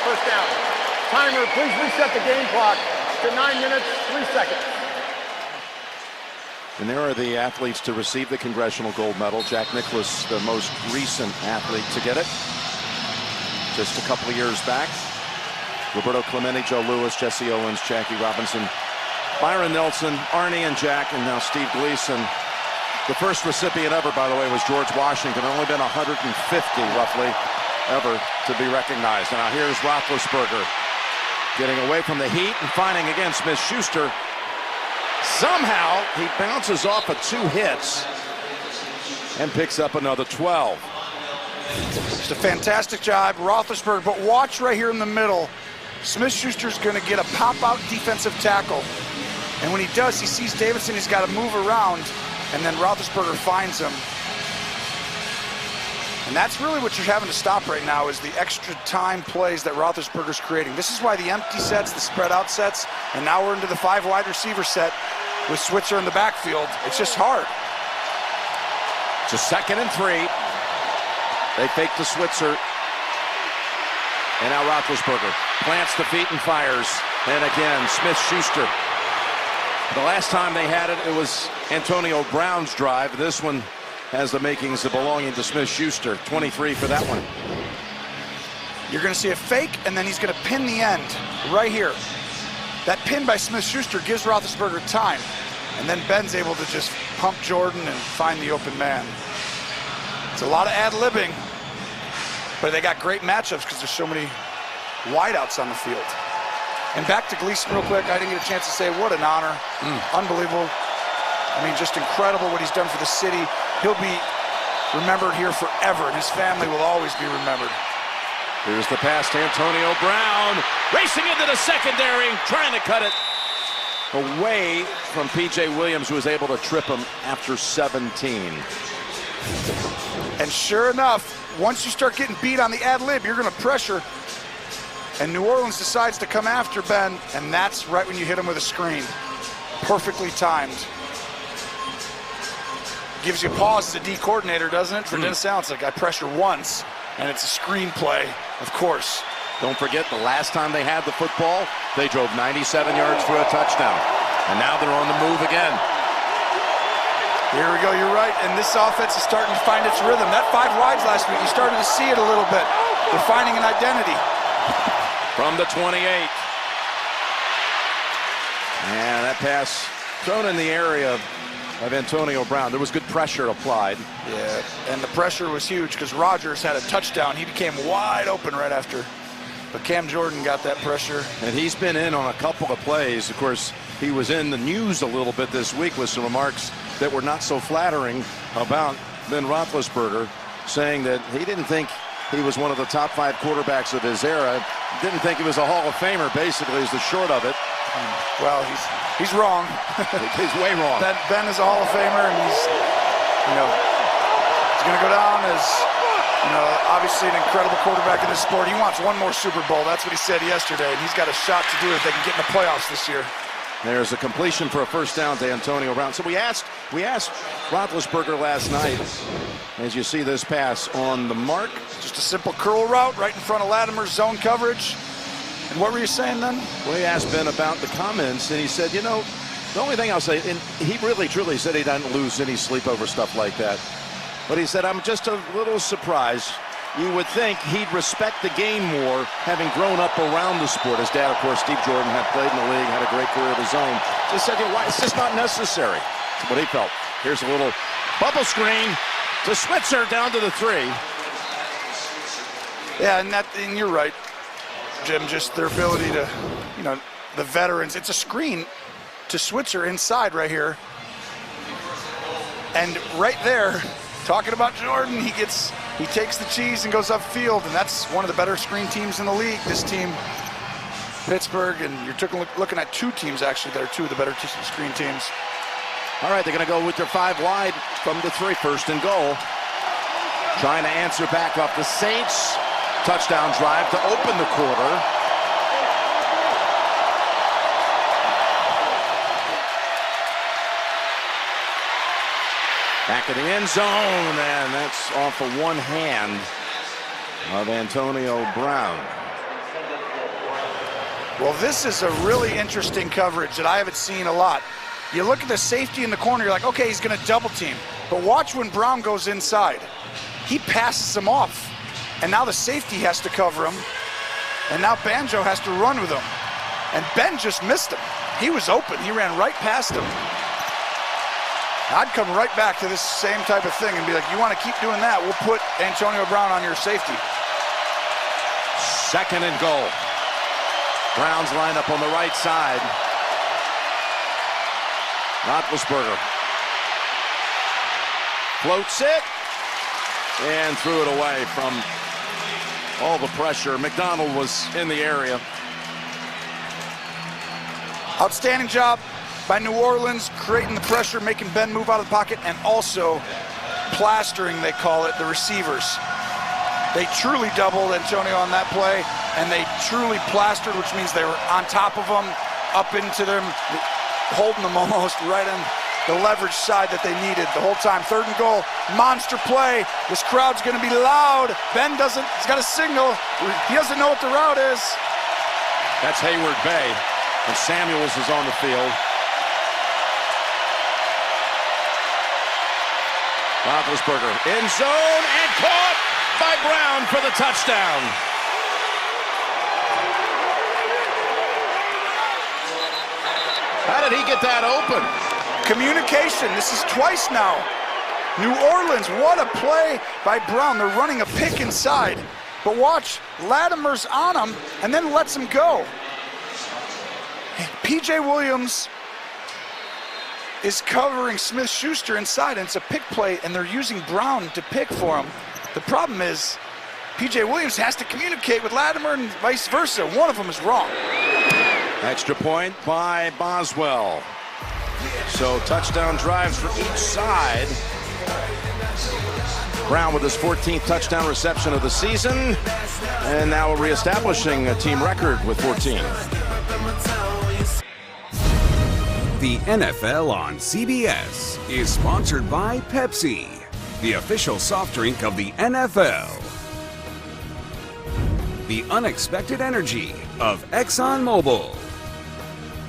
First down. Timer, please reset the game clock to 9 minutes, 3 seconds. And there are the athletes to receive the Congressional Gold Medal. Jack Nicklaus, the most recent athlete to get it, just a couple of years back. Roberto Clemente, Joe Lewis, Jesse Owens, Jackie Robinson, Byron Nelson, Arnie and Jack, and now Steve Gleason. The first recipient ever, by the way, was George Washington. Only been 150, roughly, ever to be recognized. And now here's Roethlisberger getting away from the heat and finding again Smith-Schuster. Somehow he bounces off of 2 hits and picks up another 12. Just a fantastic job, Roethlisberger. But watch right here in the middle. Smith-Schuster's going to get a pop-out defensive tackle. And when he does, he sees Davidson. He's got to move around. And then Roethlisberger finds him. And that's really what you're having to stop right now, is the extra time plays that Roethlisberger's creating. This is why the empty sets, the spread out sets, and now we're into the 5 wide receiver set with Switzer in the backfield. It's just hard. It's a 2nd and 3. They fake to Switzer. And now Roethlisberger plants the feet and fires. And again, Smith-Schuster. The last time they had it, it was Antonio Brown's drive. This one has the makings of belonging to Smith-Schuster. 23 for that one. You're going to see a fake, and then he's going to pin the end right here. That pin by Smith-Schuster gives Roethlisberger time, and then Ben's able to just pump Jordan and find the open man. It's a lot of ad-libbing, but they got great matchups because there's so many wideouts on the field. And back to Gleason real quick. I didn't get a chance to say what an honor. Unbelievable. I mean, just incredible what he's done for the city. He'll be remembered here forever, and his family will always be remembered. Here's the pass to Antonio Brown, racing into the secondary, trying to cut it away from P.J. Williams, who was able to trip him after 17. And sure enough, once you start getting beat on the ad-lib, you're going to pressure. And New Orleans decides to come after Ben, and that's right when you hit him with a screen. Perfectly timed. Gives you pause as a D coordinator, doesn't it? For Dennis Allen, it's like I pressure once, and it's a screen play, of course. Don't forget, the last time they had the football, they drove 97 yards for a touchdown. And now they're on the move again. Here we go, you're right. And this offense is starting to find its rhythm. That 5 wides last week, you started to see it a little bit. They're finding an identity. From the 28. And that pass thrown in the area of Antonio Brown. There was good pressure applied. Yeah, and the pressure was huge because Rodgers had a touchdown. He became wide open right after. But Cam Jordan got that pressure. And he's been in on a couple of plays. Of course, he was in the news a little bit this week with some remarks that were not so flattering about Ben Roethlisberger, saying that he didn't think he was one of the top 5 quarterbacks of his era. Didn't think he was a Hall of Famer, basically, is the short of it. Well, he's wrong. He's way wrong. Ben is a Hall of Famer, and he's going to go down as, obviously an incredible quarterback in this sport. He wants one more Super Bowl. That's what he said yesterday, and he's got a shot to do it if they can get in the playoffs this year. There's a completion for a first down to Antonio Brown. So we asked Roethlisberger last night, as you see this pass on the mark. Just a simple curl route right in front of Latimer's zone coverage. And what were you saying then? Well, he asked Ben about the comments, and he said, the only thing I'll say, and he really, truly said he doesn't lose any sleep over stuff like that. But he said, I'm just a little surprised. You would think he'd respect the game more, having grown up around the sport. His dad, of course, Steve Jordan, had played in the league, had a great career of his own. Just said, why? It's just not necessary. That's what he felt. Here's a little bubble screen to Switzer down to the 3. Yeah, and you're right, Jim. Just their ability to, the veterans. It's a screen to Switzer inside right here. And right there, talking about Jordan, he takes the cheese and goes upfield, and that's one of the better screen teams in the league. This team, Pittsburgh, and you're looking at two teams actually that are two of the better screen teams. All right, they're going to go with their 5 wide from the 3, first and goal. Trying to answer back off the Saints touchdown drive to open the quarter. Back in the end zone, and that's off of one hand of Antonio Brown. Well, this is a really interesting coverage that I haven't seen a lot. You look at the safety in the corner, you're like, okay, he's going to double team. But watch when Brown goes inside. He passes him off. And now the safety has to cover him. And now Banjo has to run with him. And Ben just missed him. He was open. He ran right past him. I'd come right back to this same type of thing and be like, you want to keep doing that, we'll put Antonio Brown on your safety. Second and goal. Browns line up on the right side. Roethlisberger floats it and threw it away from all the pressure. McDonald was in the area. Outstanding job by New Orleans, creating the pressure, making Ben move out of the pocket, and also plastering, they call it, the receivers. They truly doubled Antonio on that play, and they truly plastered, which means they were on top of him, up into them, holding them almost right on the leverage side that they needed the whole time. Third and goal, monster play. This crowd's going to be loud. Ben he's got a signal. He doesn't know what the route is. That's Hayward Bay, and Samuels is on the field. Roethlisberger in zone and caught by Brown for the touchdown. How did he get that open? Communication. This is twice now. New Orleans, what a play by Brown. They're running a pick inside. But watch, Latimer's on him and then lets him go. P.J. Williams is covering Smith-Schuster inside, and it's a pick play, and they're using Brown to pick for him. The problem is P.J. Williams has to communicate with Latimer and vice versa. One of them is wrong. Extra point by Boswell. So touchdown drives for each side. Brown with his 14th touchdown reception of the season, and now reestablishing a team record with 14. The NFL on CBS is sponsored by Pepsi, the official soft drink of the NFL. The unexpected energy of ExxonMobil.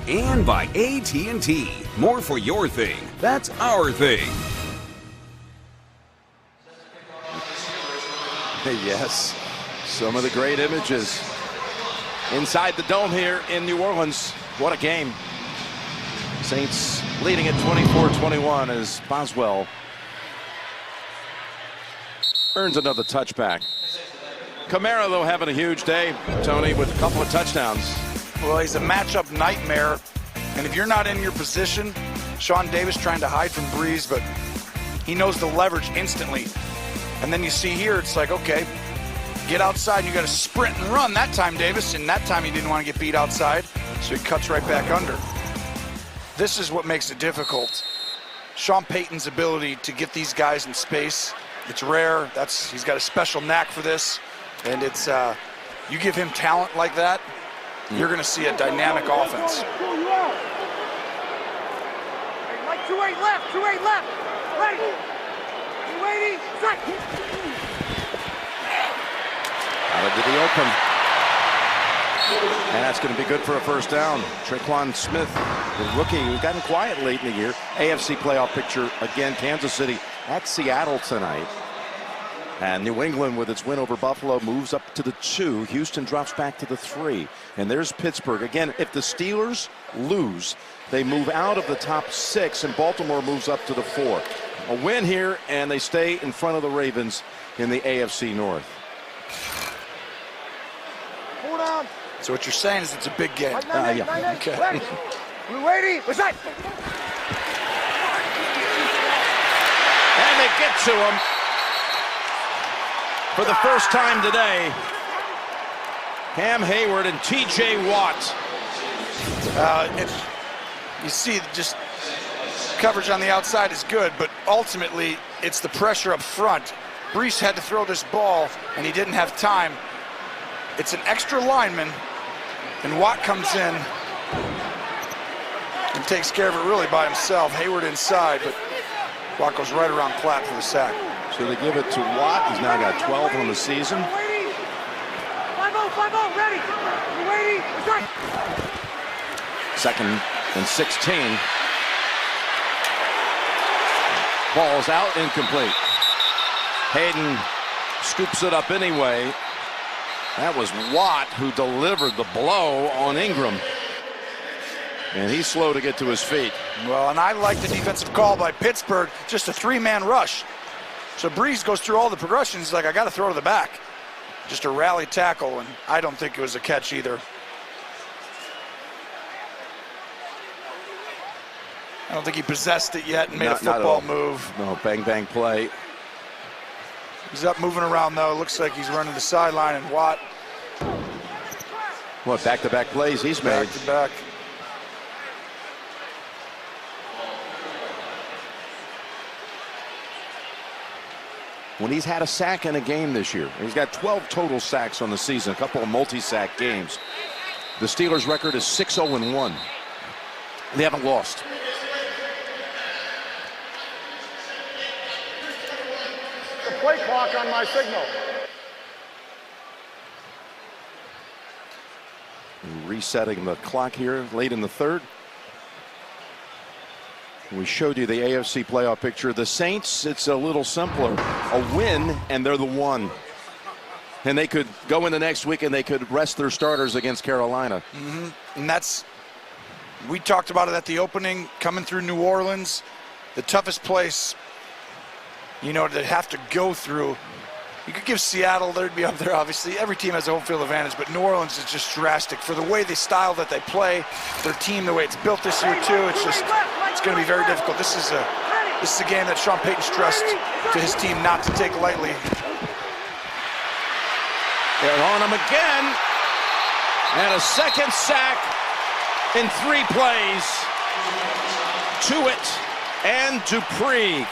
And by AT&T. More for your thing. That's our thing. Yes, some of the great images inside the dome here in New Orleans. What a game. Saints leading at 24-21 as Boswell earns another touchback. Kamara, though, having a huge day, Tony, with a couple of touchdowns. Well, he's a matchup nightmare, and if you're not in your position, Sean Davis trying to hide from Breeze, but he knows the leverage instantly. And then you see here, it's like, okay, get outside, you got to sprint and run that time, Davis, and that time he didn't want to get beat outside, so he cuts right back under. This is what makes it difficult. Sean Payton's ability to get these guys in space, it's rare. He's got a special knack for this, and it's you give him talent like that, you're going to see a dynamic offense. Like 2-8 left, 2-8 left. Ready. 280, set. Out of the open. And that's going to be good for a first down. Tre'Quan Smith, the rookie, who got quiet late in the year. AFC playoff picture again. Kansas City at Seattle tonight. And New England, with its win over Buffalo, moves up to the 2. Houston drops back to the 3. And there's Pittsburgh. Again, if the Steelers lose, they move out of the top 6, and Baltimore moves up to the 4. A win here, and they stay in front of the Ravens in the AFC North. Pull down. So what you're saying is it's a big game. Yeah. Okay. Blue 80, what's that? And they get to him for the first time today. Cam Hayward and T.J. Watt. You see, just coverage on the outside is good, but ultimately it's the pressure up front. Brees had to throw this ball, and he didn't have time. It's an extra lineman, and Watt comes in and takes care of it really by himself. Hayward inside, but Watt goes right around Platt for the sack. So they give it to Watt. He's now got 12 on the season. 5-0, ready. Blue 80, what's that? 2nd and 16. Ball's out, incomplete. Hayden scoops it up anyway. That was Watt who delivered the blow on Ingram. And he's slow to get to his feet. Well, and I like the defensive call by Pittsburgh, just a 3-man rush. So Brees goes through all the progressions. He's like, I got to throw to the back. Just a rally tackle, and I don't think it was a catch either. I don't think he possessed it yet and made a football move. No, bang, bang play. He's up moving around, though. Looks like he's running the sideline, and Watt. What, back-to-back plays he's made? Back to back. When he's had a sack in a game this year. He's got 12 total sacks on the season, a couple of multi-sack games. The Steelers' record is 6-0-1. They haven't lost. The play clock on my signal. Resetting the clock here late in the 3rd. We showed you the AFC playoff picture. The Saints, it's a little simpler. A win, and they're the 1. And they could go into next week and they could rest their starters against Carolina. And that's, we talked about it at the opening, coming through New Orleans, the toughest place, you know, to have to go through. You could give Seattle, they'd be up there, obviously. Every team has a home field advantage, but New Orleans is just drastic. For the way the style that they play, their team, the way it's built this year, too, it's just, it's going to be very difficult. This is a game that Sean Payton stressed to his team not to take lightly. They're on him again. And a second sack in 3 plays. Tuitt and Dupree.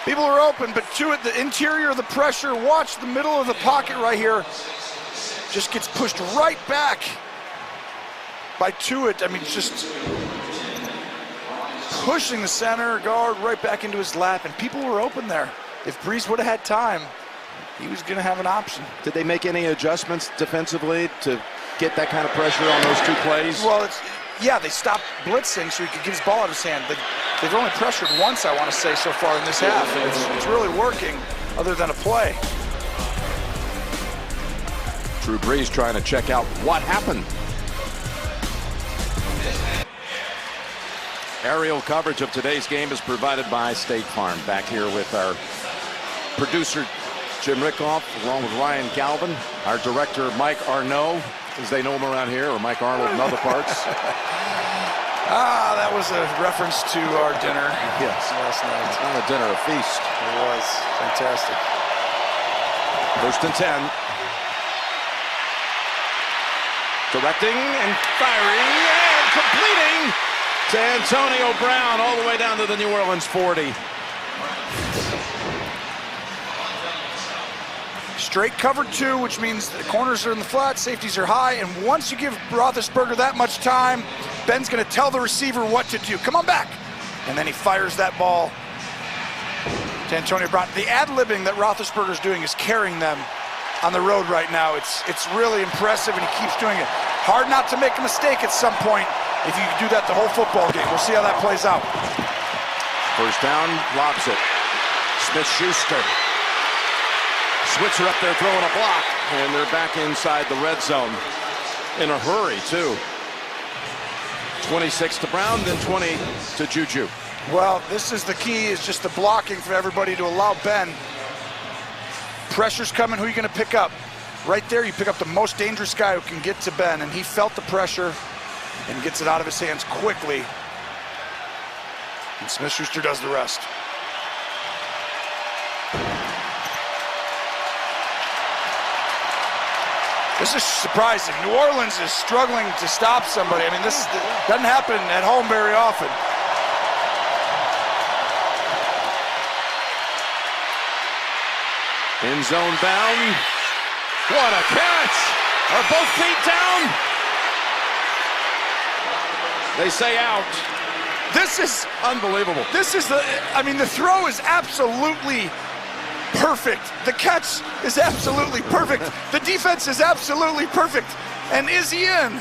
People are open, but Tuitt, the interior of the pressure, watch the middle of the pocket right here, just gets pushed right back by Tuitt. I mean, just pushing the center guard right back into his lap, and people were open there. If Brees would have had time, he was going to have an option. Did they make any adjustments defensively to get that kind of pressure on those 2 plays? Well, yeah, they stopped blitzing so he could get his ball out of his hand. They've only pressured once, I want to say, so far in this half, and it's really working other than a play. Drew Brees trying to check out what happened. Aerial coverage of today's game is provided by State Farm. Back here with our producer, Jim Rickoff, along with Ryan Galvin, our director, Mike Arnaud, as they know him around here, or Mike Arnold in other parts. That was a reference to our dinner. Yes. Last night. It's not a dinner, a feast. It was fantastic. 1st and 10. Directing and firing and completing to Antonio Brown all the way down to the New Orleans 40. Straight cover 2, which means the corners are in the flat, safeties are high, and once you give Roethlisberger that much time, Ben's going to tell the receiver what to do. Come on back. And then he fires that ball to Antonio Brown. The ad-libbing that Roethlisberger's doing is carrying them on the road right now. It's really impressive, and he keeps doing it. Hard not to make a mistake at some point if you do that the whole football game. We'll see how that plays out. First down, lobs it. Smith-Schuster. Switzer up there throwing a block, and they're back inside the red zone in a hurry, too. 26 to Brown, then 20 to Juju. Well, this is the key, is just the blocking for everybody to allow Ben. Pressure's coming, who are you going to pick up? right there, you pick up the most dangerous guy who can get to Ben, and he felt the pressure and gets it out of his hands quickly. And Smith-Schuster does the rest. This is surprising. New Orleans is struggling to stop somebody. I mean, this doesn't happen at home very often. In zone bound. What a catch! Are both feet down? They say out. This is unbelievable. This is the throw is absolutely perfect. The catch is absolutely perfect. The defense is absolutely perfect. And is he in?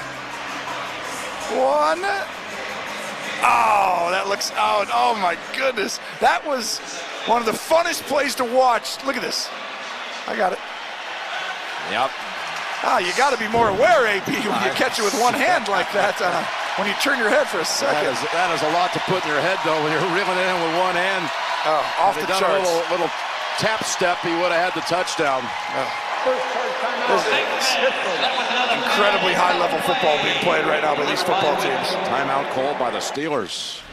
One. Oh, that looks out. Oh my goodness. That was one of the funnest plays to watch. Look at this. I got it. Yep. Oh, you got to be more aware, AP, when you catch it with one hand like that. When you turn your head for a second. That is a lot to put in your head, though, when you're reeling it in with one hand. Oh, off the done charts. A little tap step, he would have had the touchdown. Incredibly high-level football being played right now by these football teams. Timeout called by the Steelers.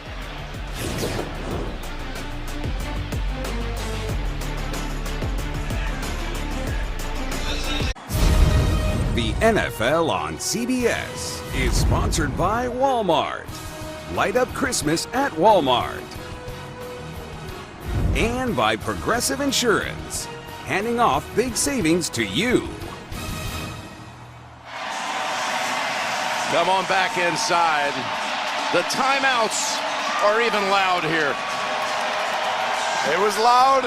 The NFL on CBS is sponsored by Walmart. Light up Christmas at Walmart. And by Progressive Insurance, handing off big savings to you. Come on back inside. The timeouts are even loud here. It was loud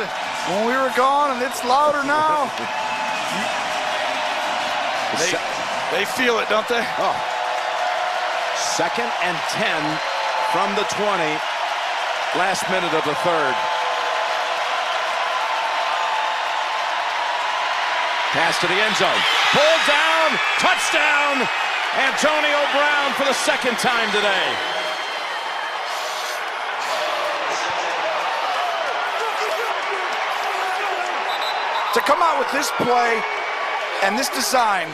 when we were gone, and it's louder now. They feel it, don't they? Oh. 2nd and 10 from the 20. Last minute of the third. Pass to the end zone. Pulled down. Touchdown. Antonio Brown for the second time today. To come out with this play and this design,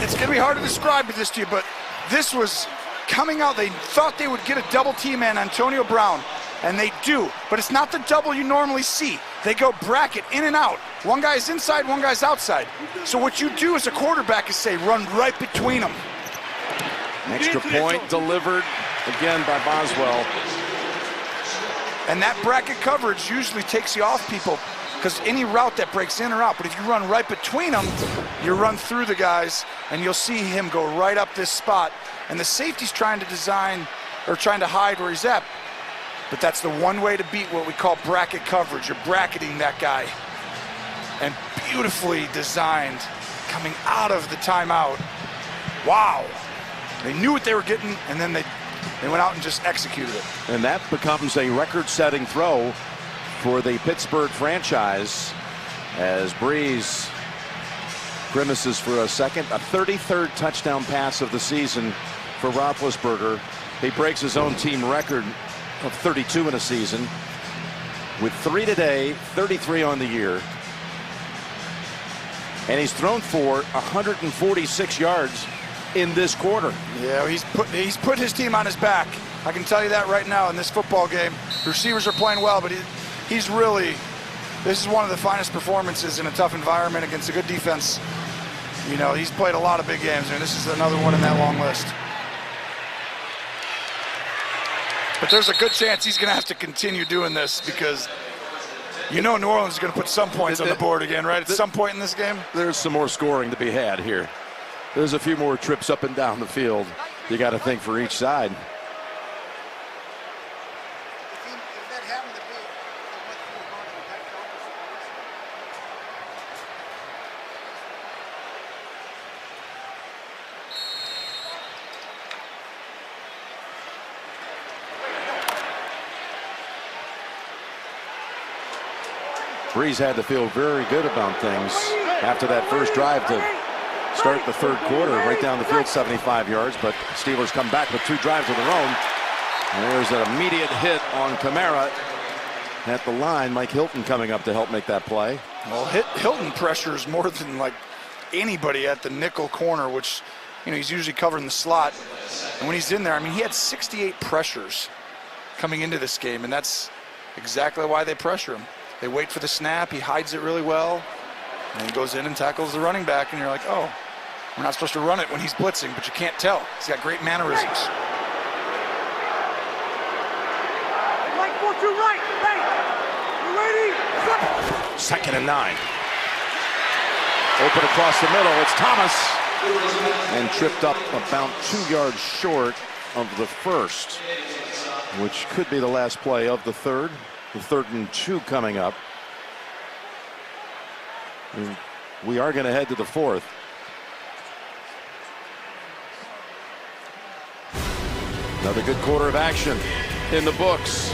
it's going to be hard to describe this to you, but this was coming out. They thought they would get a double team on Antonio Brown, and they do, but it's not the double you normally see. They go bracket in and out. One guy's inside, one guy's outside. So what you do as a quarterback is say, run right between them. Extra point delivered again by Boswell. And that bracket coverage usually takes you off people, because any route that breaks in or out, but if you run right between them, you run through the guys, and you'll see him go right up this spot. And the safety's trying to design, or trying to hide where he's at. But that's the one way to beat what we call bracket coverage. You're bracketing that guy. And beautifully designed, coming out of the timeout. Wow. They knew what they were getting, and then they went out and just executed it. And that becomes a record-setting throw for the Pittsburgh franchise as Breeze grimaces for a second. A 33rd touchdown pass of the season for Roethlisberger. He breaks his own team record of 32 in a season with 3 today, 33 on the year. And he's thrown for 146 yards in this quarter. Yeah, he's put his team on his back. I can tell you that right now in this football game. The receivers are playing well, but he's really, this is one of the finest performances in a tough environment against a good defense. You know, he's played a lot of big games, and this is another one in that long list. But there's a good chance he's going to have to continue doing this, because you know New Orleans is going to put some points on the board again, right? At some point in this game? There's some more scoring to be had here. There's a few more trips up and down the field. You got to think for each side. Breeze had to feel very good about things after that first drive to start the third quarter, right down the field, 75 yards, but Steelers come back with 2 drives of their own. And there's an immediate hit on Kamara. at the line. Mike Hilton coming up to help make that play. Well, Hilton pressures more than like anybody at the nickel corner, which, you know, he's usually covering the slot. And when he's in there, I mean, he had 68 pressures coming into this game, and that's exactly why they pressure him. They wait for the snap, he hides it really well, and he goes in and tackles the running back, and you're like, oh, we're not supposed to run it when he's blitzing, but you can't tell. He's got great mannerisms. Right, 4-2 right, you ready? 2nd and 9. Open across the middle, it's Thomas. And tripped up about 2 yards short of the first, which could be the last play of the third. The 3rd and 2 coming up. And we are going to head to the 4th. Another good quarter of action in the books.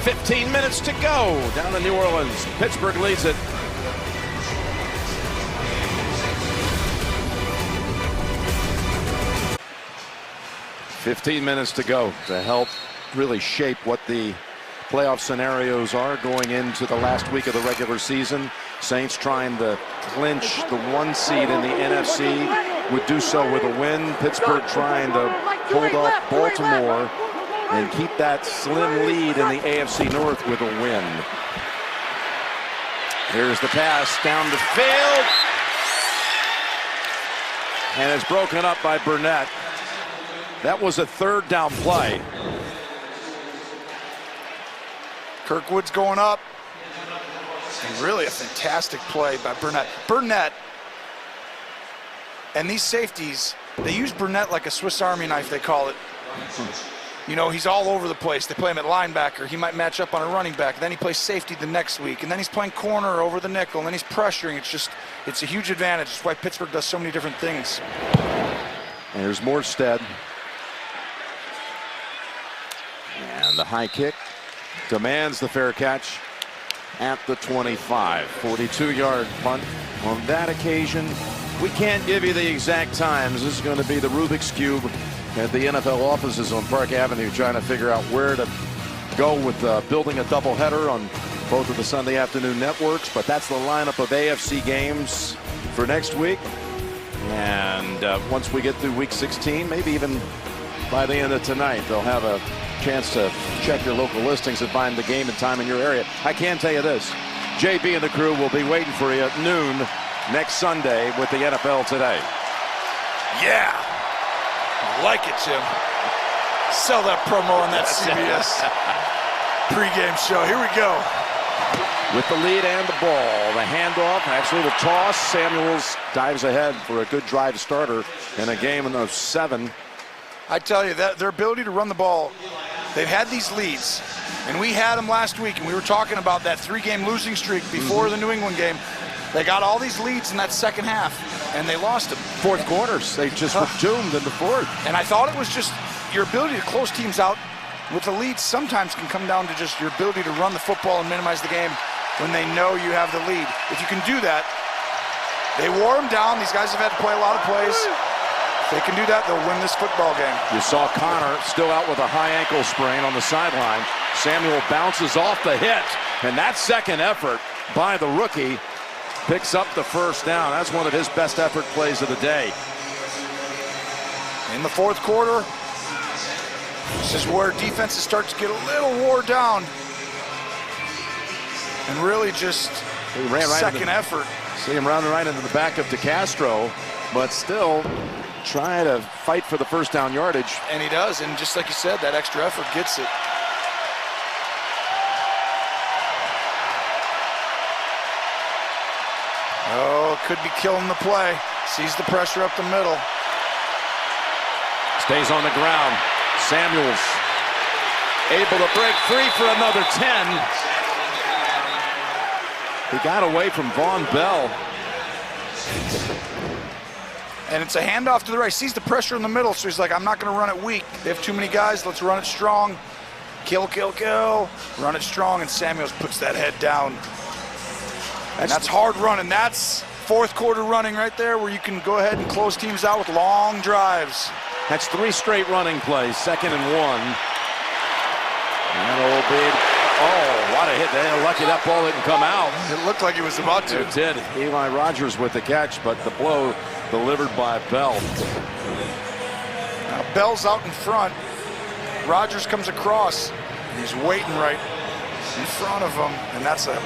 15 minutes to go down in New Orleans. Pittsburgh leads it. $15 to go to help really shape what the playoff scenarios are going into the last week of the regular season. Saints trying to clinch the 1 seed in the NFC, would do so with a win. Pittsburgh trying to hold off Baltimore and keep that slim lead in the AFC North with a win. Here's the pass down the field, and it's broken up by Burnett. That was a 3rd down play. Kirkwood's going up. And really a fantastic play by Burnett. Burnett and these safeties, they use Burnett like a Swiss Army knife, they call it. You know, he's all over the place. They play him at linebacker. He might match up on a running back. Then he plays safety the next week. And then he's playing corner over the nickel. And then he's pressuring. It's a huge advantage. That's why Pittsburgh does so many different things. There's Morstead. And the high kick demands the fair catch at the 25. 42-yard punt on that occasion. We can't give you the exact times. This is going to be the Rubik's Cube at the NFL offices on Park Avenue, trying to figure out where to go with building a doubleheader on both of the Sunday afternoon networks. But that's the lineup of AFC games for next week. And once we get through week 16, maybe even by the end of tonight, they'll have a chance to check your local listings and find the game and time in your area. I can tell you this, JB and the crew will be waiting for you at noon next Sunday with the NFL Today. Yeah, I like it, Jim. Sell that promo on that CBS pregame show. Here we go. With the lead and the ball, the handoff, actually the toss. Samuels dives ahead for a good drive starter in a game of 7. I tell you, that their ability to run the ball, they've had these leads, and we had them last week, and we were talking about that 3-game losing streak before the New England game. They got all these leads in that second half, and they lost them. 4th quarters, they just were doomed in the 4th. And I thought it was just your ability to close teams out with the leads sometimes can come down to just your ability to run the football and minimize the game when they know you have the lead. If you can do that, they wore them down. These guys have had to play a lot of plays. If they can do that, they'll win this football game. You saw Connor still out with a high ankle sprain on the sideline. Samuel bounces off the hit, and that second effort by the rookie picks up the 1st down. That's one of his best effort plays of the day. In the 4th quarter, this is where defenses start to get a little wore down. And really just second effort. See him rounding right into the back of DeCastro, but still trying to fight for the 1st down yardage. And he does, and just like you said, that extra effort gets it. Oh, could be killing the play. Sees the pressure up the middle. Stays on the ground. Samuels able to break free for another 10. He got away from Von Bell. And it's a handoff to the right. Sees the pressure in the middle, so he's like, I'm not going to run it weak. They have too many guys. Let's run it strong. Kill, kill, kill. Run it strong, and Samuels puts that head down. And that's hard running. That's 4th quarter running right there, where you can go ahead and close teams out with long drives. That's 3 straight running plays, 2nd and 1. And that'll be, oh, ought to hit. They're lucky that ball didn't come out. It looked like he was about to. It did. Eli Rogers with the catch, but the blow delivered by Bell. Now Bell's out in front. Rogers comes across. And he's waiting right in front of him, and that's a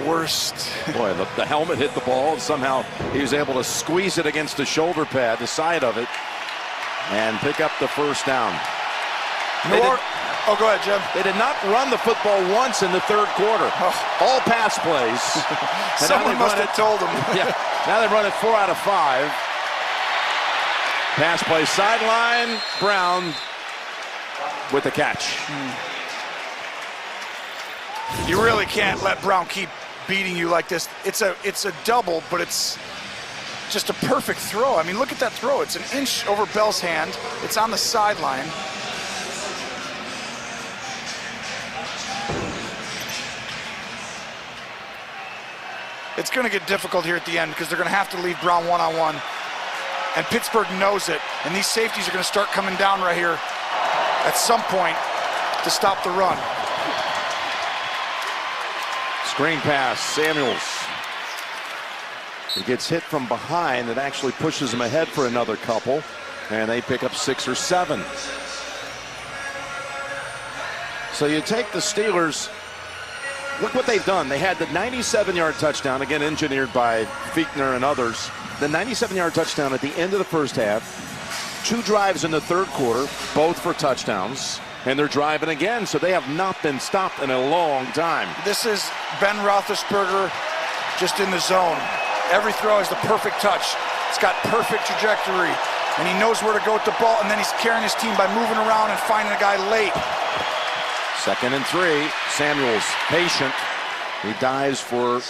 worst. Boy, the helmet hit the ball, and somehow he was able to squeeze it against the shoulder pad, the side of it, and pick up the first down. Oh, go ahead, Jim. They did not run the football once in the third quarter. All pass plays. And Someone must have told them. Yeah, now they run it 4 out of 5. Pass play sideline, Brown with the catch. You really can't let Brown keep beating you like this. It's a double, but it's just a perfect throw. I mean, look at that throw. It's an inch over Bell's hand. It's on the sideline. It's going to get difficult here at the end because they're going to have to leave Brown one-on-one. And Pittsburgh knows it. And these safeties are going to start coming down right here at some point to stop the run. Screen pass, Samuels. He gets hit from behind. That actually pushes him ahead for another couple. And they pick up 6 or 7. So you take the Steelers. Look what they've done. They had the 97-yard touchdown, again engineered by Fichtner and others. The 97-yard touchdown at the end of the first half. 2 drives in the third quarter, both for touchdowns. And they're driving again, so they have not been stopped in a long time. This is Ben Roethlisberger just in the zone. Every throw is the perfect touch. It's got perfect trajectory. And he knows where to go with the ball, and then he's carrying his team by moving around and finding a guy late. 2nd and 3, Samuels patient. He dives for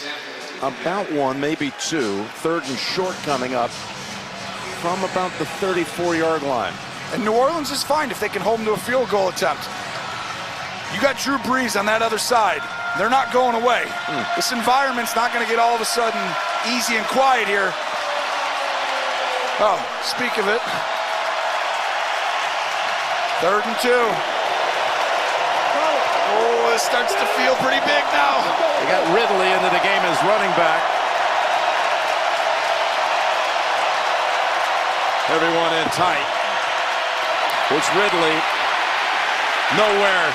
about 1, maybe 2. 3rd and short coming up from about the 34-yard line. And New Orleans is fine if they can hold them to a field goal attempt. You got Drew Brees on that other side. They're not going away. This environment's not going to get all of a sudden easy and quiet here. Oh, speak of it. 3rd and 2. Oh, it starts to feel pretty big now. They got Ridley into the game as running back. Everyone in tight. It's Ridley. Nowhere.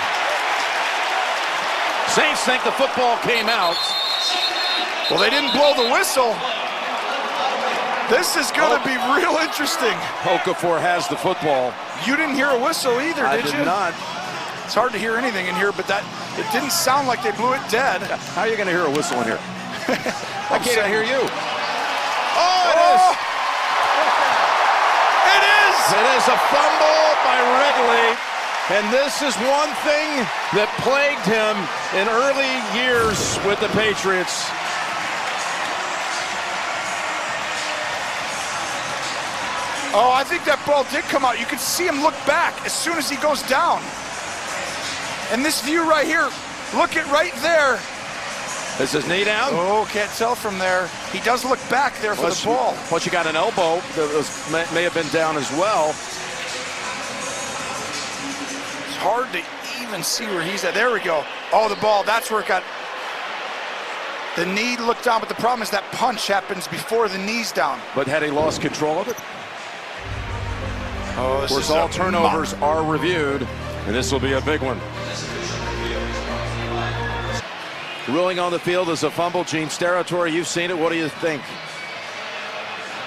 Saints think the football came out. Well, they didn't blow the whistle. This is going to be real interesting. Okafor has the football. You didn't hear a whistle either, did you? I did not. It's hard to hear anything in here, but it didn't sound like they blew it dead. How are you going to hear a whistle in here? I can't even hear you. Oh, it is. It is. It is a fumble by Ridley. And this is one thing that plagued him in early years with the Patriots. Oh, I think that ball did come out. You could see him look back as soon as he goes down. And this view right here, look at right there. Is his knee down? Oh, can't tell from there. He does look back there for the ball. Plus you got an elbow that may have been down as well. It's hard to even see where he's at. There we go. Oh, the ball, that's where it got. The knee looked down, but the problem is that punch happens before the knee's down. But had he lost control of it? Oh, of course, all turnovers are reviewed, and this will be a big one. Ruling on the field is a fumble. Gene Steratore, you've seen it. What do you think?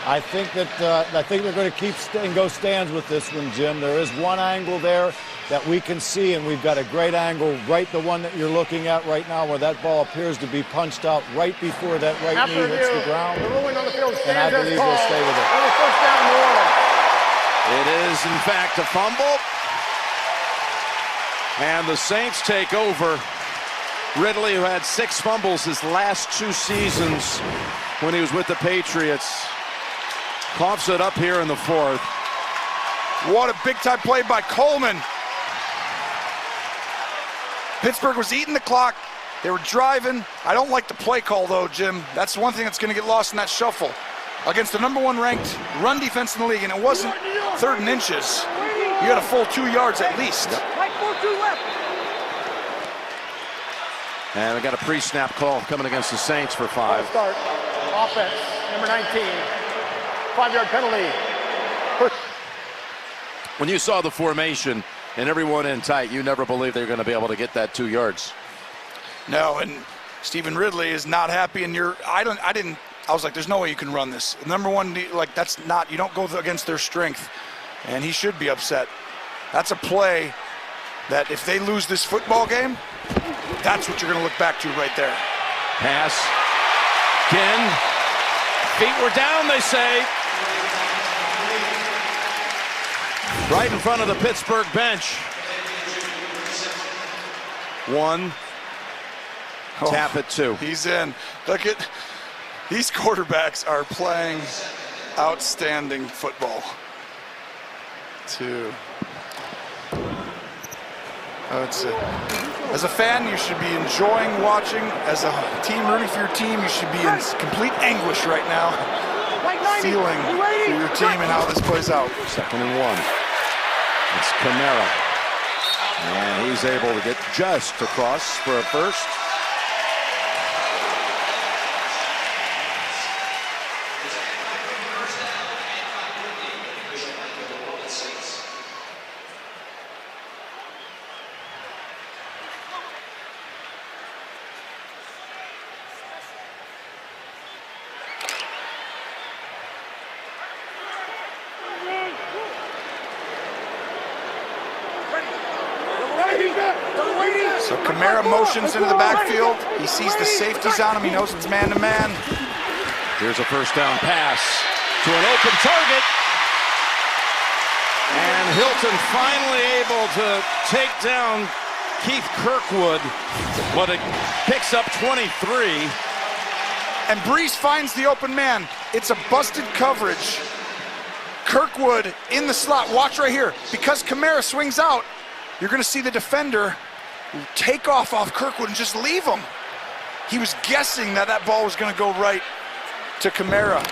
I think they're going to keep and go stands with this one, Jim. There is one angle there that we can see, and we've got a great angle, right the one that you're looking at right now, where that ball appears to be punched out right before that right knee hits the ground. The ruling on the field stands and I believe they'll stay with it. On the first down, New Orleans. It is, in fact, a fumble. And the Saints take over. Ridley, who had 6 fumbles his last 2 seasons when he was with the Patriots, coughs it up here in the 4th. What a big-time play by Coleman. Pittsburgh was eating the clock. They were driving. I don't like the play call, though, Jim. That's one thing that's going to get lost in that shuffle. Against the #1 ranked run defense in the league, and it wasn't 3rd and inches. You got a full 2 yards at least. Like 4-2 left. And we got a pre-snap call coming against the Saints for 5. Start. Offense, number 19. 5-yard penalty. When you saw the formation and everyone in tight, you never believed they were going to be able to get that 2 yards. No, and Stephen Ridley is not happy. And I was like, there's no way you can run this. Number one, like that's not, you don't go against their strength. And he should be upset. That's a play that if they lose this football game, that's what you're going to look back to right there. Pass. Again. Feet were down, they say. Right in front of the Pittsburgh bench. 1. Tap it 2. He's in. Look at, these quarterbacks are playing outstanding football. 2. As a fan, you should be enjoying watching. As a team rooting for your team, you should be in complete anguish right now, feeling for your team and how this plays out. 2nd and 1. It's Kamara. And he's able to get just across for a first. So Kamara motions into the backfield. He sees the safeties on him. He knows it's man-to-man. Here's a first down pass to an open target. And Hilton finally able to take down Keith Kirkwood, but it picks up 23. And Brees finds the open man. It's a busted coverage. Kirkwood in the slot. Watch right here. Because Kamara swings out, you're going to see the defender take off Kirkwood and just leave him. He was guessing that ball was going to go right to Kamara.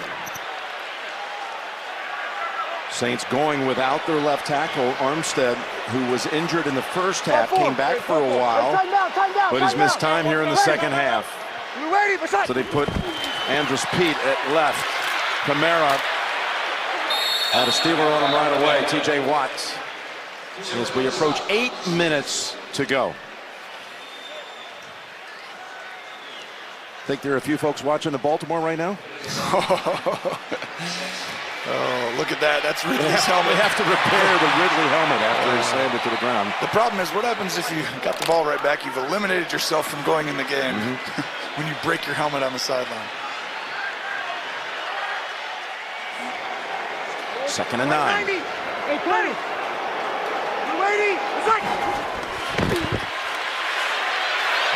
Saints going without their left tackle, Armstead, who was injured in the first half, came back for a while, but has missed time here in the second half. So they put Andrus Peat at left. Kamara had a stealer on him right away, TJ Watt. As we approach 8 minutes to go. Think there are a few folks watching the Baltimore right now? Oh, look at that. That's Ridley's helmet. They have to repair the Ridley helmet after he slammed it to the ground. The problem is, what happens if you got the ball right back? You've eliminated yourself from going in the game when you break your helmet on the sideline. 2nd and 9.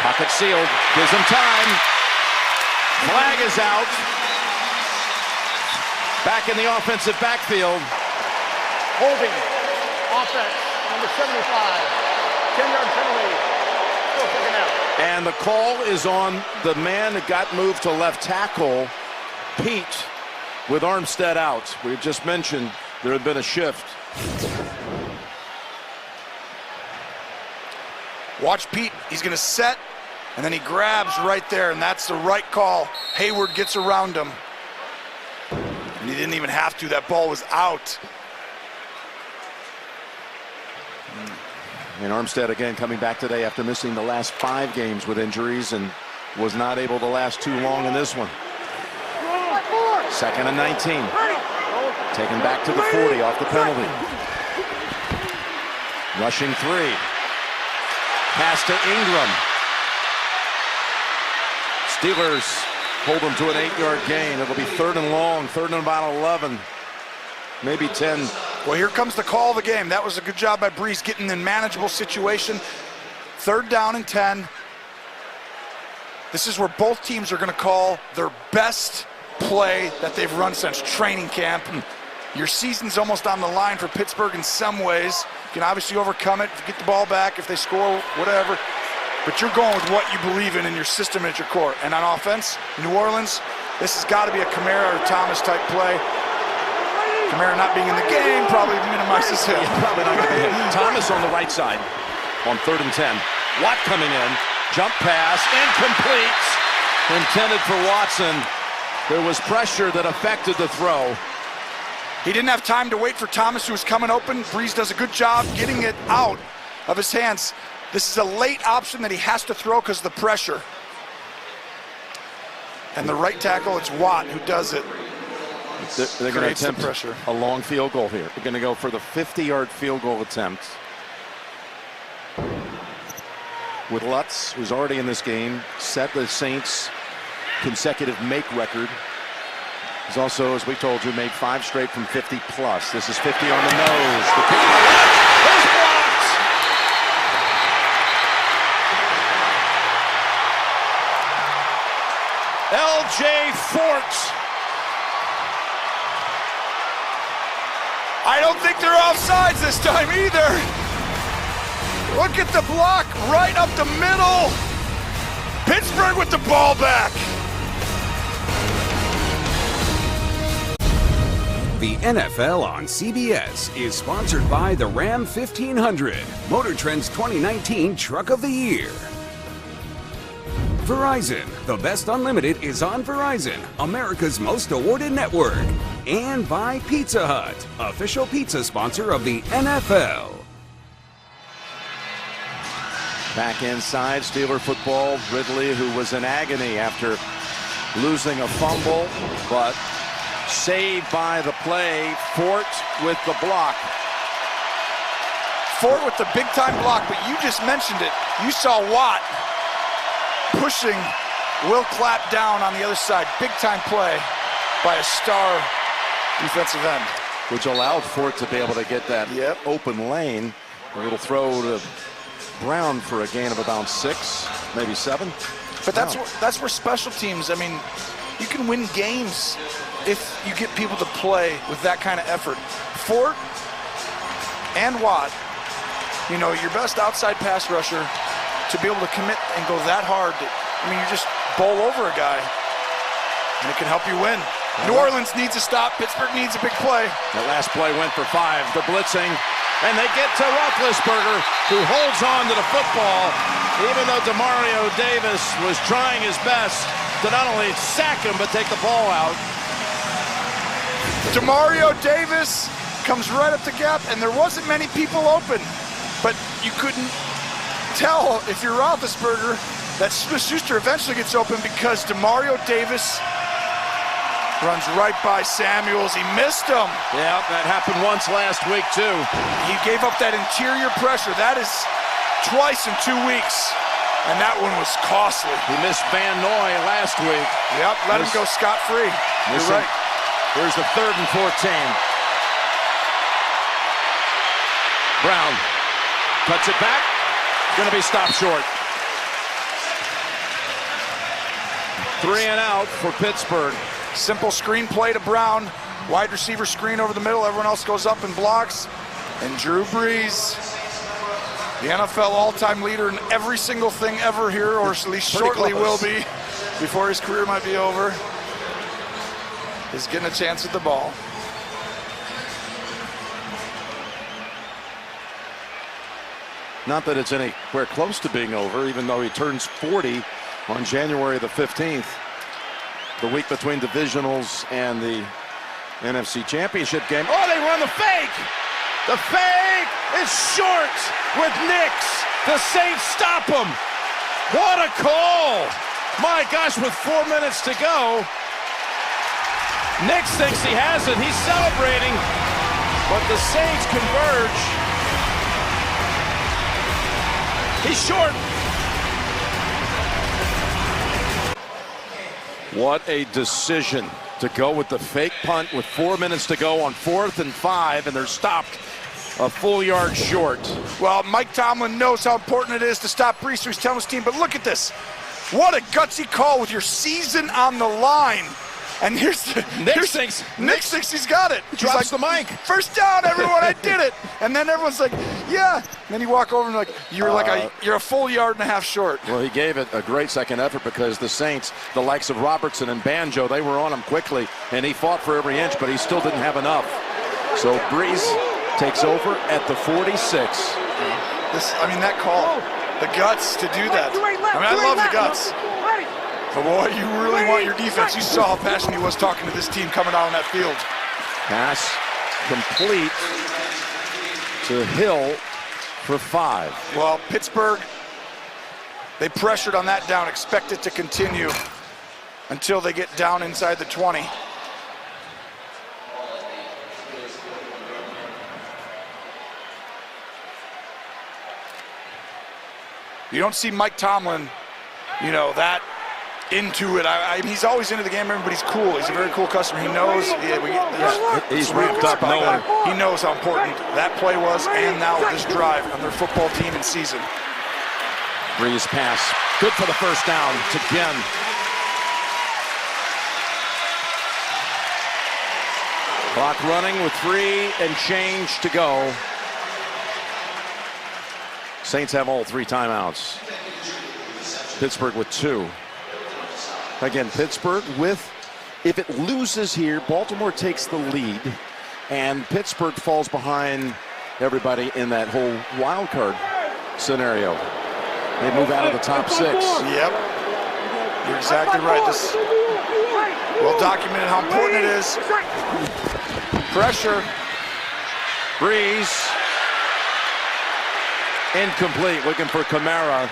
Pocket sealed, gives him time. Flag is out. Back in the offensive backfield. Holding. Offense, number 75. 10-yard penalty. Still taken out. And the call is on the man that got moved to left tackle, Peat, with Armstead out. We just mentioned there had been a shift. Watch Peat. He's going to set, and then he grabs right there, and that's the right call. Hayward gets around him. And he didn't even have to. That ball was out. And Armstead again coming back today after missing the last 5 games with injuries and was not able to last too long in this one. 2nd and 19. Taken back to the 40 off the penalty. Rushing 3. Pass to Ingram. Steelers hold them to an 8-yard gain. It'll be 3rd and long, 3rd and about 11, maybe 10. Well, here comes the call of the game. That was a good job by Brees getting in manageable situation. 3rd down and 10. This is where both teams are going to call their best play that they've run since training camp. Your season's almost on the line for Pittsburgh in some ways. You can obviously overcome it, get the ball back, if they score, whatever. But you're going with what you believe in your system and at your core. And on offense, New Orleans, this has got to be a Kamara or Thomas type play. Kamara not being in the game probably minimizes him. Probably not going to be hit. Thomas on the right side on 3rd and 10. Watt coming in. Jump pass, incomplete. Intended for Watson. There was pressure that affected the throw. He didn't have time to wait for Thomas, who was coming open. Breeze does a good job getting it out of his hands. This is a late option that he has to throw because of the pressure. And the right tackle, it's Watt who does it. They're going to Creates the attempt pressure. a long field goal here. They're going to go for the 50-yard field goal attempt. With Lutz, who's already in this game, set the Saints' consecutive make record. He's also, as we told you, made 5 straight from 50 plus. This is 50 on the nose. The kick is blocked. L.J. Fort. I don't think they're offsides this time either. Look at the block right up the middle. Pittsburgh with the ball back. The NFL on CBS is sponsored by the Ram 1500, Motor Trend's 2019 Truck of the Year. Verizon, the best unlimited is on Verizon, America's most awarded network. And by Pizza Hut, official pizza sponsor of the NFL. Back inside, Steeler football. Ridley, who was in agony after losing a fumble, but saved by the play. Fort with the block. Fort with the big-time block, but you just mentioned it. You saw Watt pushing Will Clapp down on the other side. Big-time play by a star defensive end. Which allowed Fort to be able to get that open lane. A little throw to Brown for a gain of about 6, maybe 7. But that's where special teams, I mean, you can win games if you get people to play with that kind of effort. Fort and Watt, you know, your best outside pass rusher to be able to commit and go that hard. I mean, you just bowl over a guy, and it can help you win. New Orleans needs a stop. Pittsburgh needs a big play. The last play went for 5. They're blitzing, and they get to Roethlisberger, who holds on to the football, even though Demario Davis was trying his best to not only sack him, but take the ball out. Demario Davis comes right up the gap, and there wasn't many people open, but you couldn't tell if you're Roethlisberger that Smith-Schuster eventually gets open because Demario Davis runs right by Samuels. He missed him. Yeah, that happened once last week, too. He gave up that interior pressure. That is twice in 2 weeks, and that one was costly. He missed Van Noy last week. Yep, let him go scot-free. You're right. Here's the 3rd and 14. Brown cuts it back. Going to be stopped short. 3 and out for Pittsburgh. Simple screen play to Brown. Wide receiver screen over the middle. Everyone else goes up and blocks. And Drew Brees, the NFL all-time leader in every single thing ever here, or at least shortly will be, before his career might be over, is getting a chance at the ball. Not that it's anywhere close to being over, even though he turns 40 on January the 15th. The week between divisionals and the NFC Championship game. Oh, they run the fake! The fake is short with Nix. The Saints stop him. What a call! My gosh, with 4 minutes to go. Nix thinks he has it. He's celebrating, but the Saints converge. He's short. What a decision to go with the fake punt with 4 minutes to go on 4th and 5, and they're stopped a full yard short. Well, Mike Tomlin knows how important it is to stop Brees, so he's telling his team, but look at this. What a gutsy call with your season on the line. And here's the Nix thinks he's got it. Drops the mic. First down, everyone, I did it. And then everyone's like, yeah. And then you walk over and like, you're a full yard and a half short. Well, he gave it a great second effort because the Saints, the likes of Robertson and Banjo, they were on him quickly, and he fought for every inch, but he still didn't have enough. So Brees takes over at the 46. That call, the guts to do that. I mean, I love the guts. But boy, you really want your defense. You saw how passionate he was talking to this team coming out on that field. Pass complete to Hill for 5. Well, Pittsburgh, they pressured on that down, expect it to continue until they get down inside the 20. You don't see Mike Tomlin, you know, that into it. He's always into the game, but he's cool. He's a very cool customer. He knows. He's ripped up knowing. He knows how important that play was, and now this drive on their football team and season. Breeze pass, good for the first down to Ginn. Clock running with 3 and change to go. Saints have all 3 timeouts. Pittsburgh with 2. Again, Pittsburgh with, if it loses here, Baltimore takes the lead, and Pittsburgh falls behind everybody in that whole wild card scenario. They move out of the top 6. Yep, you're exactly right. This well documented how important it is. Pressure. Breeze. Incomplete, looking for Kamara.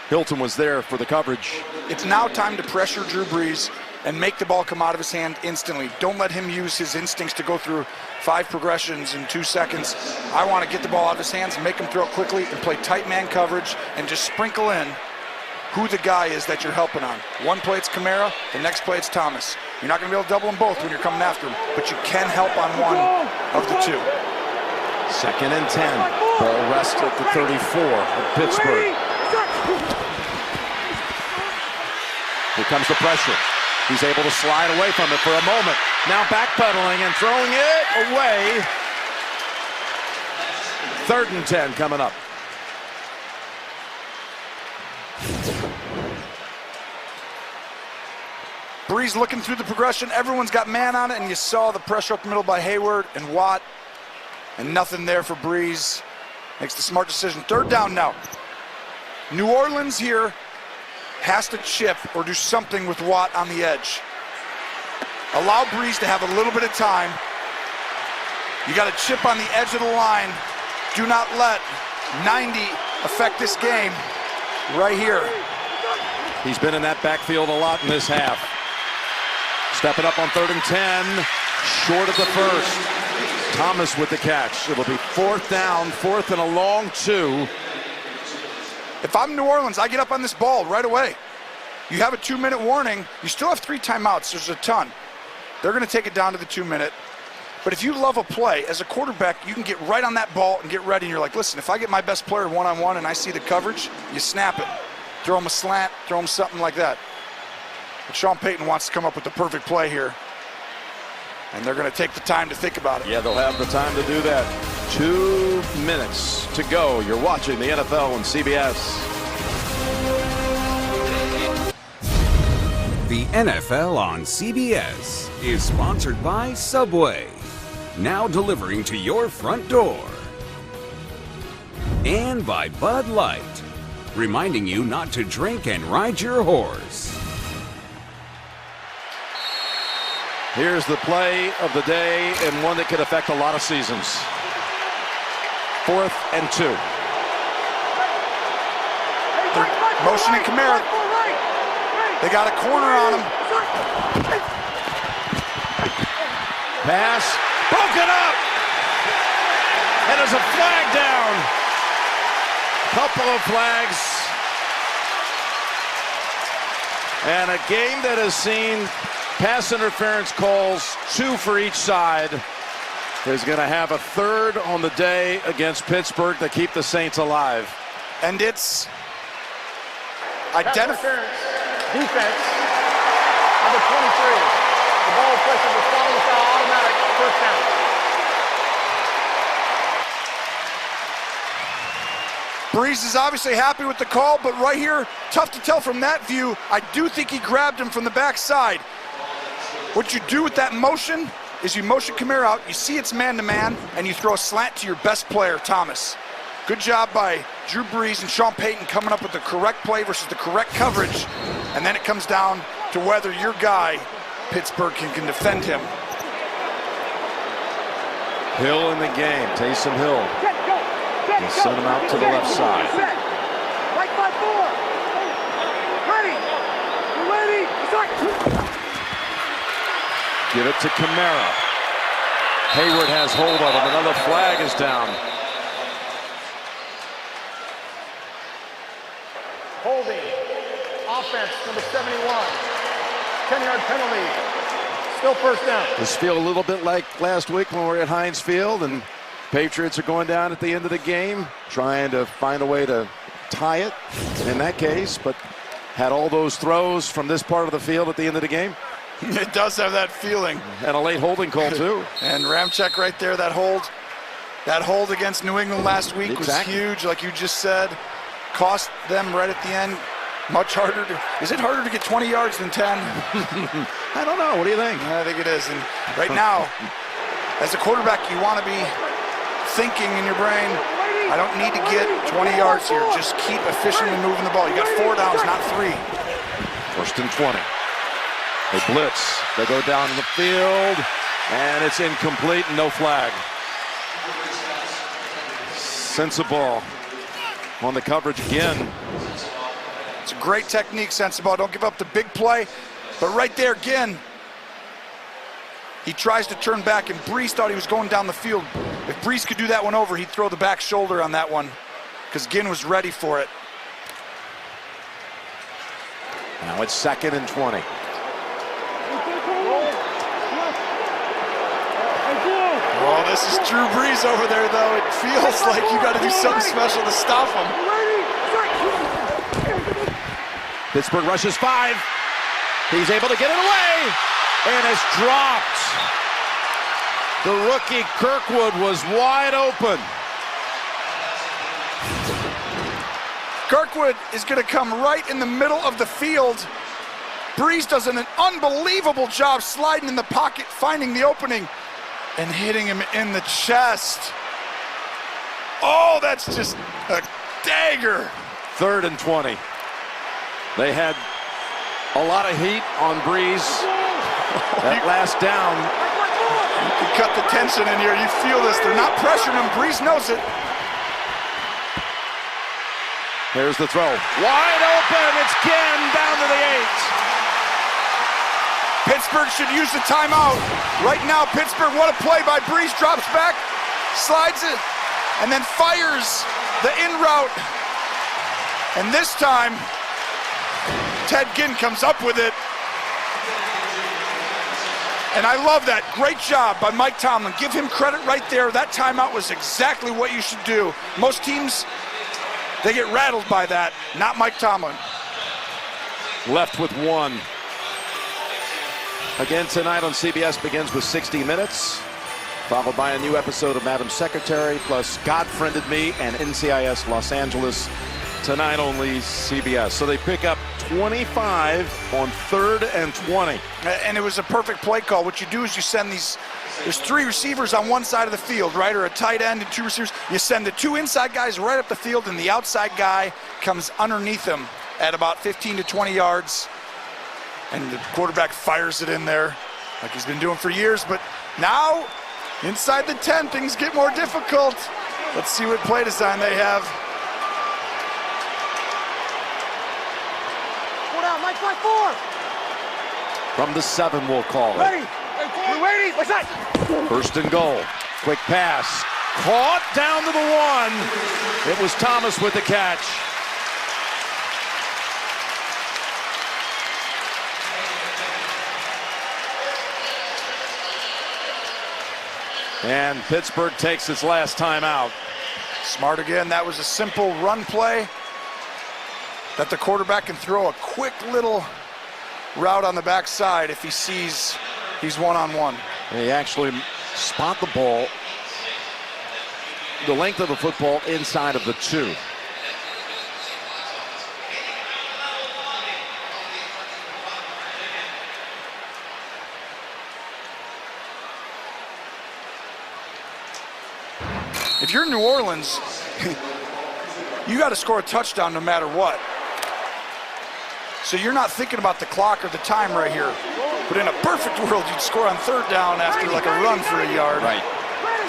Hilton was there for the coverage. It's now time to pressure Drew Brees and make the ball come out of his hand instantly. Don't let him use his instincts to go through 5 progressions in 2 seconds. I want to get the ball out of his hands and make him throw it quickly and play tight man coverage and just sprinkle in who the guy is that you're helping on. One play it's Kamara, the next play it's Thomas. You're not going to be able to double them both when you're coming after them, but you can help on one of the 2. 2nd and 10. Ball rests at the 34 of Pittsburgh. Here comes the pressure. He's able to slide away from it for a moment. Now backpedaling and throwing it away. 3rd and 10 coming up. Breeze looking through the progression. Everyone's got man on it, and you saw the pressure up the middle by Hayward and Watt. And nothing there for Breeze. Makes the smart decision. 3rd down now. New Orleans here has to chip or do something with Watt on the edge. Allow Breeze to have a little bit of time. You got to chip on the edge of the line. Do not let 90 affect this game right here. He's been in that backfield a lot in this half. Stepping up on 3rd and 10. Short of the first. Thomas with the catch. It'll be 4th down, 4th and a long 2. If I'm New Orleans, I get up on this ball right away. You have a 2-minute warning. You still have 3 timeouts. There's a ton. They're going to take it down to the 2-minute. But if you love a play, as a quarterback, you can get right on that ball and get ready. And you're like, listen, if I get my best player one-on-one and I see the coverage, you snap it. Throw him a slant, throw him something like that. But Sean Payton wants to come up with the perfect play here. And they're going to take the time to think about it. Yeah, they'll have the time to do that. 2 minutes to go. You're watching the NFL on CBS. The NFL on CBS is sponsored by Subway, now delivering to your front door. And by Bud Light, reminding you not to drink and ride your horse. Here's the play of the day and one that could affect a lot of seasons. 4th and 2. They're motioning Kamara. They got a corner on him. Pass broken up. And there's a flag down. Couple of flags. And a game that has seen pass interference calls, 2 for each side, is going to have a 3rd on the day against Pittsburgh to keep the Saints alive. And it's Defense, number 23. The ball pressure was following the foul, automatic first down. Breeze is obviously happy with the call, but right here, tough to tell from that view. I do think he grabbed him from the backside. What you do with that motion is you motion Kamara out, you see it's man-to-man, and you throw a slant to your best player, Thomas. Good job by Drew Brees and Sean Payton coming up with the correct play versus the correct coverage. And then it comes down to whether your guy, Pittsburgh, can defend him. Hill in the game. Taysom Hill. They sent him out to the left side. Right 5-4. Ready. You ready? Start. Give it to Kamara. Hayward has hold of him. Another flag is down. Holding. Offense, number 71. 10-yard penalty. Still first down. This feel a little bit like last week when we were at Heinz Field and Patriots are going down at the end of the game, trying to find a way to tie it in that case, but had all those throws from this part of the field at the end of the game. It does have that feeling. And a late holding call, too. And Ramczyk right there, that hold against New England last week was huge, like you just said. Cost them right at the end. Much harder to, is it harder to get 20 yards than 10? I don't know. What do you think? I think it is. And right now, as a quarterback, you want to be thinking in your brain, I don't need to get 20 yards here. Just keep efficiently moving the ball. You got 4 downs, not 3. First and 20. They blitz. They go down the field, and it's incomplete, no flag. Sensabaugh on the coverage again. It's a great technique, Sensabaugh. Don't give up the big play. But right there again, he tries to turn back, and Brees thought he was going down the field. If Brees could do that one over, he'd throw the back shoulder on that one because Ginn was ready for it. Now it's 2nd and 20. Oh, this is Drew Brees over there, though. It feels like you got to do something special to stop him. Pittsburgh rushes 5. He's able to get it away, and it's dropped. The rookie Kirkwood was wide open. Kirkwood is going to come right in the middle of the field. Brees does an unbelievable job sliding in the pocket, finding the opening, and hitting him in the chest. Oh, that's just a dagger. 3rd and 20. They had a lot of heat on Brees. That last down. You can cut the tension in here. You feel this. They're not pressuring him. Brees knows it. Here's the throw. Wide open. It's Ginn down to the 8. Pittsburgh should use the timeout. Right now, Pittsburgh, what a play by Brees. Drops back, slides it, and then fires the in route. And this time, Ted Ginn comes up with it. And I love that. Great job by Mike Tomlin. Give him credit right there. That timeout was exactly what you should do. Most teams, they get rattled by that. Not Mike Tomlin. Left with 1. Again tonight on CBS begins with 60 Minutes, followed by a new episode of Madam Secretary, plus God Friended Me and NCIS Los Angeles. Tonight only CBS. So they pick up 25 on 3rd and 20. And it was a perfect play call. What you do is you send these, there's 3 receivers on one side of the field, right? Or a tight end and 2 receivers. You send the 2 inside guys right up the field, and the outside guy comes underneath them at about 15 to 20 yards. And the quarterback fires it in there like he's been doing for years. But now, inside the 10, things get more difficult. Let's see what play design they have. Mike 5-4. From the 7, we'll call it. Ready. You ready? What's that? 1st and goal. Quick pass. Caught down to the 1. It was Thomas with the catch. And Pittsburgh takes its last time out. Smart again. That was a simple run play that the quarterback can throw a quick little route on the backside if he sees he's one-on-one. They actually spot the ball, the length of the football inside of the 2. If you're New Orleans, you got to score a touchdown no matter what. So you're not thinking about the clock or the time right here. But in a perfect world, you'd score on third down after like a run for a yard. Right.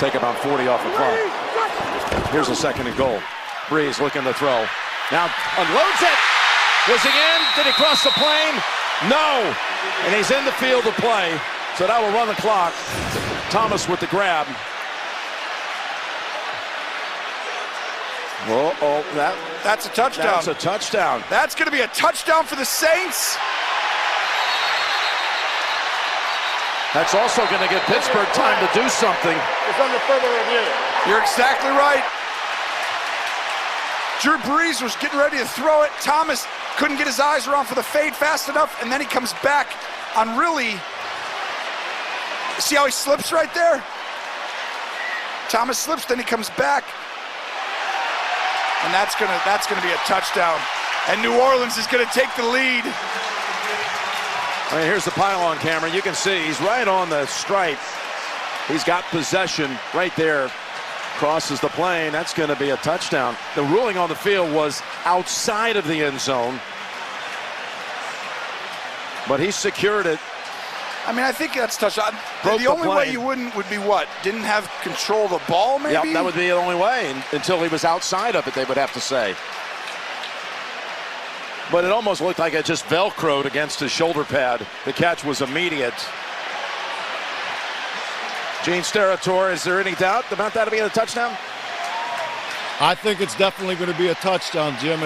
Take about 40 off the clock. Here's a 2nd and goal. Brees looking to throw. Now unloads it. Was he in? Did he cross the plane? No. And he's in the field to play. So that will run the clock. Thomas with the grab. Oh, That's a touchdown. that's a touchdown. That's going to be a touchdown for the Saints. That's also going to give Pittsburgh time to do something. It's under further review. You're exactly right. Drew Brees was getting ready to throw it. Thomas couldn't get his eyes around for the fade fast enough, and then he comes back on really. See how he slips right there? Thomas slips, then he comes back. And that's gonna be a touchdown. And New Orleans is gonna take the lead. I mean, here's the pylon camera. You can see he's right on the stripe. He's got possession right there. Crosses the plane. That's going to be a touchdown. The ruling on the field was outside of the end zone. But he secured it. I mean, I think that's touchdown. Broke The only the way plane. you wouldn't would be what? Didn't have control of the ball, maybe? Yep, that would be the only way. Until he was outside of it, they would have to say. But it almost looked like it just Velcroed against his shoulder pad. The catch was immediate. Gene Steratore, is there any doubt about that being a touchdown? I think it's definitely going to be a touchdown, Jim.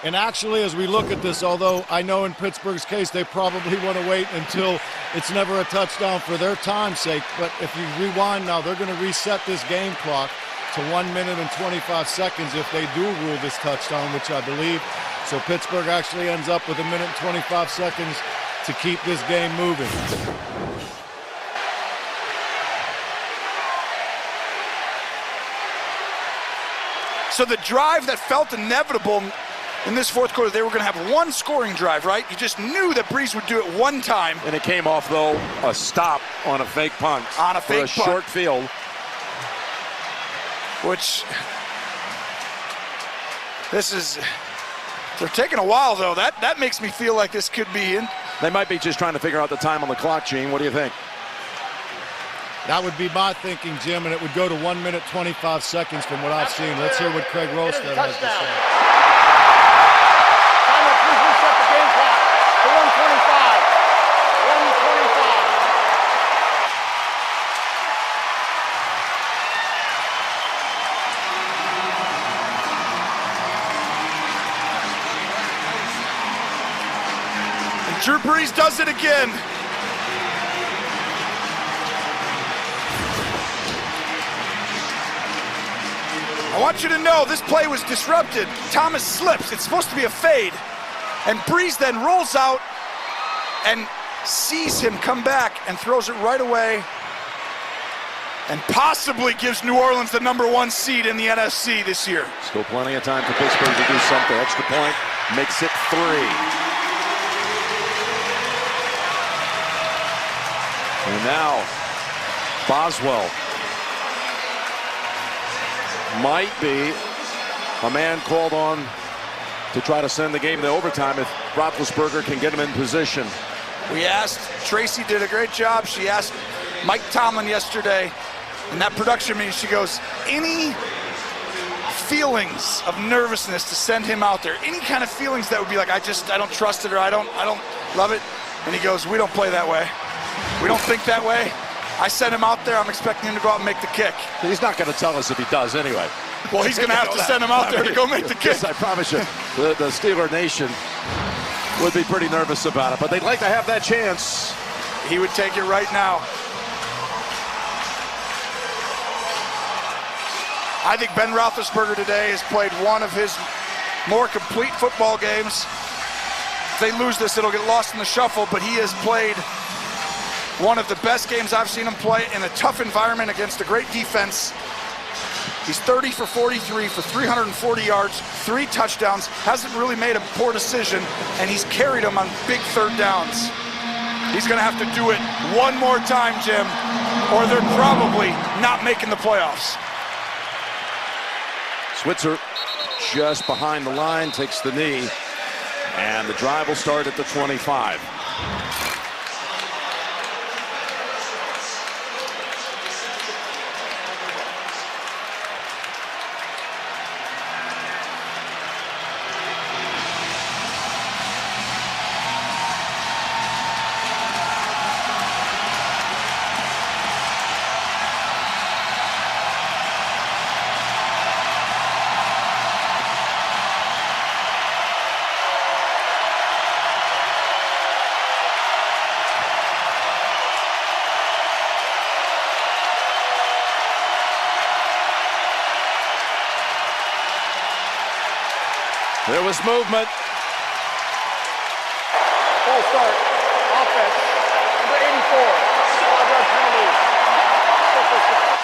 And actually, as we look at this, although I know in Pittsburgh's case they probably want to wait until it's never a touchdown for their time's sake, but if you rewind now, they're going to reset this game clock to 1 minute and 25 seconds if they do rule this touchdown, which I believe. So Pittsburgh actually ends up with 1 minute and 25 seconds to keep this game moving. So the drive that felt inevitable in this fourth quarter, they were going to have one scoring drive, right? You just knew that Brees would do it one time. And it came off, though, a stop on a fake punt. On a fake for a punt. short field. Which, they're taking a while, though. That makes me feel like this could be in. They might be just trying to figure out the time on the clock, Gene. What do you think? That would be my thinking, Jim, and it would go to 1 minute 25 seconds from what I've seen. Let's hear what Craig Rostad has to say. Timer, please reset the game clock to 1:25. 1:25. And Drew Brees does it again. I want you to know this play was disrupted. Thomas slips. It's supposed to be a fade. And Brees then rolls out and sees him come back and throws it right away and possibly gives New Orleans the #1 seed in the NFC this year. Still plenty of time for Pittsburgh to do something. Extra point makes it 3. And now Boswell might be a man called on to try to send the game to overtime if Roethlisberger can get him in position. We asked, Tracy did a great job. She asked Mike Tomlin yesterday in that production meeting, she goes, any feelings of nervousness to send him out there? Any kind of feelings that would be like, I don't trust it or I don't love it? And he goes, we don't play that way. We don't think that way. I sent him out there. I'm expecting him to go out and make the kick. He's not going to tell us if he does anyway. Well, he's going to have to send him out there to go make the kick. Yes, I promise you, the Steeler Nation would be pretty nervous about it, but they'd like to have that chance. He would take it right now. I think Ben Roethlisberger today has played one of his more complete football games. If they lose this, it'll get lost in the shuffle, but he has played one of the best games I've seen him play in a tough environment against a great defense. He's 30 for 43 for 340 yards, 3 touchdowns, hasn't really made a poor decision, and he's carried them on big third downs. He's going to have to do it one more time, Jim, or they're probably not making the playoffs. Switzer just behind the line, takes the knee, and the drive will start at the 25. There was movement. Full start. Offense. Number 84. 5-yard penalty. Full first down.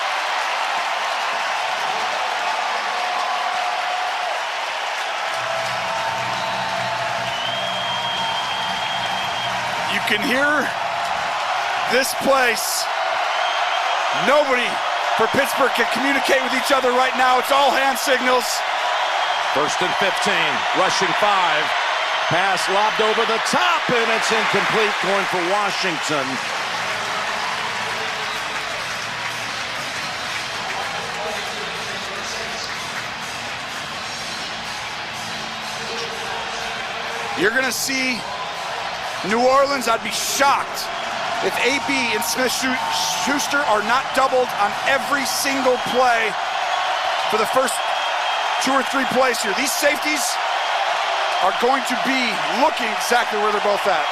You can hear this place. Nobody for Pittsburgh can communicate with each other right now. It's all hand signals. 1st and 15, rushing 5. Pass lobbed over the top, and it's incomplete, going for Washington. You're going to see New Orleans. I'd be shocked if AB and Smith-Schuster are not doubled on every single play for the first 2 or 3 plays here. These safeties are going to be looking exactly where they're both at.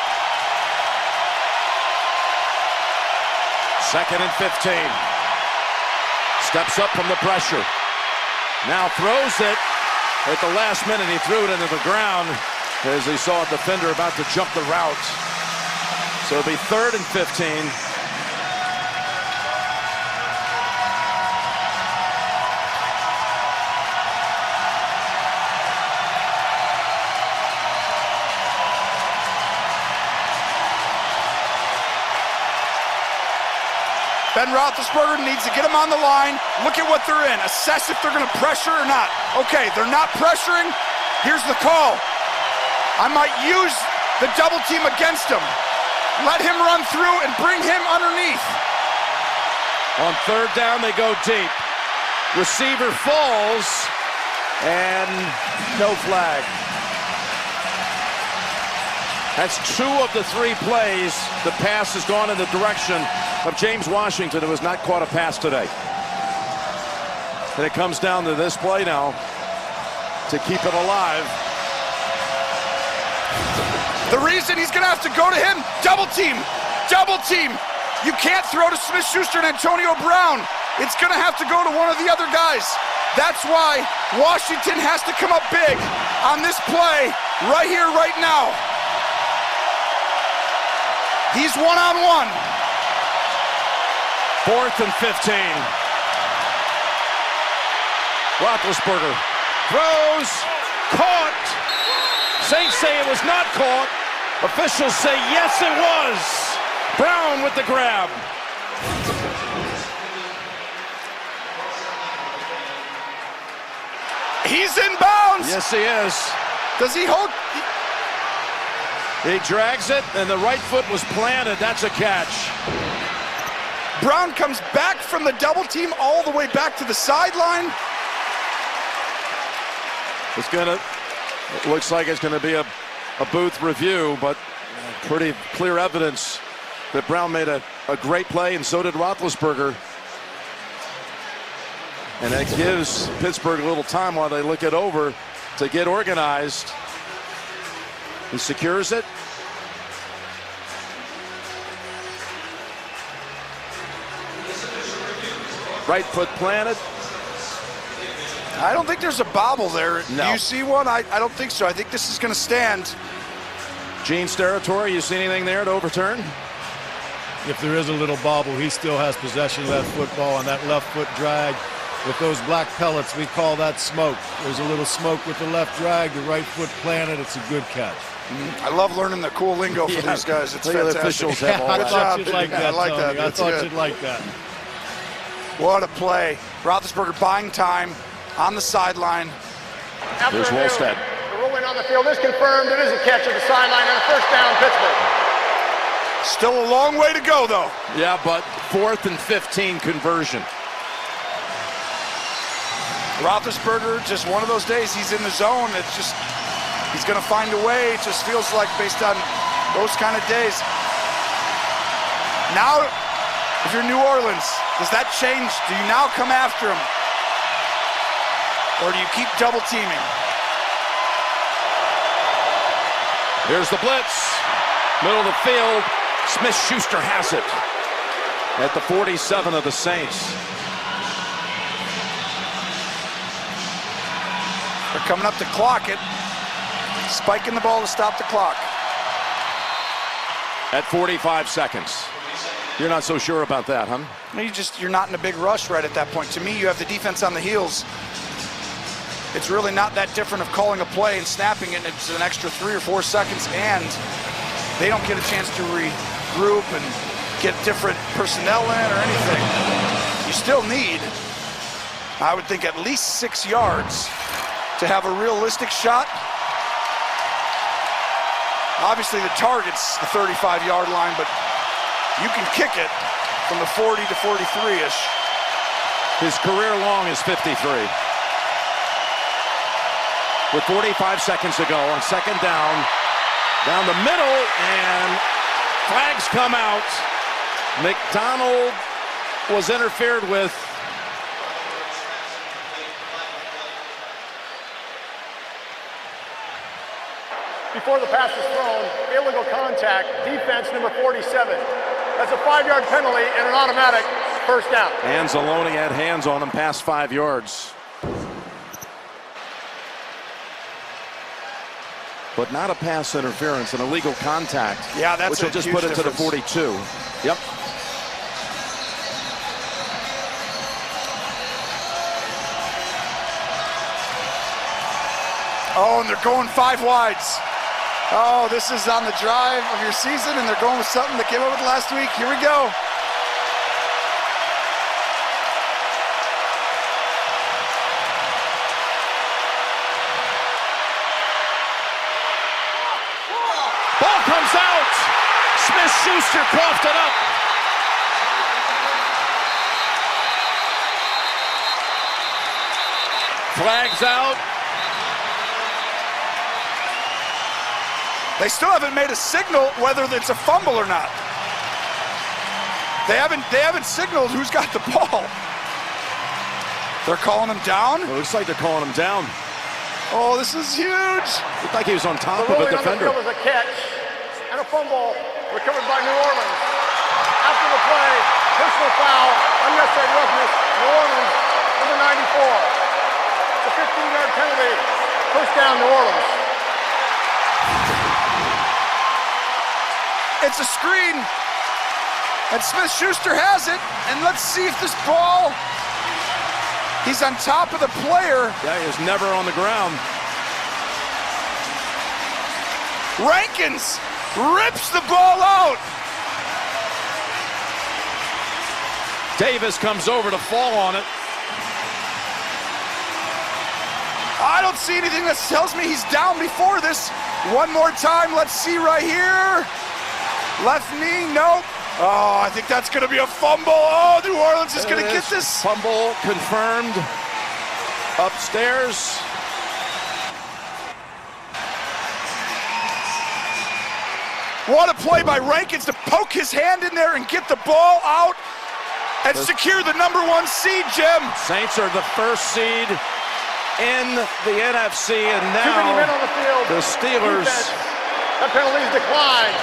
2nd and 15. Steps up from the pressure. Now throws it. At the last minute, he threw it into the ground as he saw a defender about to jump the route. So it'll be 3rd and 15. Ben Roethlisberger needs to get them on the line, look at what they're in, assess if they're going to pressure or not. Okay, they're not pressuring. Here's the call. I might use the double team against him. Let him run through and bring him underneath. On 3rd down, they go deep. Receiver falls, and no flag. That's 2 of the 3 plays. The pass has gone in the direction of James Washington, who has not caught a pass today. And it comes down to this play now to keep it alive. The reason he's going to have to go to him, double team, double team. You can't throw to Smith-Schuster and Antonio Brown. It's going to have to go to one of the other guys. That's why Washington has to come up big on this play right here, right now. He's one-on-one. 4th and 15. Roethlisberger throws, caught. Saints say it was not caught. Officials say yes, it was. Brown with the grab. He's in bounds. Yes, he is. Does he hold? He drags it, and the right foot was planted. That's a catch. Brown comes back from the double team all the way back to the sideline. It looks like it's gonna be a booth review, but pretty clear evidence that Brown made a great play, and so did Roethlisberger. And that gives Pittsburgh a little time while they look it over to get organized. He secures it. Right foot planted. I don't think there's a bobble there. No. Do you see one? I don't think so. I think this is going to stand. Gene's territory, you see anything there to overturn? If there is a little bobble, he still has possession of that football, and that left foot drag with those black pellets, we call that smoke. There's a little smoke with the left drag, the right foot planted. It's a good catch. I love learning the cool lingo for these guys. It's Look at the fantastic. officials have all I that. thought you'd like that, I like that. Tony. I That's thought good. you'd like that. What a play. Roethlisberger buying time, on the sideline. Here's Wolstead. The ruling on the field is confirmed. It is a catch at the sideline and a first down, Pittsburgh. Still a long way to go, though. Yeah, but 4th and 15 conversion. Roethlisberger, just one of those days, he's in the zone. It's just, he's going to find a way. It just feels like based on those kind of days. Now, if you're New Orleans, does that change? Do you now come after him? Or do you keep double teaming? Here's the blitz. Middle of the field. Smith-Schuster has it at the 47 of the Saints. They're coming up to clock it. Spiking the ball to stop the clock. At 45 seconds. You're not so sure about that, huh? You're not in a big rush right at that point. To me, you have the defense on the heels. It's really not that different of calling a play and snapping it. It's an extra 3 or 4 seconds, and they don't get a chance to regroup and get different personnel in or anything. You still need, I would think, at least 6 yards to have a realistic shot. Obviously, the target's the 35-yard line, but you can kick it from the 40 to 43-ish. His career long is 53. With 45 seconds to go on second down the middle, and flags come out. McDonald was interfered with. Before the pass is thrown, illegal contact, defense number 47. That's a 5-yard penalty and an automatic first down. Anzalone had hands on him past 5 yards. But not a pass interference, an illegal contact. Yeah, that's which will just put it to the 42. Yep. Oh, and they're going 5 wides. Oh, this is on the drive of your season, and they're going with something that came up with last week. Here we go. Ball comes out. Smith-Schuster coughed it up. Flags out. They still haven't made a signal whether it's a fumble or not. They haven't signaled who's got the ball. They're calling him down? It looks like they're calling him down. Oh, this is huge. Looked like he was on top The of a ruling on the defender. field is a catch and a fumble recovered by New Orleans. After the play, personal foul, unnecessary roughness, New Orleans, number 94. It's a 15-yard penalty. First down, New Orleans. It's a screen, and Smith-Schuster has it, and let's see if this ball, he's on top of the player. Yeah, he was never on the ground. Rankins rips the ball out. Davis comes over to fall on it. I don't see anything that tells me he's down before this. One more time, let's see right here. Left knee, nope. Oh, I think that's gonna be a fumble. Oh, New Orleans is gonna get this. Fumble confirmed. Upstairs. What a play by Rankins to poke his hand in there and get the ball out and secure the #1 seed, Jim. Saints are the first seed in the NFC, and Too many men now on the field. the Steelers. Defense. That penalty's declined.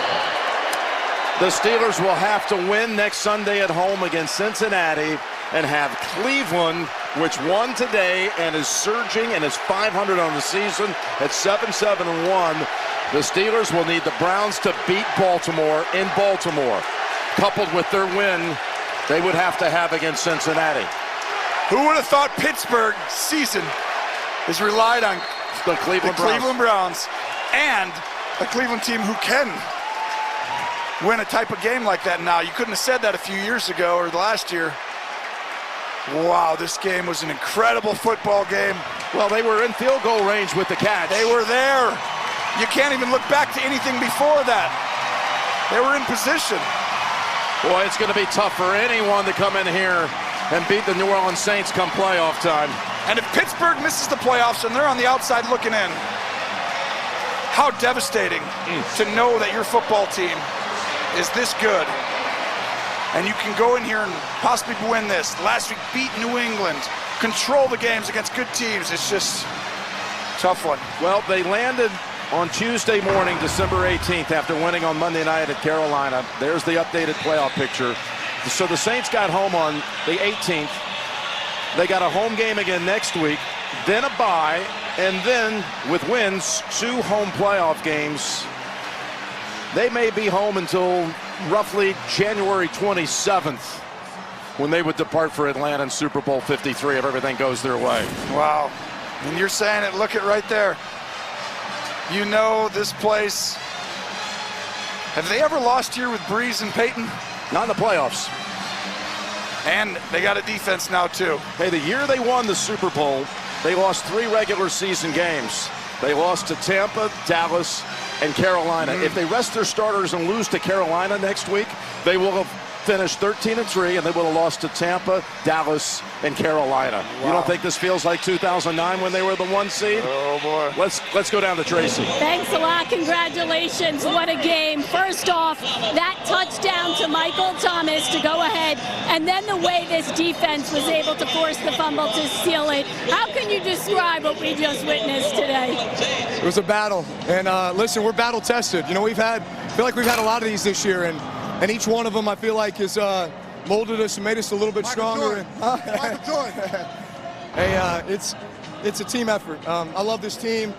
The Steelers will have to win next Sunday at home against Cincinnati and have Cleveland, which won today and is surging and is 500 on the season at 7-7-1. The Steelers will need the Browns to beat Baltimore in Baltimore. Coupled with their win, they would have to have against Cincinnati. Who would have thought Pittsburgh's season is relied on The Cleveland the Browns. Cleveland Browns and a Cleveland team who can win a type of game like that now. You couldn't have said that a few years ago or last year. Wow, this game was an incredible football game. Well, they were in field goal range with the catch. They were there. You can't even look back to anything before that. They were in position. Boy, it's going to be tough for anyone to come in here and beat the New Orleans Saints come playoff time. And if Pittsburgh misses the playoffs and they're on the outside looking in, how devastating to know that your football team is this good. And you can go in here and possibly win this. Last week, beat New England, control the games against good teams. It's just a tough one. Well, they landed on Tuesday morning, December 18th, after winning on Monday night at Carolina. There's the updated playoff picture. So the Saints got home on the 18th. They got a home game again next week, then a bye, and then with wins, 2 home playoff games. They may be home until roughly January 27th when they would depart for Atlanta in Super Bowl 53 if everything goes their way. Wow. And you're saying it, look it right there. You know this place. Have they ever lost here with Breeze and Peyton? Not in the playoffs. And they got a defense now too. Hey, the year they won the Super Bowl, they lost 3 regular season games. They lost to Tampa, Dallas, and Carolina. If they rest their starters and lose to Carolina next week, they will have finished 13-3, and they would have lost to Tampa, Dallas, and Carolina. Wow. You don't think this feels like 2009 when they were the 1 seed? Oh boy. Let's go down to Tracy. Thanks a lot. Congratulations. What a game. First off, that touchdown to Michael Thomas to go ahead, and then the way this defense was able to force the fumble to seal it. How can you describe what we just witnessed today? It was a battle, and listen, we're battle tested. You know, I feel like we've had a lot of these this year, and each one of them I feel like has molded us and made us a little bit stronger. Michael Jordan. Hey, it's a team effort. I love this team.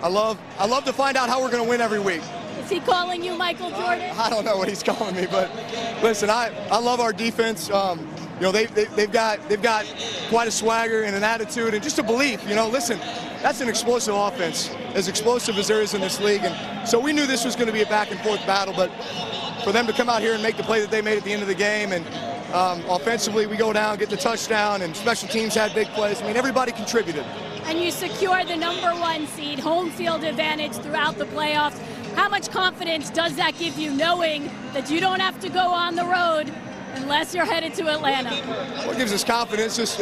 I love to find out how we're going to win every week. Is he calling you Michael Jordan? I don't know what he's calling me, but listen, I love our defense. You know, they've got quite a swagger and an attitude and just a belief. You know, listen, that's an explosive offense, as explosive as there is in this league. And so we knew this was going to be a back and forth battle, but for them to come out here and make the play that they made at the end of the game, and offensively we go down, get the touchdown, and special teams had big plays. I mean, everybody contributed. And you secure the #1 seed, home field advantage throughout the playoffs. How much confidence does that give you, knowing that you don't have to go on the road unless you're headed to Atlanta? Well, it gives us confidence. Just,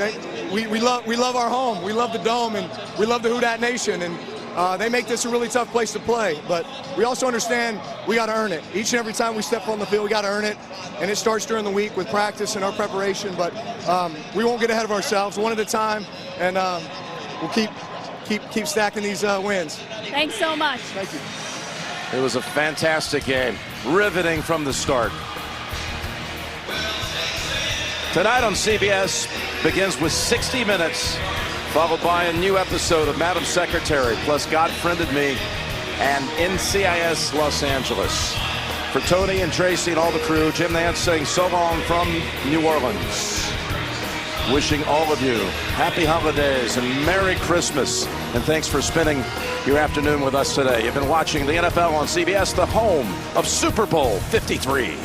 we love our home. We love the Dome, and we love the Who Dat Nation. And they make this a really tough place to play. But we also understand we got to earn it. Each and every time we step on the field, we got to earn it. And it starts during the week with practice and our preparation. But we won't get ahead of ourselves, one at a time. And we'll keep stacking these wins. Thanks so much. Thank you. It was a fantastic game, riveting from the start. Tonight on CBS begins with 60 Minutes, followed by a new episode of Madam Secretary, plus God Friended Me, and NCIS Los Angeles. For Tony and Tracy and all the crew, Jim Nance saying so long from New Orleans. Wishing all of you happy holidays and Merry Christmas. And thanks for spending your afternoon with us today. You've been watching the NFL on CBS, the home of Super Bowl 53.